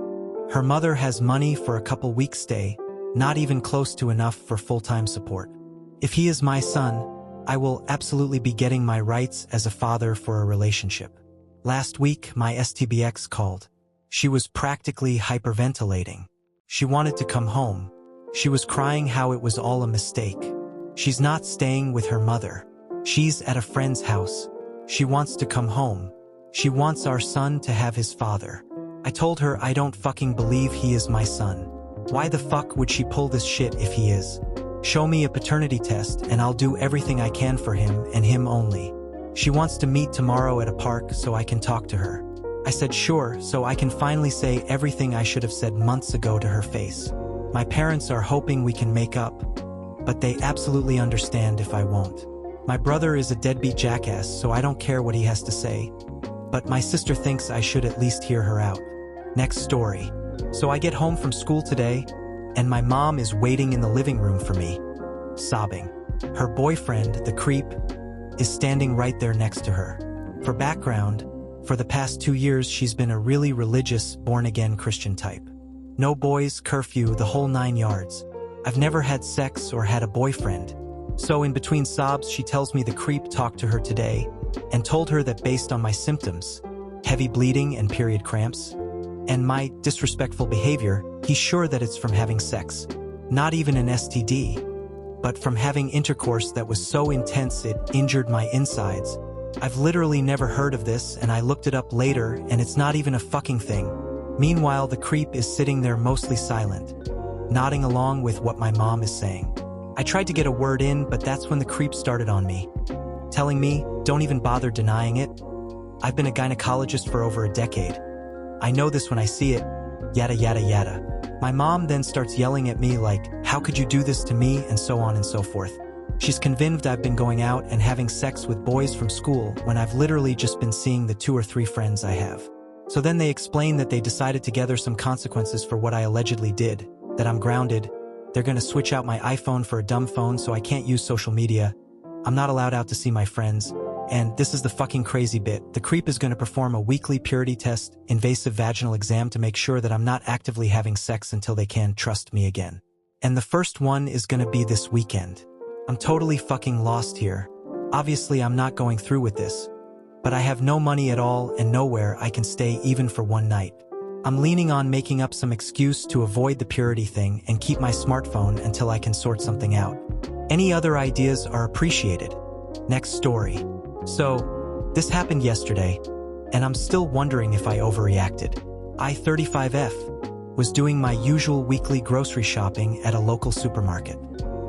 Her mother has money for a couple weeks stay, not even close to enough for full-time support. If he is my son, I will absolutely be getting my rights as a father for a relationship. Last week, my STBX called. She was practically hyperventilating. She wanted to come home. She was crying how it was all a mistake. She's not staying with her mother. She's at a friend's house. She wants to come home. She wants our son to have his father. I told her I don't fucking believe he is my son. Why the fuck would she pull this shit if he is? Show me a paternity test and I'll do everything I can for him and him only. She wants to meet tomorrow at a park so I can talk to her. I said sure, so I can finally say everything I should have said months ago to her face. My parents are hoping we can make up, but they absolutely understand if I won't. My brother is a deadbeat jackass, so I don't care what he has to say, but my sister thinks I should at least hear her out. Next story. So I get home from school today, and my mom is waiting in the living room for me, sobbing. Her boyfriend, the creep, is standing right there next to her. For background, for the past 2 years she's been a really religious, born-again Christian type. No boys, curfew, the whole 9 yards. I've never had sex or had a boyfriend. So in between sobs she tells me the creep talked to her today and told her that based on my symptoms, heavy bleeding and period cramps, and my disrespectful behavior, he's sure that it's from having sex. Not even an STD, but from having intercourse that was so intense it injured my insides. I've literally never heard of this, and I looked it up later and it's not even a fucking thing. Meanwhile, the creep is sitting there mostly silent, nodding along with what my mom is saying. I tried to get a word in, but that's when the creep started on me, telling me, don't even bother denying it. I've been a gynecologist for over a decade. I know this when I see it, yada yada yada. My mom then starts yelling at me like, how could you do this to me, and so on and so forth. She's convinced I've been going out and having sex with boys from school when I've literally just been seeing the 2 or 3 friends I have. So then they explain that they decided to gather some consequences for what I allegedly did, that I'm grounded, they're gonna switch out my iPhone for a dumb phone so I can't use social media, I'm not allowed out to see my friends, and this is the fucking crazy bit, the creep is gonna perform a weekly purity test, invasive vaginal exam to make sure that I'm not actively having sex until they can trust me again. And the first one is gonna be this weekend. I'm totally fucking lost here. Obviously I'm not going through with this, but I have no money at all and nowhere I can stay even for one night. I'm leaning on making up some excuse to avoid the purity thing and keep my smartphone until I can sort something out. Any other ideas are appreciated. Next story. So, this happened yesterday, and I'm still wondering if I overreacted. I-35F was doing my usual weekly grocery shopping at a local supermarket.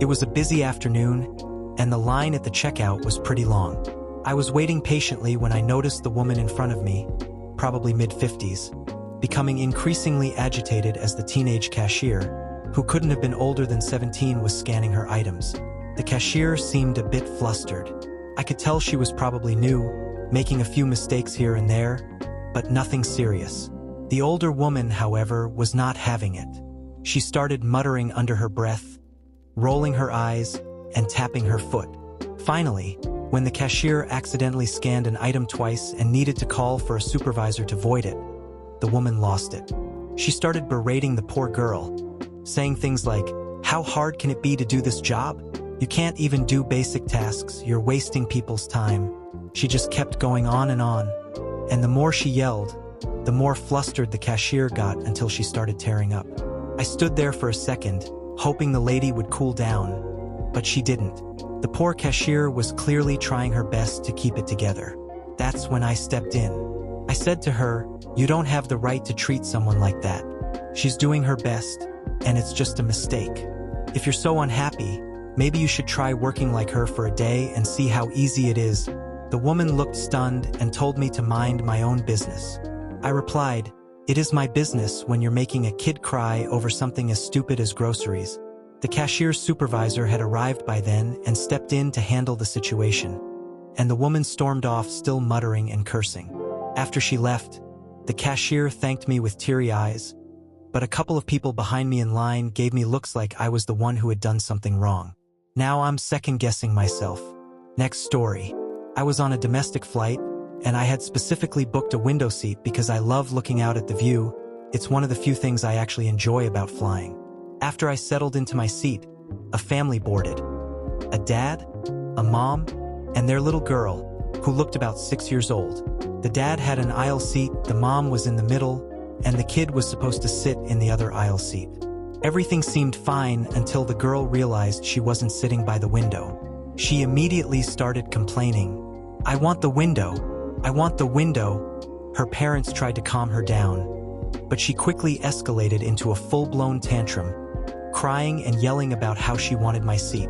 It was a busy afternoon, and the line at the checkout was pretty long. I was waiting patiently when I noticed the woman in front of me, probably mid-50s, becoming increasingly agitated as the teenage cashier, who couldn't have been older than 17, was scanning her items. The cashier seemed a bit flustered. I could tell she was probably new, making a few mistakes here and there, but nothing serious. The older woman, however, was not having it. She started muttering under her breath, rolling her eyes, and tapping her foot. Finally, when the cashier accidentally scanned an item twice and needed to call for a supervisor to void it, the woman lost it. She started berating the poor girl, saying things like, "How hard can it be to do this job? You can't even do basic tasks, you're wasting people's time." She just kept going on, and the more she yelled, the more flustered the cashier got until she started tearing up. I stood there for a second, hoping the lady would cool down, but she didn't. The poor cashier was clearly trying her best to keep it together. That's when I stepped in. I said to her, "You don't have the right to treat someone like that. She's doing her best, and it's just a mistake. If you're so unhappy, maybe you should try working like her for a day and see how easy it is." The woman looked stunned and told me to mind my own business. I replied, "It is my business when you're making a kid cry over something as stupid as groceries." The cashier's supervisor had arrived by then and stepped in to handle the situation, and the woman stormed off, still muttering and cursing. After she left, the cashier thanked me with teary eyes, but a couple of people behind me in line gave me looks like I was the one who had done something wrong. Now I'm second-guessing myself. Next story. I was on a domestic flight, and I had specifically booked a window seat because I love looking out at the view. It's one of the few things I actually enjoy about flying. After I settled into my seat, a family boarded. A dad, a mom, and their little girl, who looked about 6 years old. The dad had an aisle seat, the mom was in the middle, and the kid was supposed to sit in the other aisle seat. Everything seemed fine until the girl realized she wasn't sitting by the window. She immediately started complaining, "I want the window. I want the window." Her parents tried to calm her down, but she quickly escalated into a full-blown tantrum, crying and yelling about how she wanted my seat.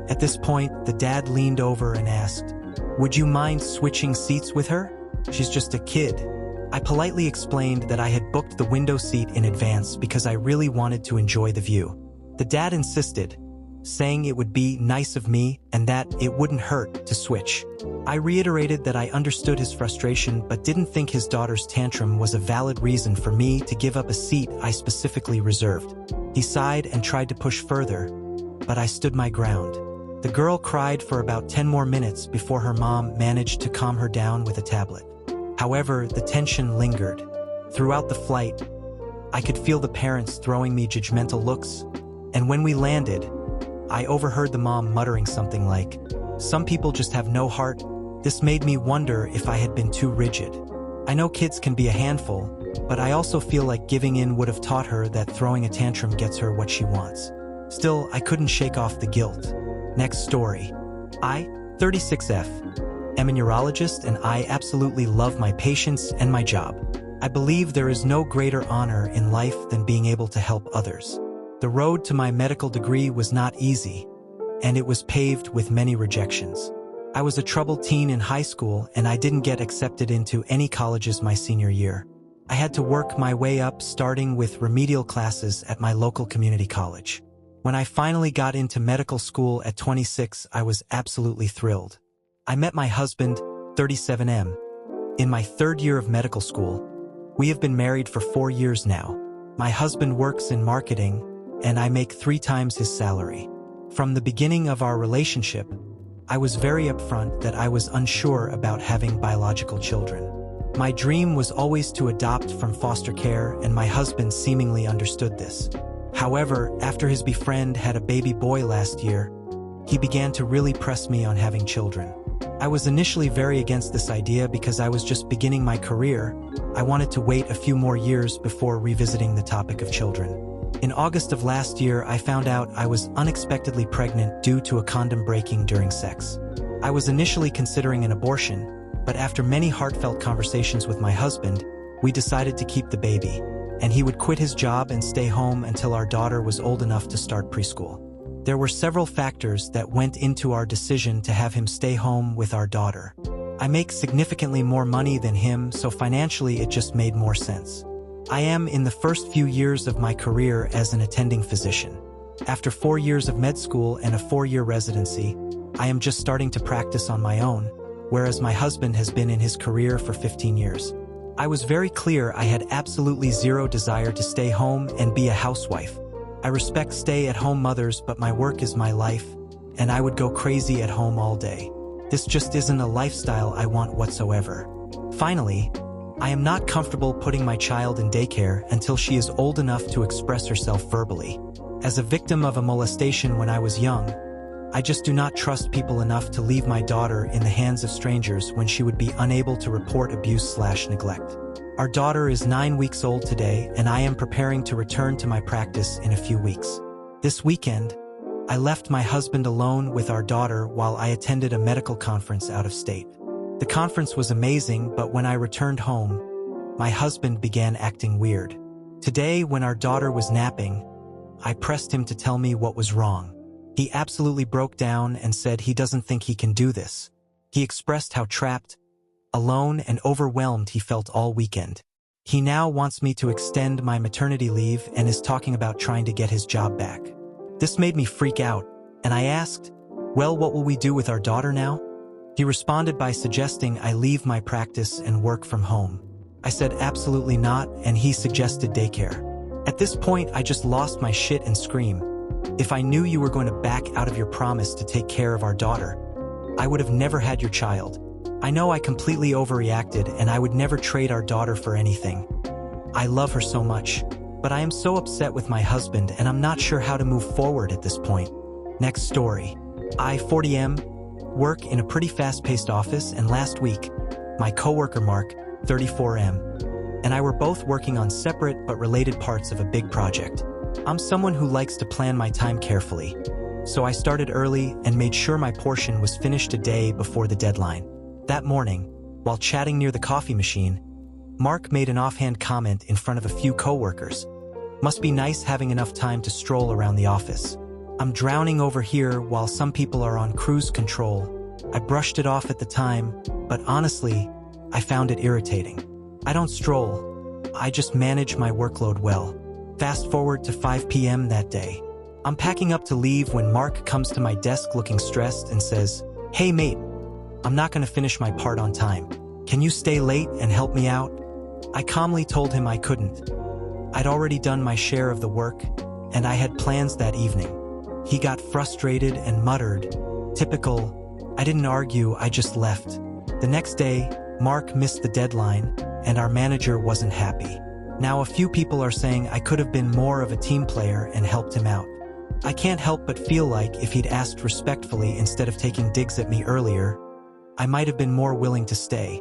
At this point, the dad leaned over and asked, "Would you mind switching seats with her? She's just a kid." I politely explained that I had booked the window seat in advance because I really wanted to enjoy the view. The dad insisted, saying it would be nice of me and that it wouldn't hurt to switch. I reiterated that I understood his frustration but didn't think his daughter's tantrum was a valid reason for me to give up a seat I specifically reserved. He sighed and tried to push further, but I stood my ground. The girl cried for about 10 more minutes before her mom managed to calm her down with a tablet. However, the tension lingered. Throughout the flight, I could feel the parents throwing me judgmental looks, and when we landed, I overheard the mom muttering something like, "Some people just have no heart." This made me wonder if I had been too rigid. I know kids can be a handful, but I also feel like giving in would have taught her that throwing a tantrum gets her what she wants. Still, I couldn't shake off the guilt. Next story. I, 36F, am a neurologist and I absolutely love my patients and my job. I believe there is no greater honor in life than being able to help others. The road to my medical degree was not easy, and it was paved with many rejections. I was a troubled teen in high school and I didn't get accepted into any colleges my senior year. I had to work my way up, starting with remedial classes at my local community college. When I finally got into medical school at 26, I was absolutely thrilled. I met my husband, 37M, in my third year of medical school. We have been married for 4 years now. My husband works in marketing, and I make 3 times his salary. From the beginning of our relationship, I was very upfront that I was unsure about having biological children. My dream was always to adopt from foster care, and my husband seemingly understood this. However, after his befriend had a baby boy last year, he began to really press me on having children. I was initially very against this idea because I was just beginning my career. I wanted to wait a few more years before revisiting the topic of children. In August of last year, I found out I was unexpectedly pregnant due to a condom breaking during sex. I was initially considering an abortion, but after many heartfelt conversations with my husband, we decided to keep the baby, and he would quit his job and stay home until our daughter was old enough to start preschool. There were several factors that went into our decision to have him stay home with our daughter. I make significantly more money than him, so financially it just made more sense. I am in the first few years of my career as an attending physician. After 4 years of med school and a 4-year residency, I am just starting to practice on my own, whereas my husband has been in his career for 15 years. I was very clear I had absolutely zero desire to stay home and be a housewife. I respect stay-at-home mothers, but my work is my life, and I would go crazy at home all day. This just isn't a lifestyle I want whatsoever. Finally, I am not comfortable putting my child in daycare until she is old enough to express herself verbally. As a victim of a molestation when I was young, I just do not trust people enough to leave my daughter in the hands of strangers when she would be unable to report abuse/neglect. Our daughter is 9 weeks old today, and I am preparing to return to my practice in a few weeks. This weekend, I left my husband alone with our daughter while I attended a medical conference out of state. The conference was amazing, but when I returned home, my husband began acting weird. Today, when our daughter was napping, I pressed him to tell me what was wrong. He absolutely broke down and said he doesn't think he can do this. He expressed how trapped, alone, and overwhelmed he felt all weekend. He now wants me to extend my maternity leave and is talking about trying to get his job back. This made me freak out, and I asked, "Well, what will we do with our daughter now?" He responded by suggesting I leave my practice and work from home. I said absolutely not, and he suggested daycare. At this point, I just lost my shit and screamed. If I knew you were going to back out of your promise to take care of our daughter, I would have never had your child. I know I completely overreacted, and I would never trade our daughter for anything. I love her so much, but I am so upset with my husband, and I'm not sure how to move forward at this point. Next story. I, 40M, work in a pretty fast-paced office, and last week, my coworker Mark, 34M, and I were both working on separate but related parts of a big project. I'm someone who likes to plan my time carefully, so I started early and made sure my portion was finished a day before the deadline. That morning, while chatting near the coffee machine, Mark made an offhand comment in front of a few coworkers. Must be nice having enough time to stroll around the office. I'm drowning over here while some people are on cruise control. I brushed it off at the time, but honestly, I found it irritating. I don't stroll. I just manage my workload well. Fast forward to 5 p.m. that day. I'm packing up to leave when Mark comes to my desk looking stressed and says, "Hey mate, I'm not going to finish my part on time. Can you stay late and help me out?" I calmly told him I couldn't. I'd already done my share of the work, and I had plans that evening. He got frustrated and muttered, "Typical." I didn't argue, I just left. The next day, Mark missed the deadline, and our manager wasn't happy. Now a few people are saying I could have been more of a team player and helped him out. I can't help but feel like if he'd asked respectfully instead of taking digs at me earlier, I might have been more willing to stay.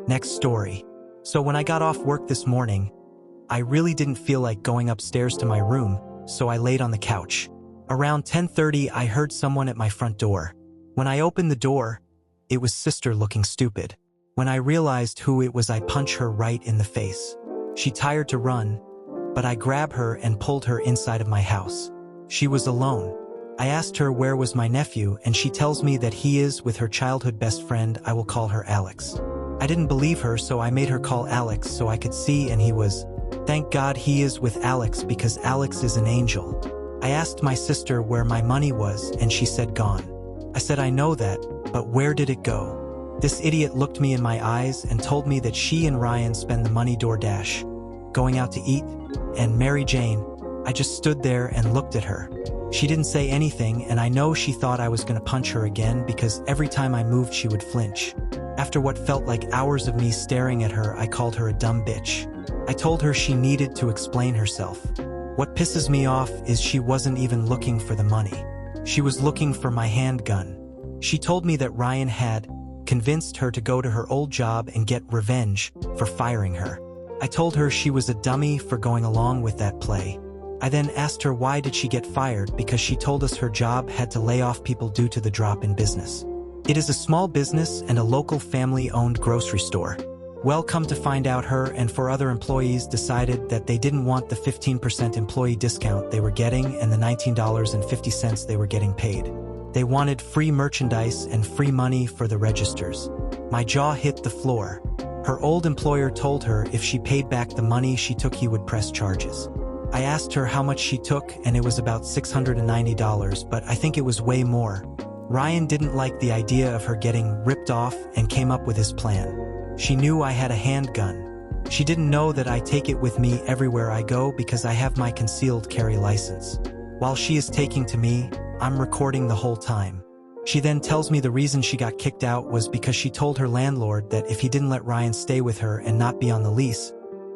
Next story. So when I got off work this morning, I really didn't feel like going upstairs to my room, so I laid on the couch. Around 10:30, I heard someone at my front door. When I opened the door, it was Sister looking stupid. When I realized who it was, I punched her right in the face. She tried to run, but I grabbed her and pulled her inside of my house. She was alone. I asked her where was my nephew, and she tells me that he is with her childhood best friend. I will call her Alex. I didn't believe her, so I made her call Alex so I could see, and he was. Thank God he is with Alex because Alex is an angel. I asked my sister where my money was, and she said gone. I said I know that, but where did it go? This idiot looked me in my eyes and told me that she and Ryan spend the money DoorDash, going out to eat, and Mary Jane. I just stood there and looked at her. She didn't say anything, and I know she thought I was going to punch her again because every time I moved she would flinch. After what felt like hours of me staring at her, I called her a dumb bitch. I told her she needed to explain herself. What pisses me off is she wasn't even looking for the money. She was looking for my handgun. She told me that Ryan had convinced her to go to her old job and get revenge for firing her. I told her she was a dummy for going along with that play. I then asked her why did she get fired because she told us her job had to lay off people due to the drop in business. It is a small business and a local family-owned grocery store. Well, come to find out, her and 4 other employees decided that they didn't want the 15% employee discount they were getting and the $19.50 they were getting paid. They wanted free merchandise and free money for the registers. My jaw hit the floor. Her old employer told her if she paid back the money she took, he would press charges. I asked her how much she took, and it was about $690, but I think it was way more. Ryan didn't like the idea of her getting ripped off and came up with his plan. She knew I had a handgun. She didn't know that I take it with me everywhere I go because I have my concealed carry license. While she is taking to me, I'm recording the whole time. She then tells me the reason she got kicked out was because she told her landlord that if he didn't let Ryan stay with her and not be on the lease,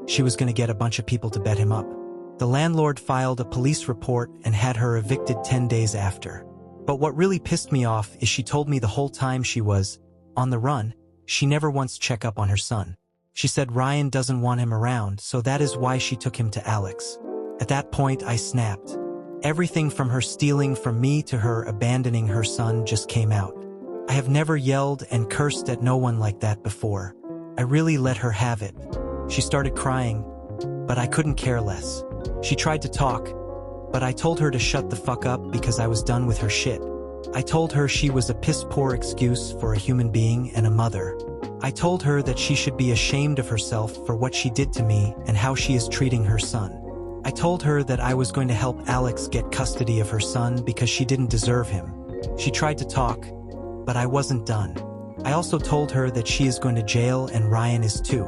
she was going to get a bunch of people to bet him up. The landlord filed a police report and had her evicted 10 days after. But what really pissed me off is she told me the whole time she was on the run, she never once checked up on her son. She said Ryan doesn't want him around, so that is why she took him to Alex. At that point, I snapped. Everything from her stealing from me to her abandoning her son just came out. I have never yelled and cursed at no one like that before. I really let her have it. She started crying, but I couldn't care less. She tried to talk, but I told her to shut the fuck up because I was done with her shit. I told her she was a piss-poor excuse for a human being and a mother. I told her that she should be ashamed of herself for what she did to me and how she is treating her son. I told her that I was going to help Alex get custody of her son because she didn't deserve him. She tried to talk, but I wasn't done. I also told her that she is going to jail and Ryan is too.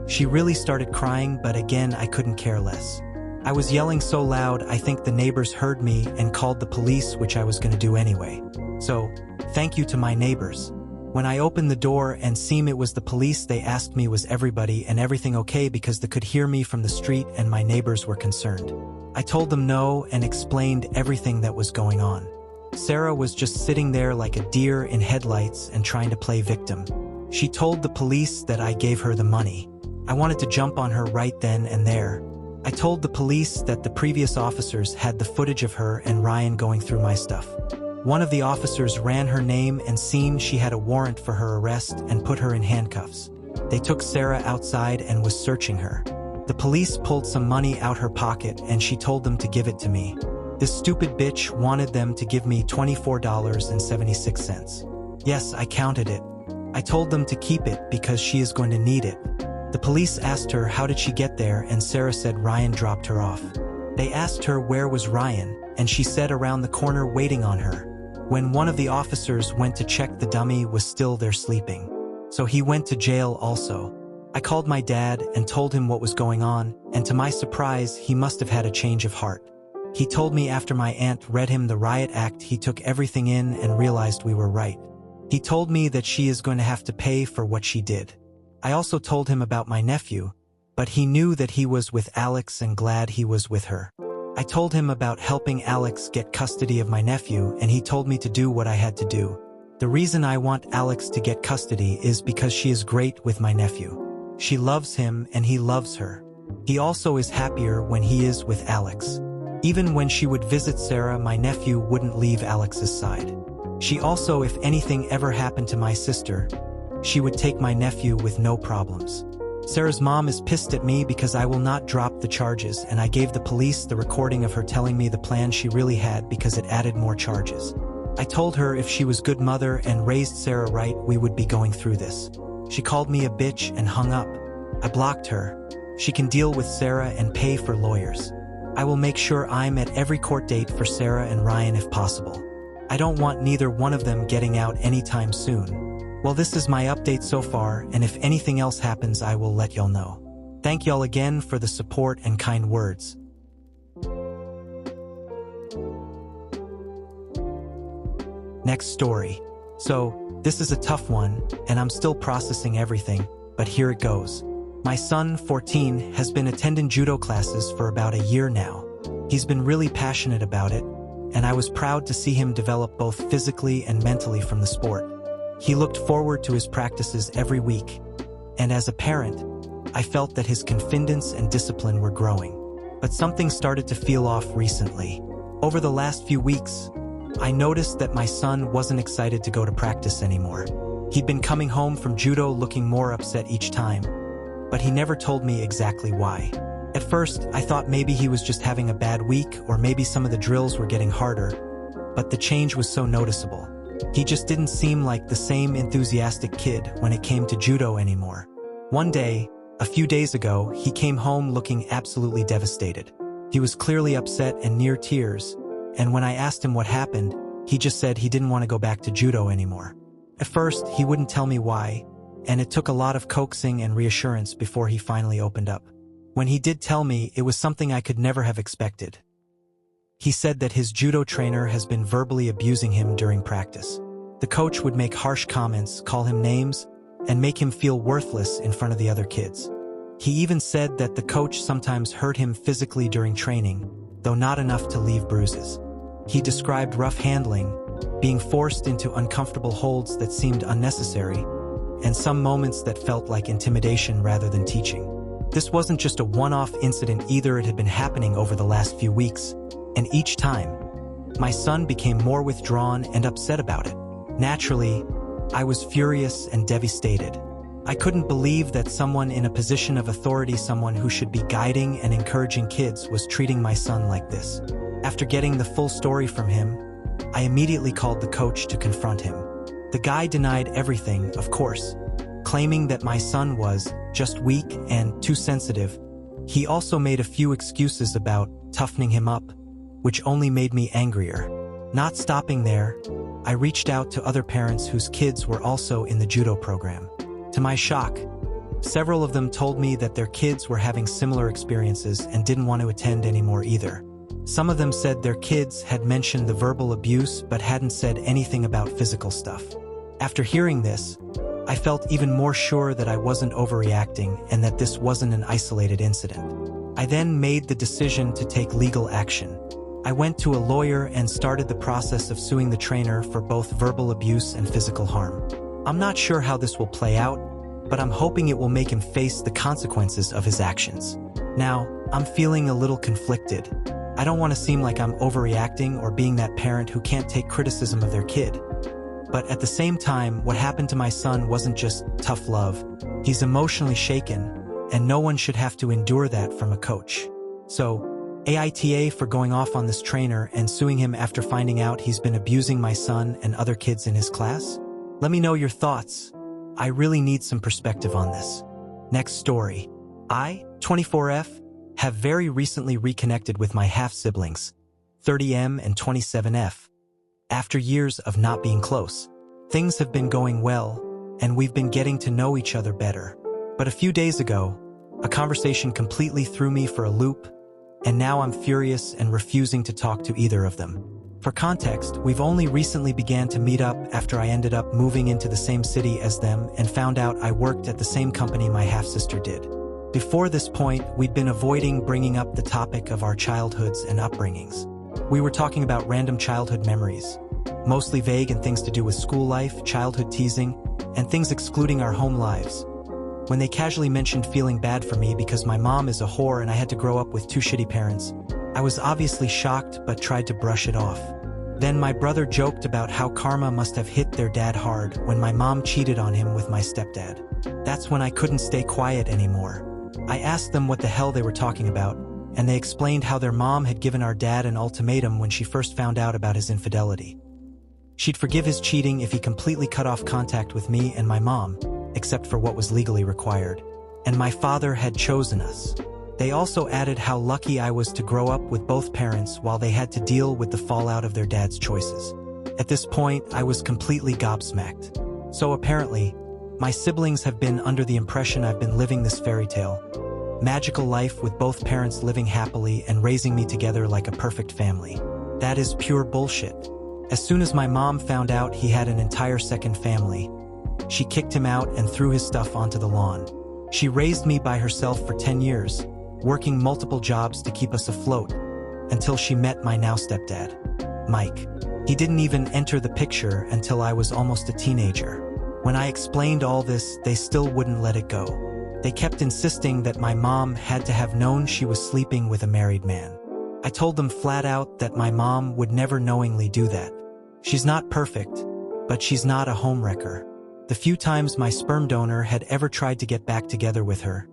She really started crying, but again, I couldn't care less. I was yelling so loud I think the neighbors heard me and called the police, which I was going to do anyway. So, thank you to my neighbors. When I opened the door and seen it was the police, they asked me was everybody and everything okay because they could hear me from the street and my neighbors were concerned. I told them no and explained everything that was going on. Sarah was just sitting there like a deer in headlights and trying to play victim. She told the police that I gave her the money. I wanted to jump on her right then and there. I told the police that the previous officers had the footage of her and Ryan going through my stuff. One of the officers ran her name and seen she had a warrant for her arrest and put her in handcuffs. They took Sarah outside and was searching her. The police pulled some money out her pocket and she told them to give it to me. This stupid bitch wanted them to give me $24.76. Yes, I counted it. I told them to keep it because she is going to need it. The police asked her how did she get there and Sarah said Ryan dropped her off. They asked her where was Ryan and she said around the corner waiting on her. When one of the officers went to check, the dummy was still there sleeping. So he went to jail also. I called my dad and told him what was going on, and to my surprise he must have had a change of heart. He told me after my aunt read him the riot act he took everything in and realized we were right. He told me that she is going to have to pay for what she did. I also told him about my nephew, but he knew that he was with Alex and glad he was with her. I told him about helping Alex get custody of my nephew and he told me to do what I had to do. The reason I want Alex to get custody is because she is great with my nephew. She loves him and he loves her. He also is happier when he is with Alex. Even when she would visit Sarah, my nephew wouldn't leave Alex's side. She also, if anything ever happened to my sister, she would take my nephew with no problems. Sarah's mom is pissed at me because I will not drop the charges and I gave the police the recording of her telling me the plan she really had because it added more charges. I told her if she was good mother and raised Sarah right, we would be going through this. She called me a bitch and hung up. I blocked her. She can deal with Sarah and pay for lawyers. I will make sure I'm at every court date for Sarah and Ryan if possible. I don't want neither one of them getting out anytime soon. Well, this is my update so far, and if anything else happens, I will let y'all know. Thank y'all again for the support and kind words. Next story. So, this is a tough one, and I'm still processing everything, but here it goes. My son, 14, has been attending judo classes for about a year now. He's been really passionate about it, and I was proud to see him develop both physically and mentally from the sport. He looked forward to his practices every week, and as a parent, I felt that his confidence and discipline were growing. But something started to feel off recently. Over the last few weeks, I noticed that my son wasn't excited to go to practice anymore. He'd been coming home from judo looking more upset each time, but he never told me exactly why. At first, I thought maybe he was just having a bad week or maybe some of the drills were getting harder, but the change was so noticeable. He just didn't seem like the same enthusiastic kid when it came to judo anymore. One day, a few days ago, he came home looking absolutely devastated. He was clearly upset and near tears, and when I asked him what happened, he just said he didn't want to go back to judo anymore. At first, he wouldn't tell me why, and it took a lot of coaxing and reassurance before he finally opened up. When he did tell me, it was something I could never have expected. He said that his judo trainer has been verbally abusing him during practice. The coach would make harsh comments, call him names, and make him feel worthless in front of the other kids. He even said that the coach sometimes hurt him physically during training, though not enough to leave bruises. He described rough handling, being forced into uncomfortable holds that seemed unnecessary, and some moments that felt like intimidation rather than teaching. This wasn't just a one-off incident either, it had been happening over the last few weeks, and each time, my son became more withdrawn and upset about it. Naturally, I was furious and devastated. I couldn't believe that someone in a position of authority, someone who should be guiding and encouraging kids, was treating my son like this. After getting the full story from him, I immediately called the coach to confront him. The guy denied everything, of course, claiming that my son was just weak and too sensitive. He also made a few excuses about toughening him up, which only made me angrier. Not stopping there, I reached out to other parents whose kids were also in the judo program. To my shock, several of them told me that their kids were having similar experiences and didn't want to attend anymore either. Some of them said their kids had mentioned the verbal abuse but hadn't said anything about physical stuff. After hearing this, I felt even more sure that I wasn't overreacting and that this wasn't an isolated incident. I then made the decision to take legal action. I went to a lawyer and started the process of suing the trainer for both verbal abuse and physical harm. I'm not sure how this will play out, but I'm hoping it will make him face the consequences of his actions. Now, I'm feeling a little conflicted. I don't want to seem like I'm overreacting or being that parent who can't take criticism of their kid. But at the same time, what happened to my son wasn't just tough love. He's emotionally shaken, and no one should have to endure that from a coach. So, AITA for going off on this trainer and suing him after finding out he's been abusing my son and other kids in his class? Let me know your thoughts. I really need some perspective on this. Next story. I, 24F, have very recently reconnected with my half-siblings, 30M and 27F. After years of not being close, things have been going well, and we've been getting to know each other better. But a few days ago, a conversation completely threw me for a loop, and now I'm furious and refusing to talk to either of them. For context, we've only recently began to meet up after I ended up moving into the same city as them and found out I worked at the same company my half-sister did. Before this point, we'd been avoiding bringing up the topic of our childhoods and upbringings. We were talking about random childhood memories, mostly vague and things to do with school life, childhood teasing, and things excluding our home lives. When they casually mentioned feeling bad for me because my mom is a whore and I had to grow up with two shitty parents, I was obviously shocked but tried to brush it off. Then my brother joked about how karma must have hit their dad hard when my mom cheated on him with my stepdad. That's when I couldn't stay quiet anymore. I asked them what the hell they were talking about, and they explained how their mom had given our dad an ultimatum when she first found out about his infidelity. She'd forgive his cheating if he completely cut off contact with me and my mom, except for what was legally required. And my father had chosen us. They also added how lucky I was to grow up with both parents while they had to deal with the fallout of their dad's choices. At this point, I was completely gobsmacked. So apparently, my siblings have been under the impression I've been living this fairy tale, magical life with both parents living happily and raising me together like a perfect family. That is pure bullshit. As soon as my mom found out he had an entire second family, she kicked him out and threw his stuff onto the lawn. She raised me by herself for 10 years, working multiple jobs to keep us afloat, until she met my now stepdad, Mike. He didn't even enter the picture until I was almost a teenager. When I explained all this, they still wouldn't let it go. They kept insisting that my mom had to have known she was sleeping with a married man. I told them flat out that my mom would never knowingly do that. She's not perfect, but she's not a homewrecker. The few times my sperm donor had ever tried to get back together with her,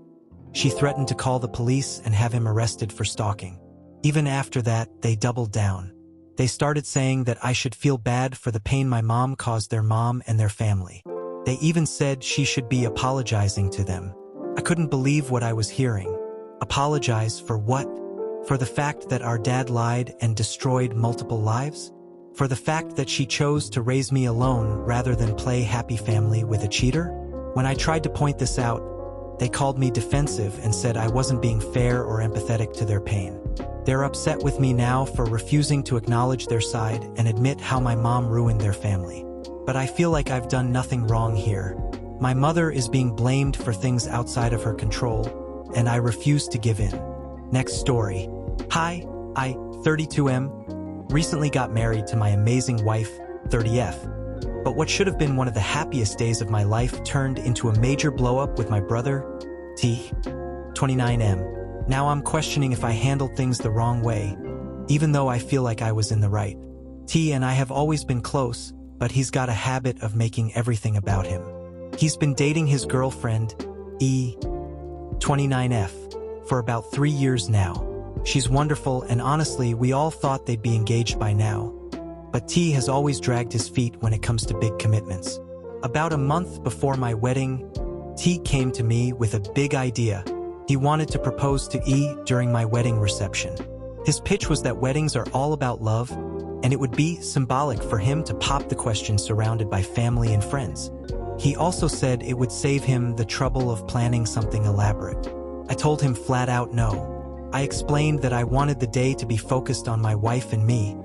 She threatened to call the police and have him arrested for stalking. Even after that, they doubled down. They started saying that I should feel bad for the pain my mom caused their mom and their family. They even said she should be apologizing to them. I couldn't believe what I was hearing. Apologize for what? For the fact that our dad lied and destroyed multiple lives? For the fact that she chose to raise me alone rather than play happy family with a cheater? When I tried to point this out, they called me defensive and said I wasn't being fair or empathetic to their pain. They're upset with me now for refusing to acknowledge their side and admit how my mom ruined their family. But I feel like I've done nothing wrong here. My mother is being blamed for things outside of her control, and I refuse to give in. Next story. Hi, I, 32M, recently got married to my amazing wife, 30F. But what should have been one of the happiest days of my life turned into a major blow-up with my brother, T, 29M. Now I'm questioning if I handled things the wrong way, even though I feel like I was in the right. T and I have always been close, but he's got a habit of making everything about him. He's been dating his girlfriend, E, 29F, for about 3 years now. She's wonderful, and honestly, we all thought they'd be engaged by now. But T has always dragged his feet when it comes to big commitments. About a month before my wedding, T came to me with a big idea. He wanted to propose to E during my wedding reception. His pitch was that weddings are all about love, and it would be symbolic for him to pop the question surrounded by family and friends. He also said it would save him the trouble of planning something elaborate. I told him flat out no. I explained that I wanted the day to be focused on my wife and me,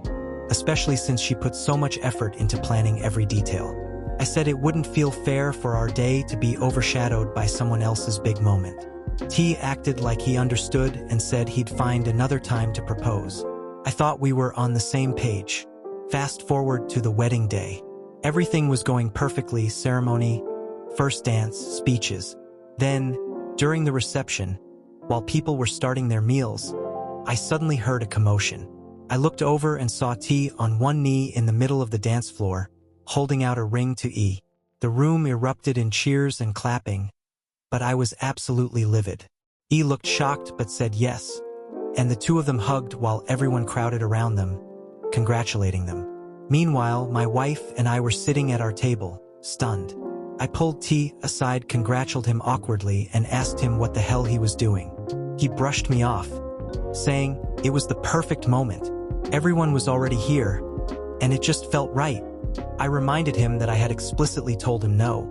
especially since she put so much effort into planning every detail. I said it wouldn't feel fair for our day to be overshadowed by someone else's big moment. T acted like he understood and said he'd find another time to propose. I thought we were on the same page. Fast forward to the wedding day. Everything was going perfectly: ceremony, first dance, speeches. Then, during the reception, while people were starting their meals, I suddenly heard a commotion. I looked over and saw T on one knee in the middle of the dance floor, holding out a ring to E. The room erupted in cheers and clapping, but I was absolutely livid. E looked shocked but said yes, and the two of them hugged while everyone crowded around them, congratulating them. Meanwhile, my wife and I were sitting at our table, stunned. I pulled T aside, congratulated him awkwardly, and asked him what the hell he was doing. He brushed me off, saying it was the perfect moment. Everyone was already here, and it just felt right. I reminded him that I had explicitly told him no,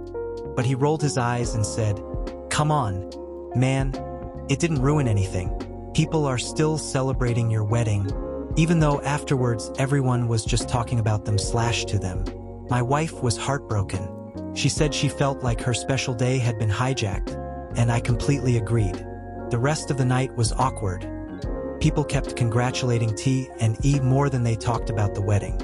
but he rolled his eyes and said, "Come on, man, it didn't ruin anything. People are still celebrating your wedding," even though afterwards everyone was just talking about them / to them. My wife was heartbroken. She said she felt like her special day had been hijacked, and I completely agreed. The rest of the night was awkward. People kept congratulating T and E more than they talked about the wedding.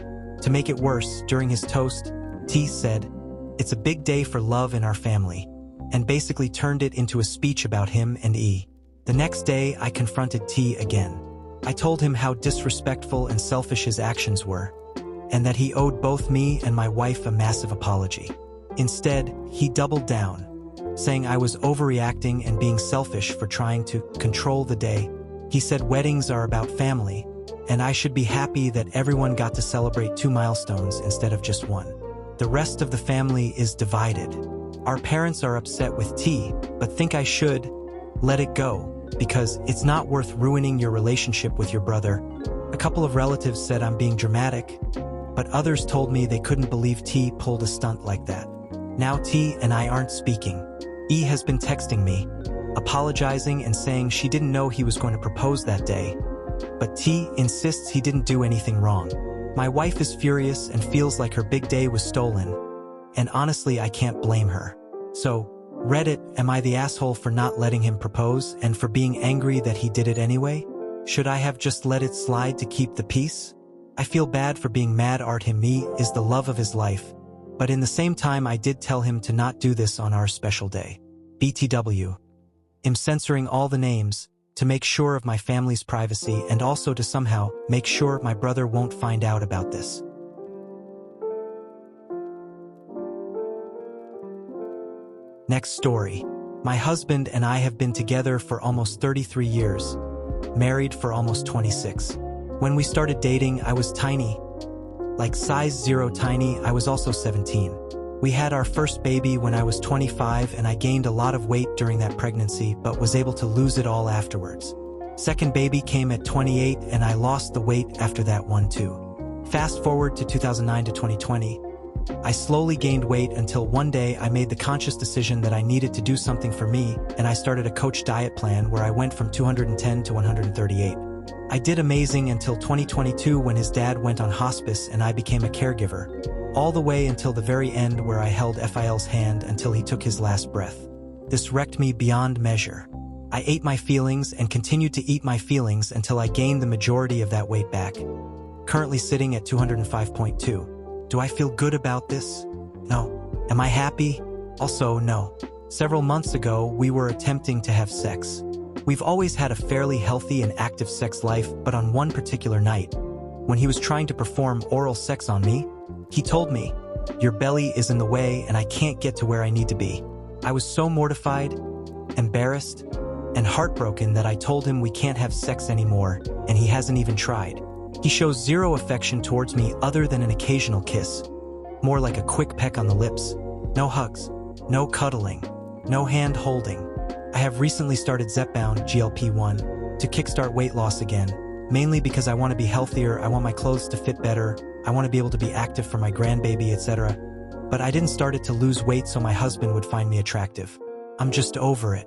To make it worse, during his toast, T said, "It's a big day for love in our family," and basically turned it into a speech about him and E. The next day, I confronted T again. I told him how disrespectful and selfish his actions were, and that he owed both me and my wife a massive apology. Instead, he doubled down, saying I was overreacting and being selfish for trying to control the day. He said weddings are about family, and I should be happy that everyone got to celebrate 2 milestones instead of just 1. The rest of the family is divided. Our parents are upset with T, but think I should let it go, because it's not worth ruining your relationship with your brother. A couple of relatives said I'm being dramatic, but others told me they couldn't believe T pulled a stunt like that. Now T and I aren't speaking. E has been texting me, apologizing and saying she didn't know he was going to propose that day, but T insists he didn't do anything wrong. My wife is furious and feels like her big day was stolen, and honestly I can't blame her. So, Reddit, am I the asshole for not letting him propose and for being angry that he did it anyway? Should I have just let it slide to keep the peace? I feel bad for being mad at him. Me is the love of his life, but in the same time I did tell him to not do this on our special day. BTW. I'm censoring all the names to make sure of my family's privacy and also to somehow make sure my brother won't find out about this. Next story. My husband and I have been together for almost 33 years, married for almost 26. When we started dating, I was tiny, like size 0 tiny. I was also 17. We had our first baby when I was 25 and I gained a lot of weight during that pregnancy but was able to lose it all afterwards. Second baby came at 28 and I lost the weight after that one too. Fast forward to 2009 to 2020. I slowly gained weight until one day I made the conscious decision that I needed to do something for me, and I started a coach diet plan where I went from 210 to 138. I did amazing until 2022 when his dad went on hospice and I became a caregiver, all the way until the very end where I held Phil's hand until he took his last breath. This wrecked me beyond measure. I ate my feelings and continued to eat my feelings until I gained the majority of that weight back. Currently sitting at 205.2. Do I feel good about this? No. Am I happy? Also, no. Several months ago, we were attempting to have sex. We've always had a fairly healthy and active sex life, but on one particular night, when he was trying to perform oral sex on me, he told me, "Your belly is in the way and I can't get to where I need to be." I was so mortified, embarrassed, and heartbroken that I told him we can't have sex anymore, and he hasn't even tried. He shows zero affection towards me other than an occasional kiss, more like a quick peck on the lips. No hugs, no cuddling, no hand holding. I have recently started Zepbound GLP-1 to kickstart weight loss again, mainly because I want to be healthier, I want my clothes to fit better, I want to be able to be active for my grandbaby, etc. But I didn't start it to lose weight so my husband would find me attractive. I'm just over it.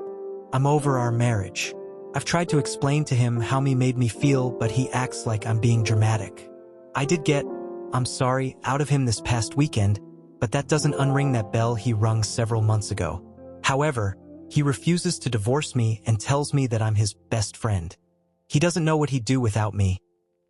I'm over our marriage. I've tried to explain to him how me made me feel, but he acts like I'm being dramatic. I did get, "I'm sorry," out of him this past weekend, but that doesn't unring that bell he rung several months ago. However, he refuses to divorce me and tells me that I'm his best friend. He doesn't know what he'd do without me.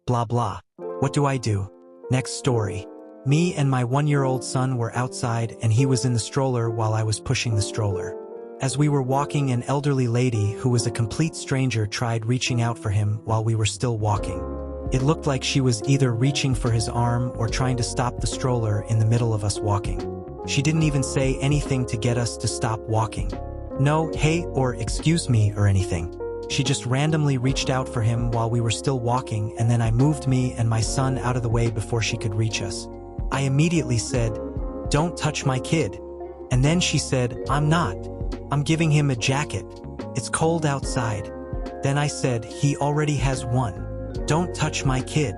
Blah blah. What do I do? Next story. Me and my 1-year-old son were outside and he was in the stroller while I was pushing the stroller. As we were walking, an elderly lady who was a complete stranger tried reaching out for him while we were still walking. It looked like she was either reaching for his arm or trying to stop the stroller in the middle of us walking. She didn't even say anything to get us to stop walking. No, hey, or excuse me or anything. She just randomly reached out for him while we were still walking, and then I moved me and my son out of the way before she could reach us. I immediately said, "Don't touch my kid." And then she said, "I'm not. I'm giving him a jacket. It's cold outside." Then I said, "He already has one. Don't touch my kid."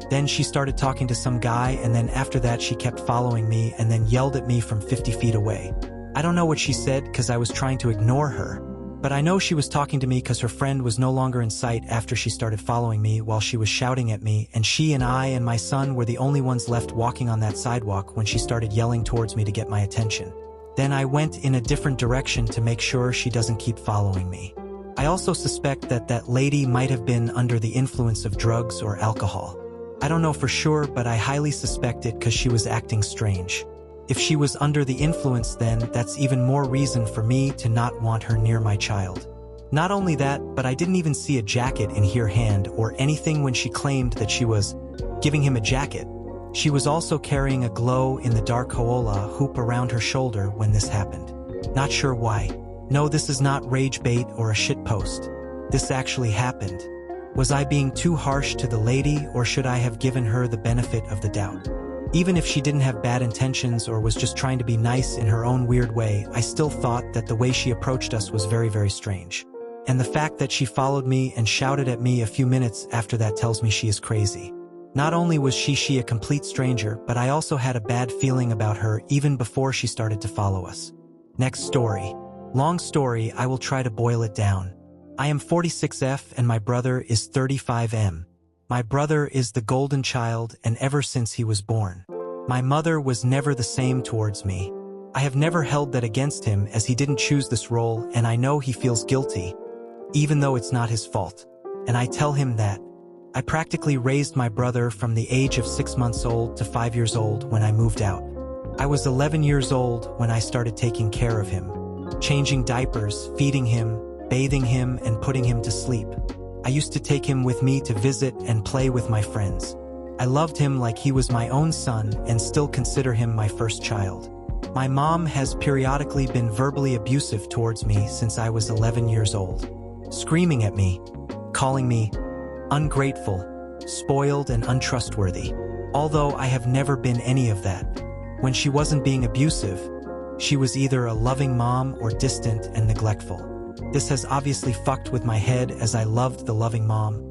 Then she started talking to some guy, and then after that she kept following me and then yelled at me from 50 feet away. I don't know what she said because I was trying to ignore her, but I know she was talking to me because her friend was no longer in sight after she started following me while she was shouting at me, and she and I and my son were the only ones left walking on that sidewalk when she started yelling towards me to get my attention. Then I went in a different direction to make sure she doesn't keep following me. I also suspect that that lady might have been under the influence of drugs or alcohol. I don't know for sure, but I highly suspect it because she was acting strange. If she was under the influence, then that's even more reason for me to not want her near my child. Not only that, but I didn't even see a jacket in her hand or anything when she claimed that she was giving him a jacket. She was also carrying a glow-in-the-dark Hoola hoop around her shoulder when this happened. Not sure why. No, this is not rage bait or a shitpost. This actually happened. Was I being too harsh to the lady, or should I have given her the benefit of the doubt? Even if she didn't have bad intentions or was just trying to be nice in her own weird way, I still thought that the way she approached us was very, very strange. And the fact that she followed me and shouted at me a few minutes after that tells me she is crazy. Not only was she a complete stranger, but I also had a bad feeling about her even before she started to follow us. Next story. Long story, I will try to boil it down. I am 46F and my brother is 35M. My brother is the golden child, and ever since he was born, my mother was never the same towards me. I have never held that against him as he didn't choose this role, and I know he feels guilty, even though it's not his fault. And I tell him that. I practically raised my brother from the age of 6 months old to 5 years old when I moved out. I was 11 years old when I started taking care of him, changing diapers, feeding him, bathing him, and putting him to sleep. I used to take him with me to visit and play with my friends. I loved him like he was my own son and still consider him my first child. My mom has periodically been verbally abusive towards me since I was 11 years old, screaming at me, calling me ungrateful, spoiled, and untrustworthy. Although I have never been any of that. When she wasn't being abusive, she was either a loving mom or distant and neglectful. This has obviously fucked with my head as I loved the loving mom,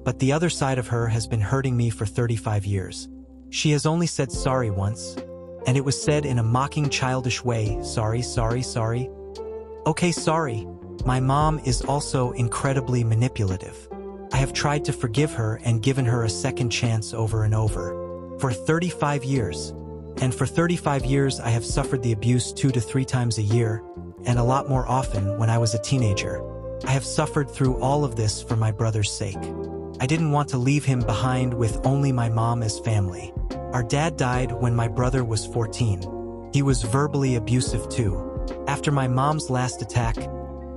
but the other side of her has been hurting me for 35 years. She has only said sorry once, and it was said in a mocking, childish way, sorry. Okay, sorry. My mom is also incredibly manipulative. I have tried to forgive her and given her a second chance over and over. For 35 years. And for 35 years I have suffered the abuse 2 to 3 times a year, and a lot more often when I was a teenager. I have suffered through all of this for my brother's sake. I didn't want to leave him behind with only my mom as family. Our dad died when my brother was 14. He was verbally abusive too. After my mom's last attack,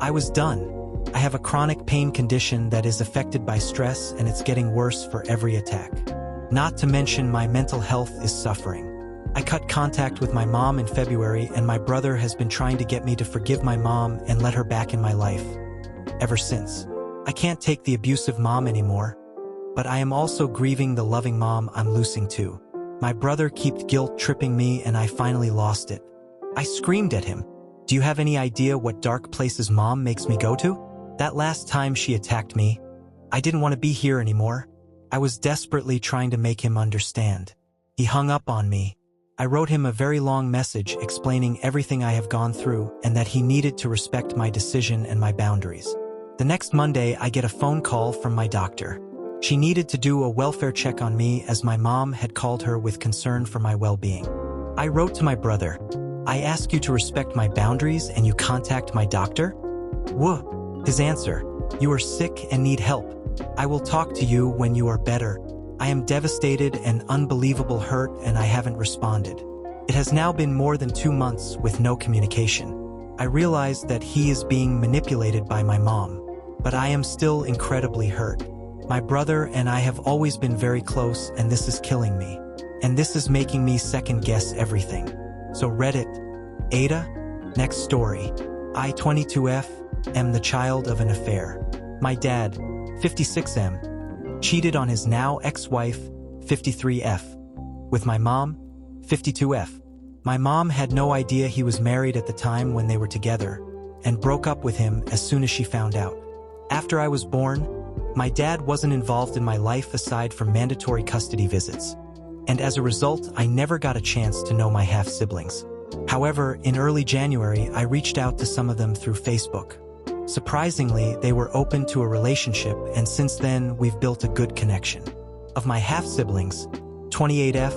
I was done. I have a chronic pain condition that is affected by stress, and it's getting worse for every attack. Not to mention my mental health is suffering. I cut contact with my mom in February, and my brother has been trying to get me to forgive my mom and let her back in my life. Ever since. I can't take the abusive mom anymore, but I am also grieving the loving mom I'm losing too. My brother kept guilt-tripping me, and I finally lost it. I screamed at him. Do you have any idea what dark places mom makes me go to? That last time she attacked me, I didn't want to be here anymore. I was desperately trying to make him understand. He hung up on me. I wrote him a very long message explaining everything I have gone through and that he needed to respect my decision and my boundaries. The next Monday, I get a phone call from my doctor. She needed to do a welfare check on me as my mom had called her with concern for my well-being. I wrote to my brother, I ask you to respect my boundaries and you contact my doctor? Whoa. His answer, you are sick and need help. I will talk to you when you are better. I am devastated and unbelievable hurt, and I haven't responded. It has now been more than 2 months with no communication. I realize that he is being manipulated by my mom, but I am still incredibly hurt. My brother and I have always been very close, and this is killing me. And this is making me second-guess everything. So Reddit, Ada, next story. I, 22F, am the child of an affair. My dad, 56M, cheated on his now ex-wife, 53F. With my mom, 52F. My mom had no idea he was married at the time when they were together, and broke up with him as soon as she found out. After I was born, my dad wasn't involved in my life aside from mandatory custody visits, and as a result, I never got a chance to know my half-siblings. However, in early January, I reached out to some of them through Facebook. Surprisingly, they were open to a relationship, and since then, we've built a good connection. Of my half-siblings, 28F,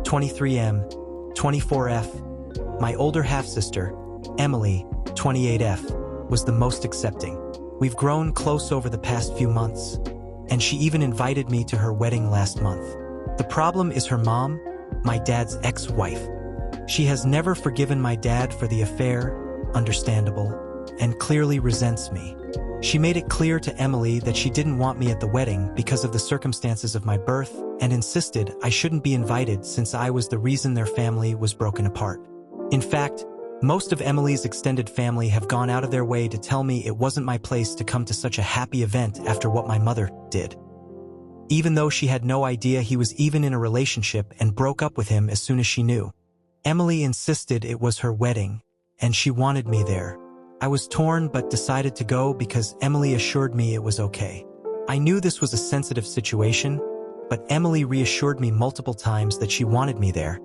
23M, 24F, my older half-sister, Emily, 28F, was the most accepting. We've grown close over the past few months, and she even invited me to her wedding last month. The problem is her mom, my dad's ex-wife. She has never forgiven my dad for the affair, understandable, and clearly resents me. She made it clear to Emily that she didn't want me at the wedding because of the circumstances of my birth, and insisted I shouldn't be invited since I was the reason their family was broken apart. In fact, most of Emily's extended family have gone out of their way to tell me it wasn't my place to come to such a happy event after what my mother did. Even though she had no idea he was even in a relationship and broke up with him as soon as she knew. Emily insisted it was her wedding, and she wanted me there. I was torn but decided to go because Emily assured me it was okay. I knew this was a sensitive situation, but Emily reassured me multiple times that she wanted me there,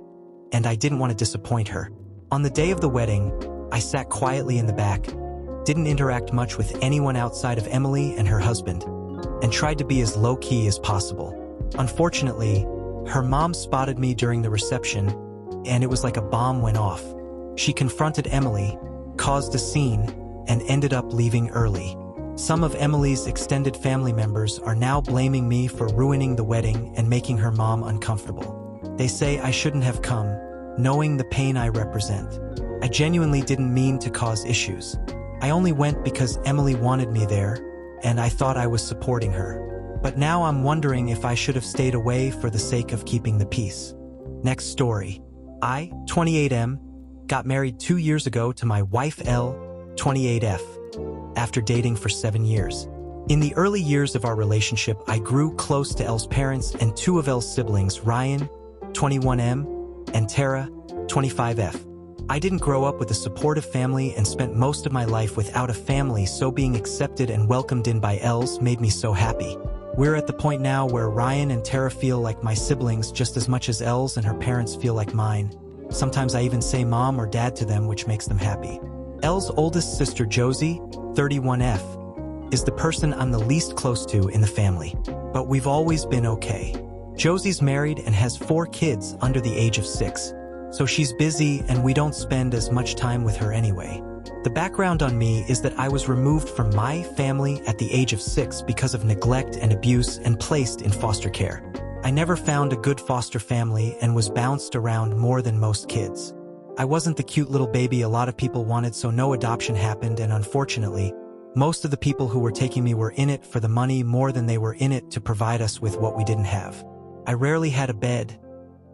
and I didn't want to disappoint her. On the day of the wedding, I sat quietly in the back, didn't interact much with anyone outside of Emily and her husband, and tried to be as low-key as possible. Unfortunately, her mom spotted me during the reception, and it was like a bomb went off. She confronted Emily, caused a scene, and ended up leaving early. Some of Emily's extended family members are now blaming me for ruining the wedding and making her mom uncomfortable. They say I shouldn't have come, knowing the pain I represent. I genuinely didn't mean to cause issues. I only went because Emily wanted me there, and I thought I was supporting her. But now I'm wondering if I should have stayed away for the sake of keeping the peace. Next story. I, 28M, got married 2 years ago to my wife Elle, 28F, after dating for 7 years. In the early years of our relationship, I grew close to Elle's parents and 2 of Elle's siblings, Ryan, 21M, and Tara, 25F. I didn't grow up with a supportive family and spent most of my life without a family, so being accepted and welcomed in by Elle's made me so happy. We're at the point now where Ryan and Tara feel like my siblings just as much as Elle's and her parents feel like mine. Sometimes I even say mom or dad to them, which makes them happy. Elle's oldest sister, Josie, 31F, is the person I'm the least close to in the family. But we've always been okay. Josie's married and has 4 kids under the age of 6. So she's busy and we don't spend as much time with her anyway. The background on me is that I was removed from my family at the age of 6 because of neglect and abuse and placed in foster care. I never found a good foster family and was bounced around more than most kids. I wasn't the cute little baby a lot of people wanted, so no adoption happened, and unfortunately, most of the people who were taking me were in it for the money more than they were in it to provide us with what we didn't have. I rarely had a bed,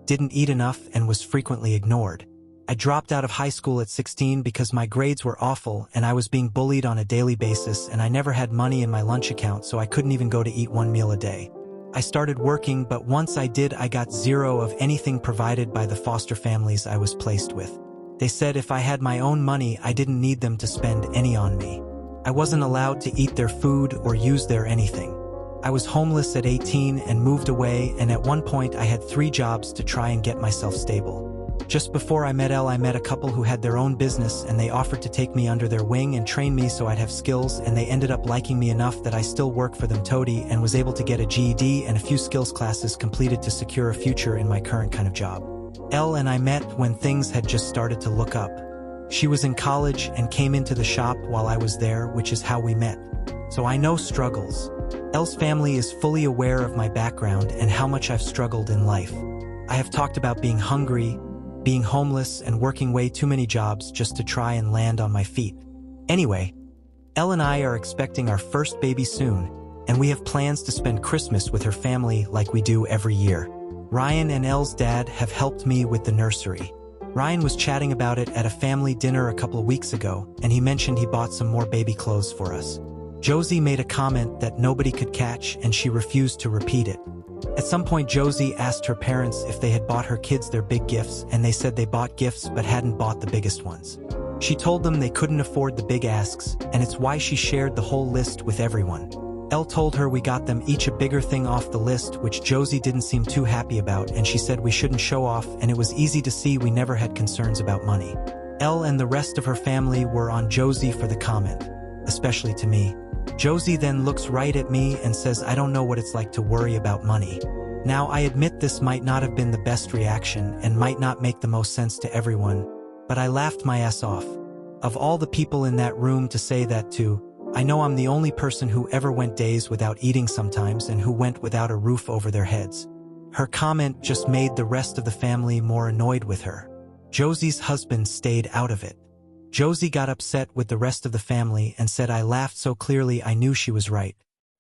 didn't eat enough, and was frequently ignored. I dropped out of high school at 16 because my grades were awful and I was being bullied on a daily basis, and I never had money in my lunch account, so I couldn't even go to eat 1 meal a day. I started working, but once I did, I got 0 of anything provided by the foster families I was placed with. They said if I had my own money, I didn't need them to spend any on me. I wasn't allowed to eat their food or use their anything. I was homeless at 18 and moved away, and at one point I had 3 jobs to try and get myself stable. Just before I met Elle, I met a couple who had their own business, and they offered to take me under their wing and train me so I'd have skills, and they ended up liking me enough that I still work for them today and was able to get a GED and a few skills classes completed to secure a future in my current kind of job. Elle and I met when things had just started to look up. She was in college and came into the shop while I was there, which is how we met. So I know struggles. Elle's family is fully aware of my background and how much I've struggled in life. I have talked about being hungry, being homeless, and working way too many jobs just to try and land on my feet. Anyway, Elle and I are expecting our first baby soon, and we have plans to spend Christmas with her family like we do every year. Ryan and Elle's dad have helped me with the nursery. Ryan was chatting about it at a family dinner a couple of weeks ago, and he mentioned he bought some more baby clothes for us. Josie made a comment that nobody could catch, and she refused to repeat it. At some point, Josie asked her parents if they had bought her kids their big gifts, and they said they bought gifts but hadn't bought the biggest ones. She told them they couldn't afford the big asks, and it's why she shared the whole list with everyone. Elle told her we got them each a bigger thing off the list, which Josie didn't seem too happy about, and she said we shouldn't show off, and it was easy to see we never had concerns about money. Elle and the rest of her family were on Josie for the comment, especially to me. Josie then looks right at me and says, I don't know what it's like to worry about money. Now, I admit this might not have been the best reaction and might not make the most sense to everyone, but I laughed my ass off. Of all the people in that room to say that to, I know I'm the only person who ever went days without eating sometimes and who went without a roof over their heads. Her comment just made the rest of the family more annoyed with her. Josie's husband stayed out of it. Josie got upset with the rest of the family and said I laughed so clearly I knew she was right.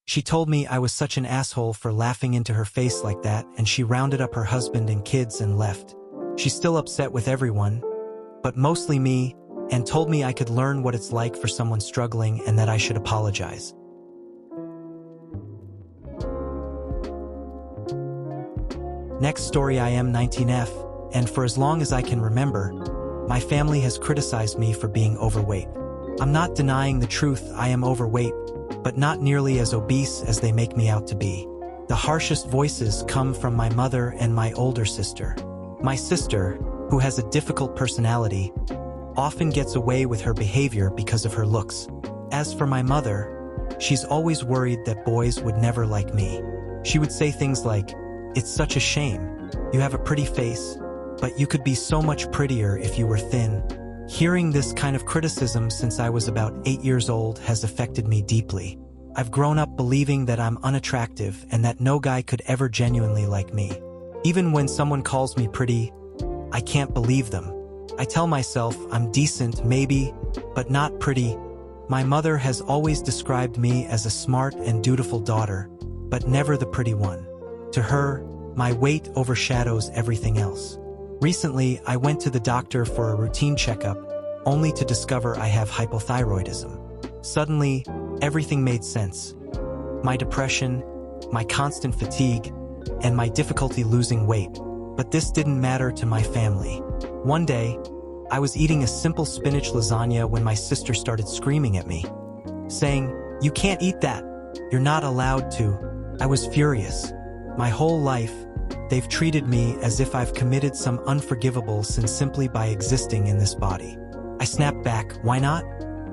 She told me I was such an asshole for laughing into her face like that, and she rounded up her husband and kids and left. She's still upset with everyone, but mostly me, and told me I could learn what it's like for someone struggling and that I should apologize. Next story, I am 19F, and for as long as I can remember, my family has criticized me for being overweight. I'm not denying the truth, I am overweight, but not nearly as obese as they make me out to be. The harshest voices come from my mother and my older sister. My sister, who has a difficult personality, often gets away with her behavior because of her looks. As for my mother, she's always worried that boys would never like me. She would say things like, "It's such a shame. You have a pretty face, but you could be so much prettier if you were thin." Hearing this kind of criticism since I was about 8 years old has affected me deeply. I've grown up believing that I'm unattractive and that no guy could ever genuinely like me. Even when someone calls me pretty, I can't believe them. I tell myself I'm decent maybe, but not pretty. My mother has always described me as a smart and dutiful daughter, but never the pretty one. To her, my weight overshadows everything else. Recently, I went to the doctor for a routine checkup, only to discover I have hypothyroidism. Suddenly, everything made sense. My depression, my constant fatigue, and my difficulty losing weight. But this didn't matter to my family. One day, I was eating a simple spinach lasagna when my sister started screaming at me, saying, "You can't eat that. You're not allowed to." I was furious. My whole life, they've treated me as if I've committed some unforgivable sin simply by existing in this body. I snapped back, "Why not?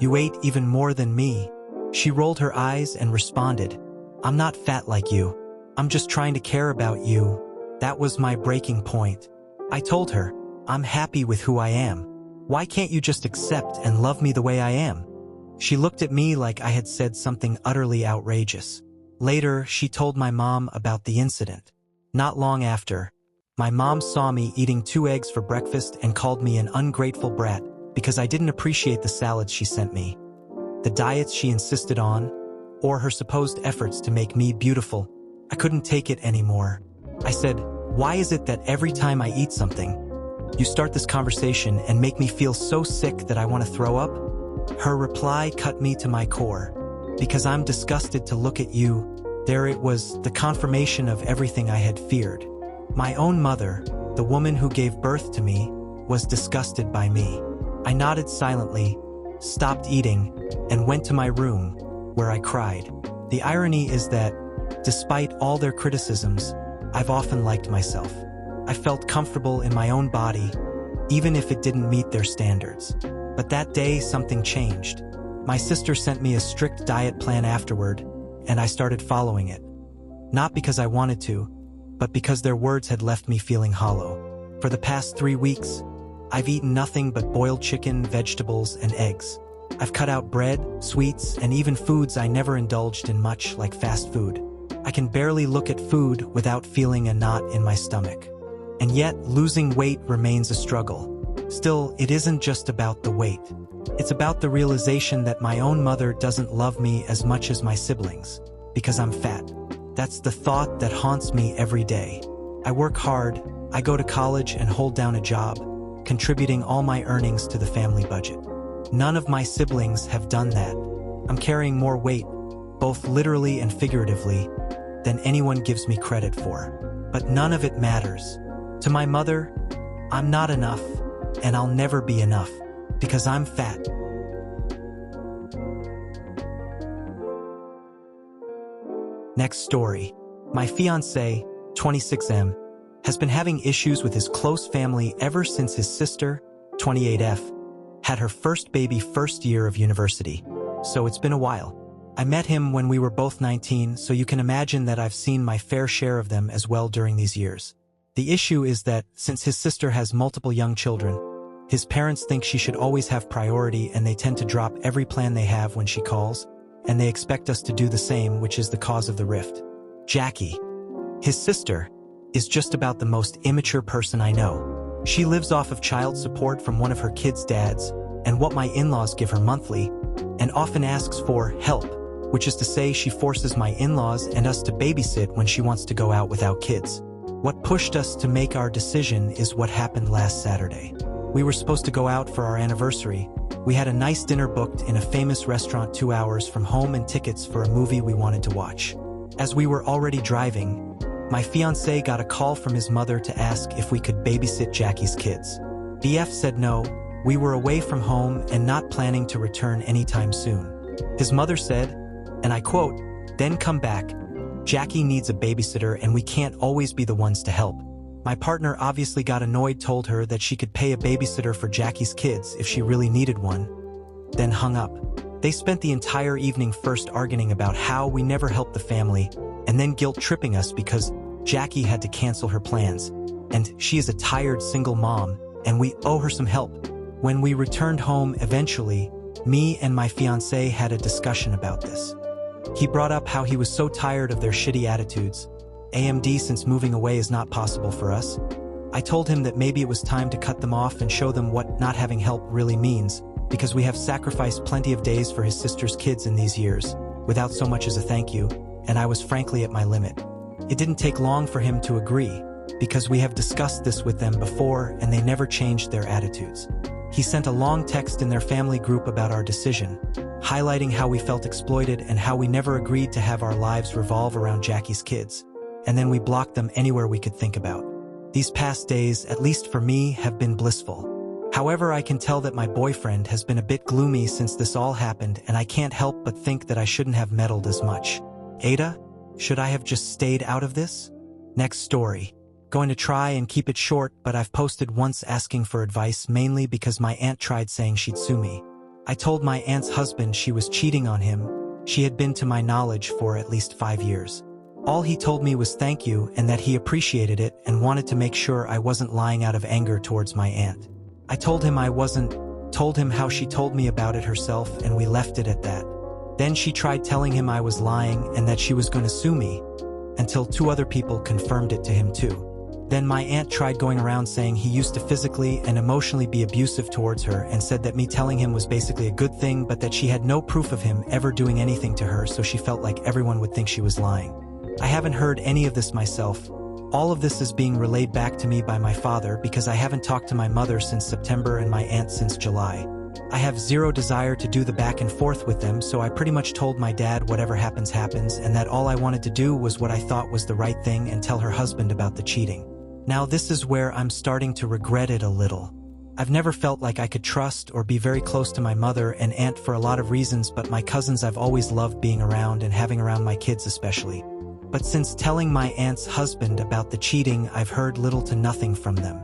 You ate even more than me." She rolled her eyes and responded, "I'm not fat like you. I'm just trying to care about you." That was my breaking point. I told her, "I'm happy with who I am. Why can't you just accept and love me the way I am?" She looked at me like I had said something utterly outrageous. Later, she told my mom about the incident. Not long after, my mom saw me eating 2 eggs for breakfast and called me an ungrateful brat because I didn't appreciate the salads she sent me, the diets she insisted on, or her supposed efforts to make me beautiful. I couldn't take it anymore. I said, "Why is it that every time I eat something, you start this conversation and make me feel so sick that I want to throw up?" Her reply cut me to my core. "Because I'm disgusted to look at you." There it was, the confirmation of everything I had feared. My own mother, the woman who gave birth to me, was disgusted by me. I nodded silently, stopped eating, and went to my room, where I cried. The irony is that, despite all their criticisms, I've often liked myself. I felt comfortable in my own body, even if it didn't meet their standards. But that day, something changed. My sister sent me a strict diet plan afterward, and I started following it. Not because I wanted to, but because their words had left me feeling hollow. For the past 3 weeks, I've eaten nothing but boiled chicken, vegetables, and eggs. I've cut out bread, sweets, and even foods I never indulged in much, like fast food. I can barely look at food without feeling a knot in my stomach. And yet, losing weight remains a struggle. Still, it isn't just about the weight. It's about the realization that my own mother doesn't love me as much as my siblings, because I'm fat. That's the thought that haunts me every day. I work hard, I go to college and hold down a job, contributing all my earnings to the family budget. None of my siblings have done that. I'm carrying more weight, both literally and figuratively, than anyone gives me credit for. But none of it matters. To my mother, I'm not enough, and I'll never be enough, because I'm fat. Next story. My fiancé, 26M, has been having issues with his close family ever since his sister, 28F, had her first baby first year of university. So it's been a while. I met him when we were both 19, so you can imagine that I've seen my fair share of them as well during these years. The issue is that, since his sister has multiple young children, his parents think she should always have priority, and they tend to drop every plan they have when she calls, and they expect us to do the same, which is the cause of the rift. Jackie, his sister, is just about the most immature person I know. She lives off of child support from one of her kids' dads, and what my in-laws give her monthly, and often asks for help, which is to say she forces my in-laws and us to babysit when she wants to go out without kids. What pushed us to make our decision is what happened last Saturday. We were supposed to go out for our anniversary. We had a nice dinner booked in a famous restaurant 2 hours from home and tickets for a movie we wanted to watch. As we were already driving, my fiancé got a call from his mother to ask if we could babysit Jackie's kids. BF said no, we were away from home and not planning to return anytime soon. His mother said, and I quote, "Then come back. Jackie needs a babysitter and we can't always be the ones to help." My partner obviously got annoyed, told her that she could pay a babysitter for Jackie's kids if she really needed one, then hung up. They spent the entire evening first arguing about how we never helped the family, and then guilt-tripping us because Jackie had to cancel her plans, and she is a tired single mom, and we owe her some help. When we returned home eventually, me and my fiancé had a discussion about this. He brought up how he was so tired of their shitty attitudes, AMD, since moving away is not possible for us. I told him that maybe it was time to cut them off and show them what not having help really means, because we have sacrificed plenty of days for his sister's kids in these years, without so much as a thank you, and I was frankly at my limit. It didn't take long for him to agree. because we have discussed this with them before and they never changed their attitudes. He sent a long text in their family group about our decision, highlighting how we felt exploited and how we never agreed to have our lives revolve around Jackie's kids, and then we blocked them anywhere we could think about. These past days, at least for me, have been blissful. However, I can tell that my boyfriend has been a bit gloomy since this all happened, and I can't help but think that I shouldn't have meddled as much. Ada, should I have just stayed out of this? Next story. Going to try and keep it short, but I've posted once asking for advice mainly because my aunt tried saying she'd sue me. I told my aunt's husband she was cheating on him. She had been to my knowledge for at least 5 years. All he told me was thank you and that he appreciated it and wanted to make sure I wasn't lying out of anger towards my aunt. I told him I wasn't, told him how she told me about it herself, and we left it at that. Then she tried telling him I was lying and that she was going to sue me, until 2 other people confirmed it to him too. Then my aunt tried going around saying he used to physically and emotionally be abusive towards her and said that me telling him was basically a good thing, but that she had no proof of him ever doing anything to her, so she felt like everyone would think she was lying. I haven't heard any of this myself. All of this is being relayed back to me by my father because I haven't talked to my mother since September and my aunt since July. I have zero desire to do the back and forth with them, so I pretty much told my dad whatever happens happens and that all I wanted to do was what I thought was the right thing and tell her husband about the cheating. Now this is where I'm starting to regret it a little. I've never felt like I could trust or be very close to my mother and aunt for a lot of reasons, but my cousins I've always loved being around and having around my kids especially. But since telling my aunt's husband about the cheating, I've heard little to nothing from them.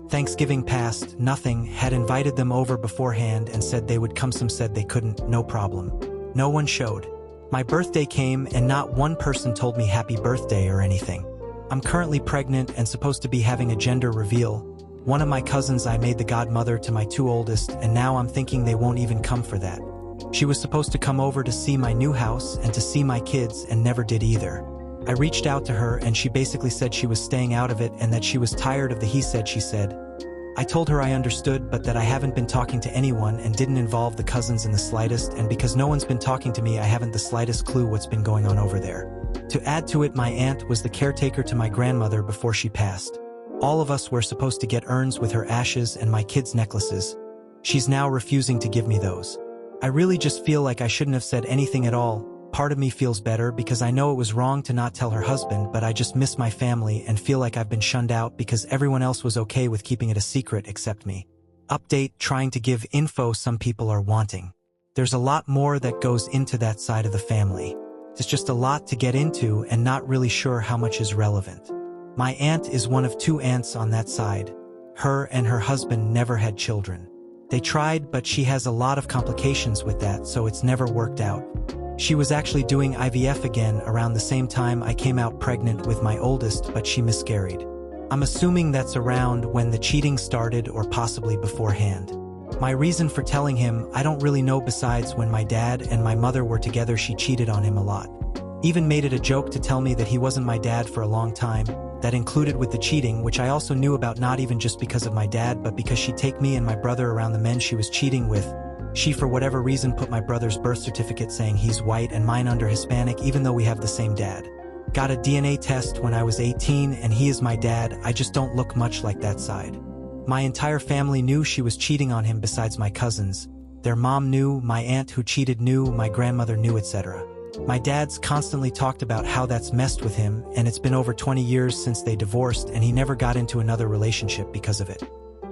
Thanksgiving past, nothing, had invited them over beforehand and said they would come, some said they couldn't, no problem. No one showed. My birthday came and not one person told me happy birthday or anything. I'm currently pregnant and supposed to be having a gender reveal. One of my cousins I made the godmother to my 2 oldest, and now I'm thinking they won't even come for that. She was supposed to come over to see my new house and to see my kids and never did either. I reached out to her and she basically said she was staying out of it and that she was tired of the he said she said. I told her I understood, but that I haven't been talking to anyone and didn't involve the cousins in the slightest, and because no one's been talking to me I haven't the slightest clue what's been going on over there. To add to it, my aunt was the caretaker to my grandmother before she passed. All of us were supposed to get urns with her ashes and my kids' necklaces. She's now refusing to give me those. I really just feel like I shouldn't have said anything at all. Part of me feels better because I know it was wrong to not tell her husband, but I just miss my family and feel like I've been shunned out because everyone else was okay with keeping it a secret except me. Update: trying to give info some people are wanting. There's a lot more that goes into that side of the family. It's just a lot to get into and not really sure how much is relevant. My aunt is one of 2 aunts on that side. Her and her husband never had children. They tried, but she has a lot of complications with that, so it's never worked out. She was actually doing IVF again around the same time I came out pregnant with my oldest, but she miscarried. I'm assuming that's around when the cheating started or possibly beforehand. My reason for telling him, I don't really know, besides when my dad and my mother were together she cheated on him a lot. Even made it a joke to tell me that he wasn't my dad for a long time. That included with the cheating, which I also knew about, not even just because of my dad but because she'd take me and my brother around the men she was cheating with. She for whatever reason put my brother's birth certificate saying he's white and mine under Hispanic even though we have the same dad. Got a DNA test when I was 18 and he is my dad. I just don't look much like that side. My entire family knew she was cheating on him besides my cousins. Their mom knew, my aunt who cheated knew, my grandmother knew, etc. My dad's constantly talked about how that's messed with him, and it's been over 20 years since they divorced and he never got into another relationship because of it.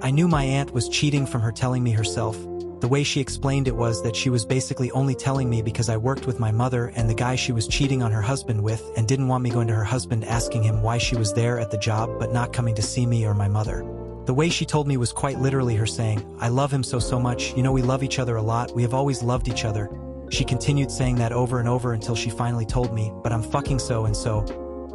I knew my aunt was cheating from her telling me herself. The way she explained it was that she was basically only telling me because I worked with my mother and the guy she was cheating on her husband with and didn't want me going to her husband asking him why she was there at the job but not coming to see me or my mother. The way she told me was quite literally her saying, I love him so much, you know, we love each other a lot, we have always loved each other. She continued saying that over and over until she finally told me, but I'm fucking so and so.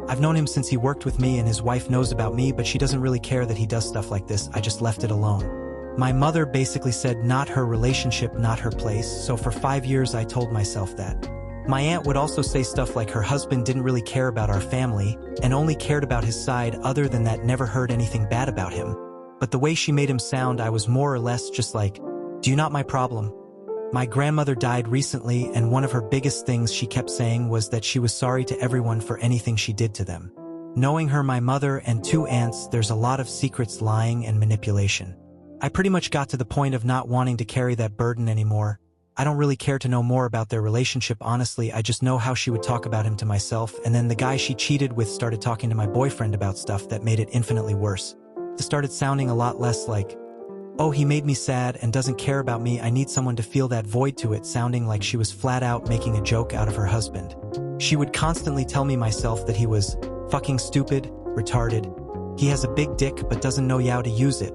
I've known him since he worked with me and his wife knows about me, but she doesn't really care that he does stuff like this, I just left it alone. My mother basically said not her relationship, not her place, so for 5 years I told myself that. My aunt would also say stuff like her husband didn't really care about our family and only cared about his side, other than that never heard anything bad about him. But the way she made him sound, I was more or less just like, do you not my problem? My grandmother died recently and one of her biggest things she kept saying was that she was sorry to everyone for anything she did to them. Knowing her, my mother, and two aunts, there's a lot of secrets, lying, and manipulation. I pretty much got to the point of not wanting to carry that burden anymore. I don't really care to know more about their relationship, honestly. I just know how she would talk about him to myself, and then the guy she cheated with started talking to my boyfriend about stuff that made it infinitely worse. It started sounding a lot less like, oh, he made me sad and doesn't care about me, I need someone to fill that void, to it sounding like she was flat out making a joke out of her husband. She would constantly tell me myself that he was fucking stupid, retarded. He has a big dick but doesn't know how to use it.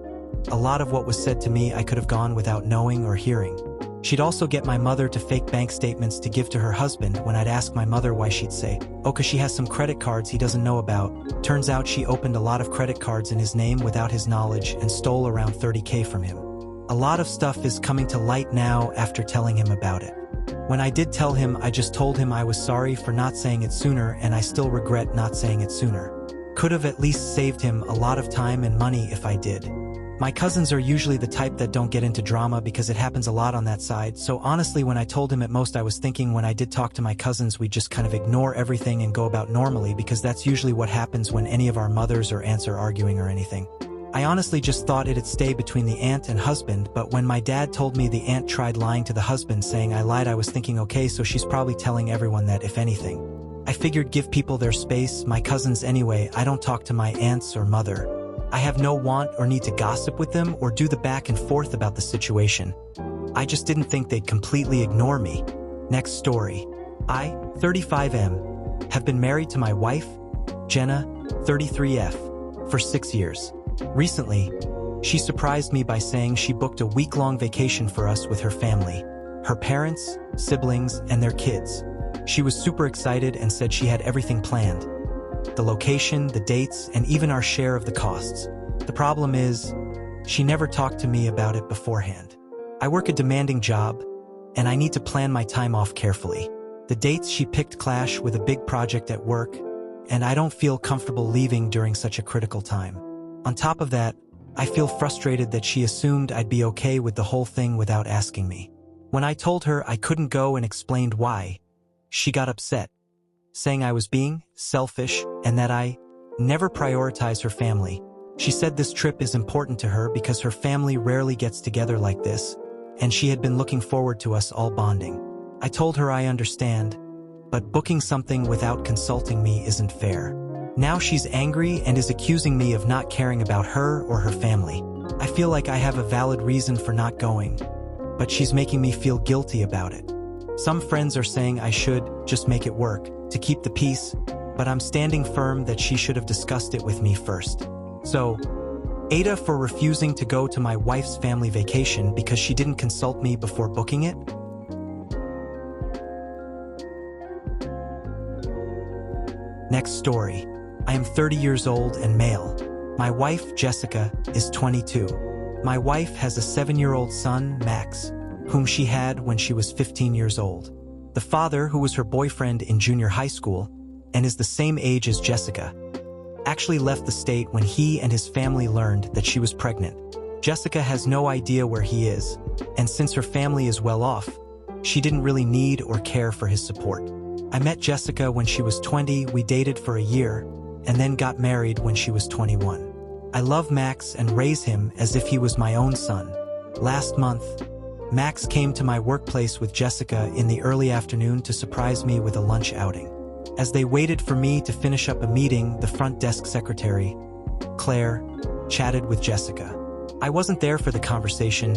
A lot of what was said to me I could have gone without knowing or hearing. She'd also get my mother to fake bank statements to give to her husband. When I'd ask my mother why, she'd say, oh, 'cause she has some credit cards he doesn't know about. Turns out she opened a lot of credit cards in his name without his knowledge and stole around 30K from him. A lot of stuff is coming to light now after telling him about it. When I did tell him, I just told him I was sorry for not saying it sooner, and I still regret not saying it sooner. Could have at least saved him a lot of time and money if I did. My cousins are usually the type that don't get into drama because it happens a lot on that side, so honestly when I told him, at most I was thinking when I did talk to my cousins we just kind of ignore everything and go about normally, because that's usually what happens when any of our mothers or aunts are arguing or anything. I honestly just thought it'd stay between the aunt and husband, but when my dad told me the aunt tried lying to the husband saying I lied, I was thinking, okay, so she's probably telling everyone that, if anything. I figured give people their space, my cousins anyway. I don't talk to my aunts or mother. I have no want or need to gossip with them or do the back and forth about the situation. I just didn't think they'd completely ignore me. Next story. I, 35M, have been married to my wife, Jenna, 33F, for 6 years. Recently, she surprised me by saying she booked a week-long vacation for us with her family, her parents, siblings, and their kids. She was super excited and said she had everything planned. The location, the dates, and even our share of the costs. The problem is, she never talked to me about it beforehand. I work a demanding job, and I need to plan my time off carefully. The dates she picked clash with a big project at work, and I don't feel comfortable leaving during such a critical time. On top of that, I feel frustrated that she assumed I'd be okay with the whole thing without asking me. When I told her I couldn't go and explained why, she got upset, saying I was being selfish and that I never prioritize her family. She said this trip is important to her because her family rarely gets together like this, and she had been looking forward to us all bonding. I told her I understand, but booking something without consulting me isn't fair. Now she's angry and is accusing me of not caring about her or her family. I feel like I have a valid reason for not going, but she's making me feel guilty about it. Some friends are saying I should just make it work to keep the peace, but I'm standing firm that she should have discussed it with me first. So, Ada for refusing to go to my wife's family vacation because she didn't consult me before booking it? Next story. I am 30 years old and male. My wife, Jessica, is 22. My wife has a 7-year-old son, Max, whom she had when she was 15 years old. The father, who was her boyfriend in junior high school and is the same age as Jessica, actually left the state when he and his family learned that she was pregnant. Jessica has no idea where he is, and since her family is well off, she didn't really need or care for his support. I met Jessica when she was 20, we dated for a year, and then got married when she was 21. I love Max and raise him as if he was my own son. Last month, Max came to my workplace with Jessica in the early afternoon to surprise me with a lunch outing. As they waited for me to finish up a meeting, the front desk secretary, Claire, chatted with Jessica. I wasn't there for the conversation,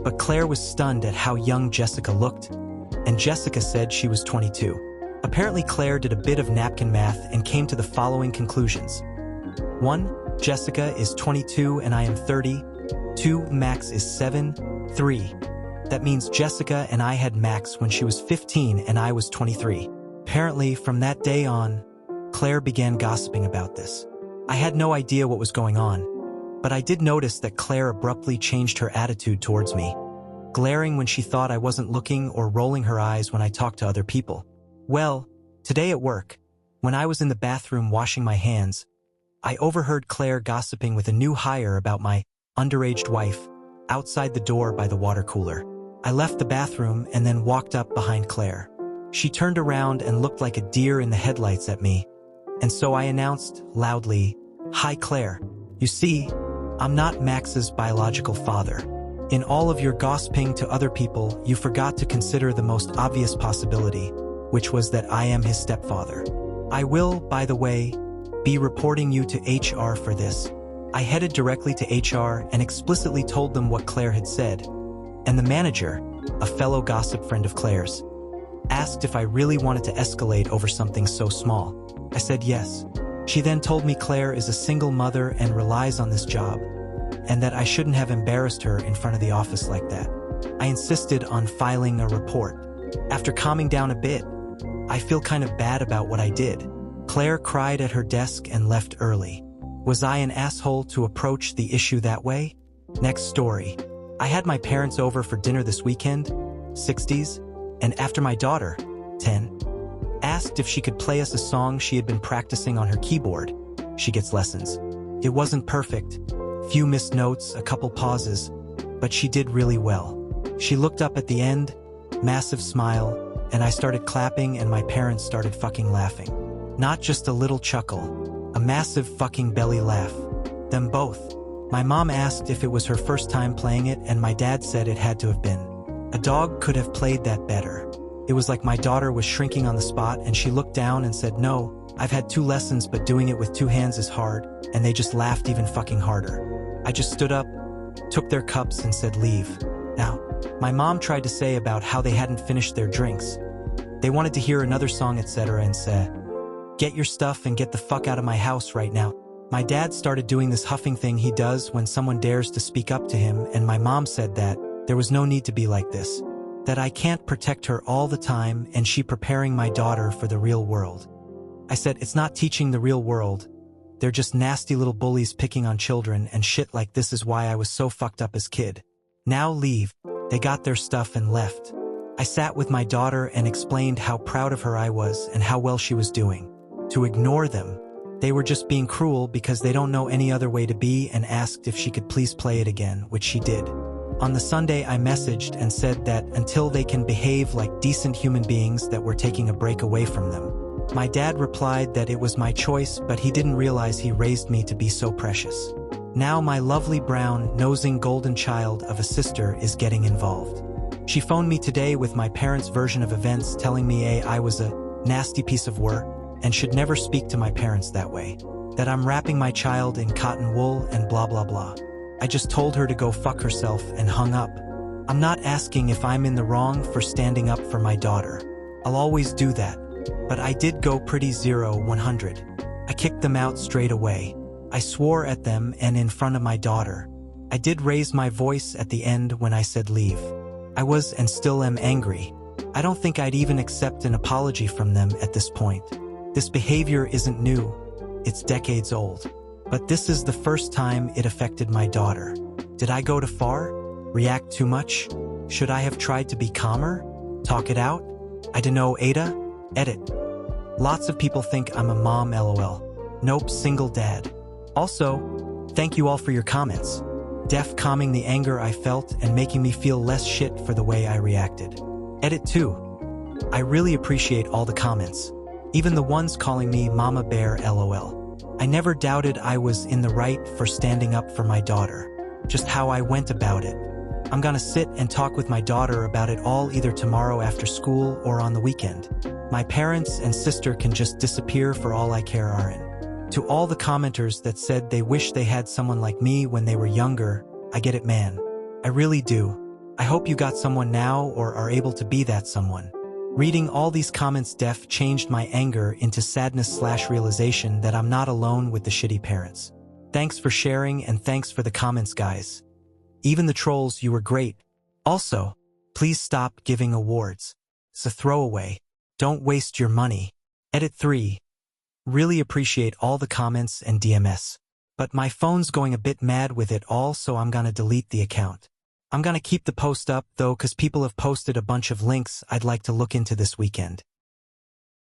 but Claire was stunned at how young Jessica looked, and Jessica said she was 22. Apparently Claire did a bit of napkin math and came to the following conclusions. 1. Jessica is 22 and I am 30. 2. Max is 7. 3. That means Jessica and I had Max when she was 15 and I was 23. Apparently, from that day on, Claire began gossiping about this. I had no idea what was going on, but I did notice that Claire abruptly changed her attitude towards me, glaring when she thought I wasn't looking or rolling her eyes when I talked to other people. Well, today at work, when I was in the bathroom washing my hands, I overheard Claire gossiping with a new hire about my underage wife outside the door by the water cooler. I left the bathroom and then walked up behind Claire. She turned around and looked like a deer in the headlights at me, And so I announced, loudly, "Hi Claire. You see, I'm not Max's biological father. In all of your gossiping to other people, you forgot to consider the most obvious possibility, which was that I am his stepfather. I will, by the way, be reporting you to HR for this." I headed directly to HR and explicitly told them what Claire had said. And the manager, a fellow gossip friend of Claire's, asked if I really wanted to escalate over something so small. I said yes. She then told me Claire is a single mother and relies on this job, and that I shouldn't have embarrassed her in front of the office like that. I insisted on filing a report. After calming down a bit, I feel kind of bad about what I did. Claire cried at her desk and left early. Was I an asshole to approach the issue that way? Next story. I had my parents over for dinner this weekend, 60s, and after my daughter, 10, asked if she could play us a song she had been practicing on her keyboard. She gets lessons. It wasn't perfect. Few missed notes, a couple pauses, but she did really well. She looked up at the end, massive smile, and I started clapping and my parents started fucking laughing. Not just a little chuckle, a massive fucking belly laugh. Them both. My mom asked if it was her first time playing it and my dad said it had to have been. A dog could have played that better. It was like my daughter was shrinking on the spot and she looked down and said, "No, I've had 2 lessons but doing it with 2 hands is hard," and they just laughed even fucking harder. I just stood up, took their cups and said leave. Now, my mom tried to say about how they hadn't finished their drinks. They wanted to hear another song etc. and said, "Get your stuff and get the fuck out of my house right now." My dad started doing this huffing thing he does when someone dares to speak up to him, and my mom said that there was no need to be like this, that I can't protect her all the time and she preparing my daughter for the real world. I said it's not teaching the real world. They're just nasty little bullies picking on children and shit like this is why I was so fucked up as kid. Now leave. They got their stuff and left. I sat with my daughter and explained how proud of her I was and how well she was doing. To ignore them, they were just being cruel because they don't know any other way to be, and asked if she could please play it again, which she did. On the Sunday I messaged and said that until they can behave like decent human beings that we're taking a break away from them. My dad replied that it was my choice, but he didn't realize he raised me to be so precious. Now my lovely brown, nosing golden child of a sister is getting involved. She phoned me today with my parents' version of events telling me I was a nasty piece of work and should never speak to my parents that way. That I'm wrapping my child in cotton wool and blah blah blah. I just told her to go fuck herself and hung up. I'm not asking if I'm in the wrong for standing up for my daughter. I'll always do that. But I did go pretty 0-100. I kicked them out straight away. I swore at them and in front of my daughter. I did raise my voice at the end when I said leave. I was and still am angry. I don't think I'd even accept an apology from them at this point. This behavior isn't new. It's decades old. But this is the first time it affected my daughter. Did I go too far? React too much? Should I have tried to be calmer? Talk it out? I dunno. Ada? Edit. Lots of people think I'm a mom lol. Nope, single dad. Also, thank you all for your comments. Def calming the anger I felt and making me feel less shit for the way I reacted. Edit 2. I really appreciate all the comments. Even the ones calling me Mama Bear lol. I never doubted I was in the right for standing up for my daughter. Just how I went about it. I'm gonna sit and talk with my daughter about it all either tomorrow after school or on the weekend. My parents and sister can just disappear for all I care, Aaron. To all the commenters that said they wish they had someone like me when they were younger, I get it, man. I really do. I hope you got someone now or are able to be that someone. Reading all these comments def changed my anger into sadness/realization that I'm not alone with the shitty parents. Thanks for sharing and thanks for the comments, guys. Even the trolls, you were great. Also, please stop giving awards. It's a throwaway. Don't waste your money. Edit 3. Really appreciate all the comments and DMS. But my phone's going a bit mad with it all, so I'm gonna delete the account. I'm gonna keep the post up though, cause people have posted a bunch of links I'd like to look into this weekend.